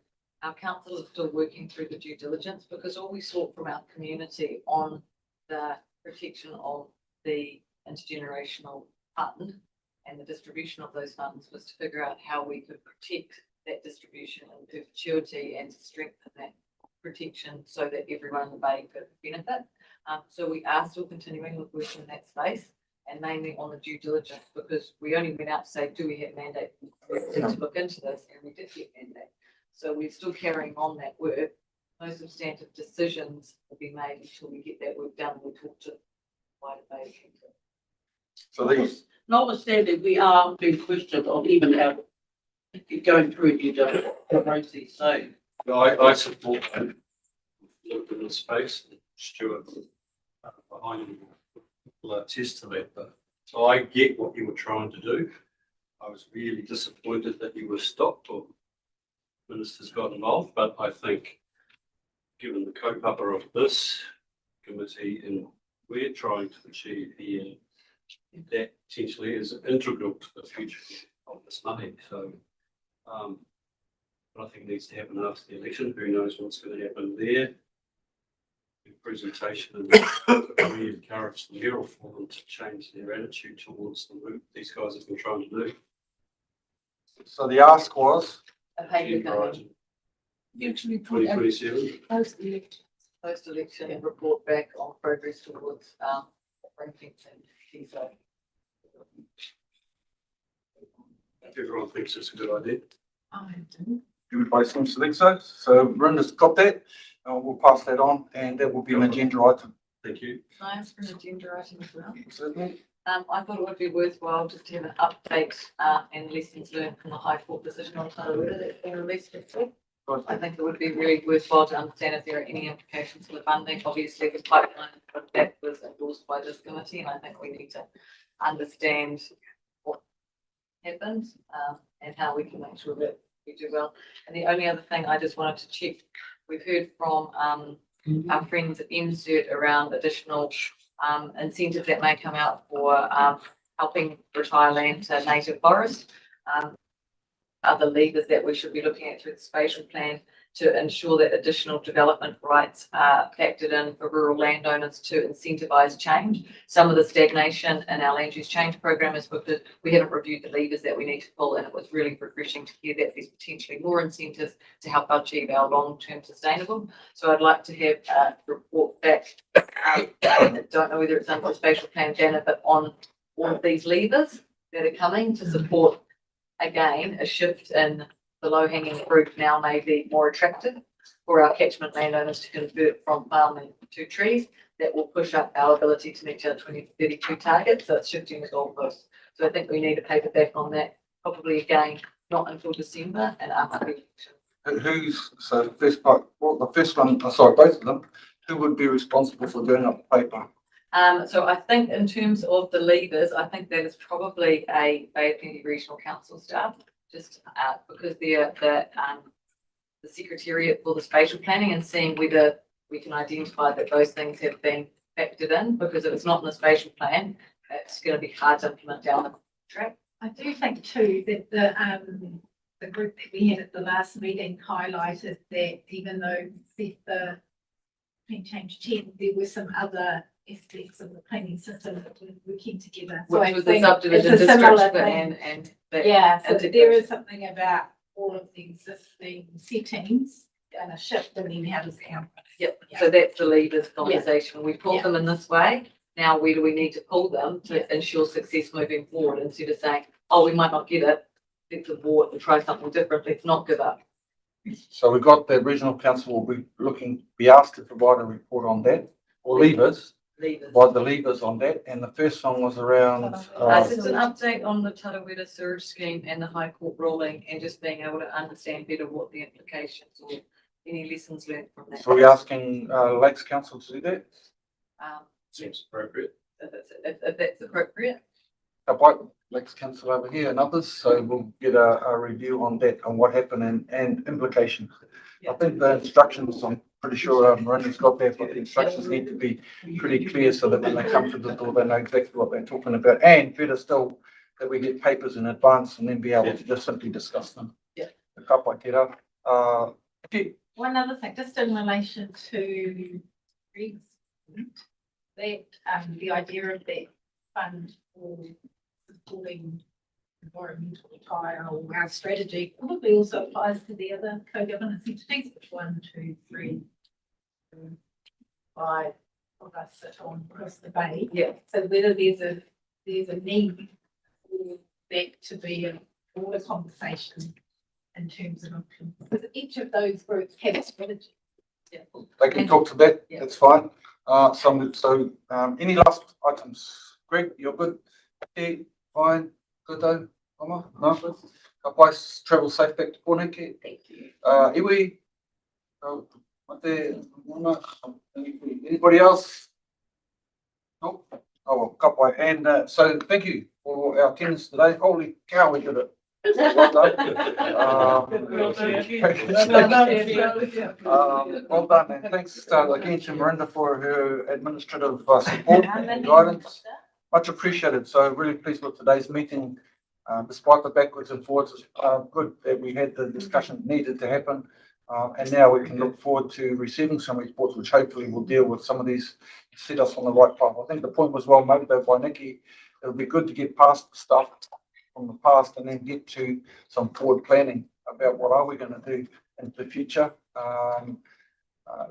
[SPEAKER 7] our council is still working through the due diligence, because all we sought from our community on the protection of the intergenerational fund and the distribution of those funds was to figure out how we could protect that distribution in perpetuity and to strengthen that protection so that everyone in the bay could benefit. So we are still continuing with work in that space, and mainly on the due diligence, because we only went out to say, do we have mandate to look into this, and we did get mandate. So we're still carrying on that work. No substantive decisions will be made until we get that work done. We'll talk to wider bay.
[SPEAKER 1] So these,
[SPEAKER 11] Notwithstanding, we are being questioned on even our going through due diligence process, so.
[SPEAKER 10] I support that. Looked in the space, Stuart behind me will attest to that. But so I get what you were trying to do. I was really disappointed that you were stopped or ministers got involved, but I think given the kaupapa of this committee and we're trying to achieve here, that potentially is integral to the future of this money. So but I think it needs to happen after the election. Who knows what's going to happen there? The presentation, and we encourage the mayoral for them to change their attitude towards the work these guys have been trying to do.
[SPEAKER 1] so the ask was,
[SPEAKER 7] Usually
[SPEAKER 10] 2027.
[SPEAKER 7] Post-election report back on progress towards rankings and TISO.
[SPEAKER 10] Everyone thinks it's a good idea.
[SPEAKER 1] everybody seems to think so. So Rinda's got that. We'll pass that on, and that will be an agenda item.
[SPEAKER 10] Thank you.
[SPEAKER 7] Can I ask for an agenda item as well?
[SPEAKER 1] Certainly.
[SPEAKER 7] I thought it would be worthwhile just to have an update and lessons learned from the High Court decision on Arawa that's been released this week. I think it would be really worthwhile to understand if there are any implications for the funding. Obviously, the pipeline that was endorsed by this committee, and I think we need to understand what happened and how we can make sure that we do well. And the only other thing I just wanted to check, we've heard from our friends at MCERT around additional incentives that may come out for helping retire land to native forest. Other levers that we should be looking at through the spatial plan to ensure that additional development rights are factored in for rural landowners to incentivise change. Some of the stagnation in our land use change program is because we haven't reviewed the levers that we need to pull, and it was really refreshing to hear that there's potentially more incentives to help achieve our long-term sustainable. So I'd like to have a report back. I don't know whether it's under the spatial plan, Janet, but on all of these levers that are coming to support, again, a shift in the low-hanging fruit now may be more attractive for our catchment landowners to convert from farming to trees. That will push up our ability to meet our 2032 target. So it's shifting the goalposts. So I think we need a paper back on that, probably again, not until December and after the election.
[SPEAKER 1] Who's, so the first part, well, the first one, sorry, both of them, who would be responsible for doing up the paper?
[SPEAKER 7] So I think in terms of the levers, I think that is probably a Bay of Plenty Regional Council staff, just because they're the secretariat for the spatial planning and seeing whether we can identify that those things have been factored in, because if it's not in the spatial plan, it's going to be hard to implement down the track.
[SPEAKER 6] I do think too that the group that we had at the last meeting highlighted that even though the plan change 10, there were some other aspects of the planning system that were working together. So
[SPEAKER 7] which was the subdivision district and
[SPEAKER 6] yeah, so there is something about all of the existing settings and a shift, and then how does it happen?
[SPEAKER 7] Yep. So that's the levers conversation. We pull them in this way. Now, where do we need to pull them to ensure success moving forward, instead of saying, oh, we might not get it, let's abort and try something different, let's not give up.
[SPEAKER 1] So we've got the regional council will be asked to provide a report on that, or levers, by the levers on that, and the first one was around,
[SPEAKER 7] Just an update on the Tarawera surge scheme and the High Court ruling and just being able to understand better what the implications or any lessons learned from that.
[SPEAKER 1] so we're asking, Lakes Council to do that?
[SPEAKER 10] Seems appropriate.
[SPEAKER 7] If that's appropriate.
[SPEAKER 1] White Lakes Council over here and others, so we'll get a review on that, on what happened and implications. I think the instructions, I'm pretty sure Miranda's got that, but the instructions need to be pretty clear so that when they come to the door, they know exactly what they're talking about. And better still, that we get papers in advance and then be able to just simply discuss them.
[SPEAKER 7] Yeah.
[SPEAKER 1] Okay.
[SPEAKER 6] One other thing, just in relation to Greg's, that, the idea of that fund for supporting environmental retire or our strategy probably also applies to the other co-governance entities, which 1, 2, 3, 5 of us sit on across the bay.
[SPEAKER 7] Yeah.
[SPEAKER 6] So whether there's a need for that to be a broader conversation in terms of, because each of those groups have a strategy.
[SPEAKER 7] Yeah.
[SPEAKER 1] They can talk to that,
[SPEAKER 7] Yeah.
[SPEAKER 1] that's fine. Any last items? Greg, you're good? Okay, fine, good though, no? Guys, travel safe back to Pōneke.
[SPEAKER 5] Thank you.
[SPEAKER 1] Iwi, anybody else? Nope. Oh, well, kapai. And so thank you for our attendance today. Holy cow, we did it. Well done. Well done, and thanks again to Miranda for her administrative support and guidance. Much appreciated. So really pleased with today's meeting. Despite the backwards and forwards, it's good that we had the discussion needed to happen. And now we can look forward to receiving some reports, which hopefully will deal with some of these, set us on the right path. I think the point was well made though by Nikki. It'll be good to get past the stuff from the past and then get to some forward planning about what are we going to do in the future.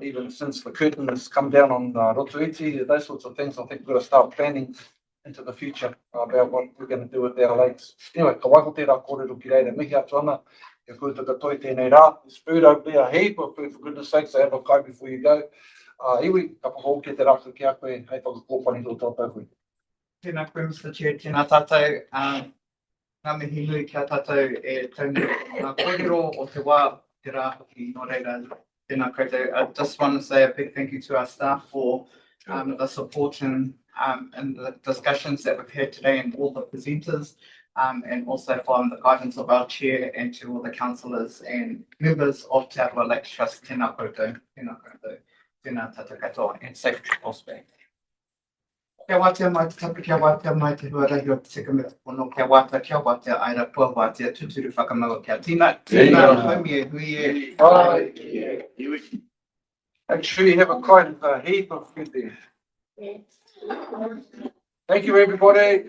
[SPEAKER 1] Even since the curtain has come down on Rotorua, those sorts of things, I think we've got to start planning into the future about what we're going to do with our lakes. Anyway, ka waiko tērā kōrero ki reira mihi atu ana. E kūtaka toi tēnei rā. There's food over there, a heap of food, for goodness sakes, so have a kai before you go. Iwi, ka whakahau ki te raka ki a koe, hei whakakōpani tō tātou koe.
[SPEAKER 13] Tēnā koe, Mr. Chair, tēnā tātou. Ngā mihi nui kia tātou e taungi ngā kōrero o te wā, te rā ki nō reira. Tēnā koutou. I just want to say a big thank you to our staff for the support and the discussions that we've had today and all the presenters, and also from the guidance of our chair and to all the councillors and members of Te Arawa Lakes Trust. Tēnā koutou, tēnā koutou, tēnā tātou katoa, and safe travels back. Kia wātea mai te tapu, kia wātea mai te huarahi o te sekame pono, kia wātea aira pua wātea tuturu whakamaua kia tīna, haumi e hui e.
[SPEAKER 1] Make sure you have a kind of a heap of food there. Thank you, everybody.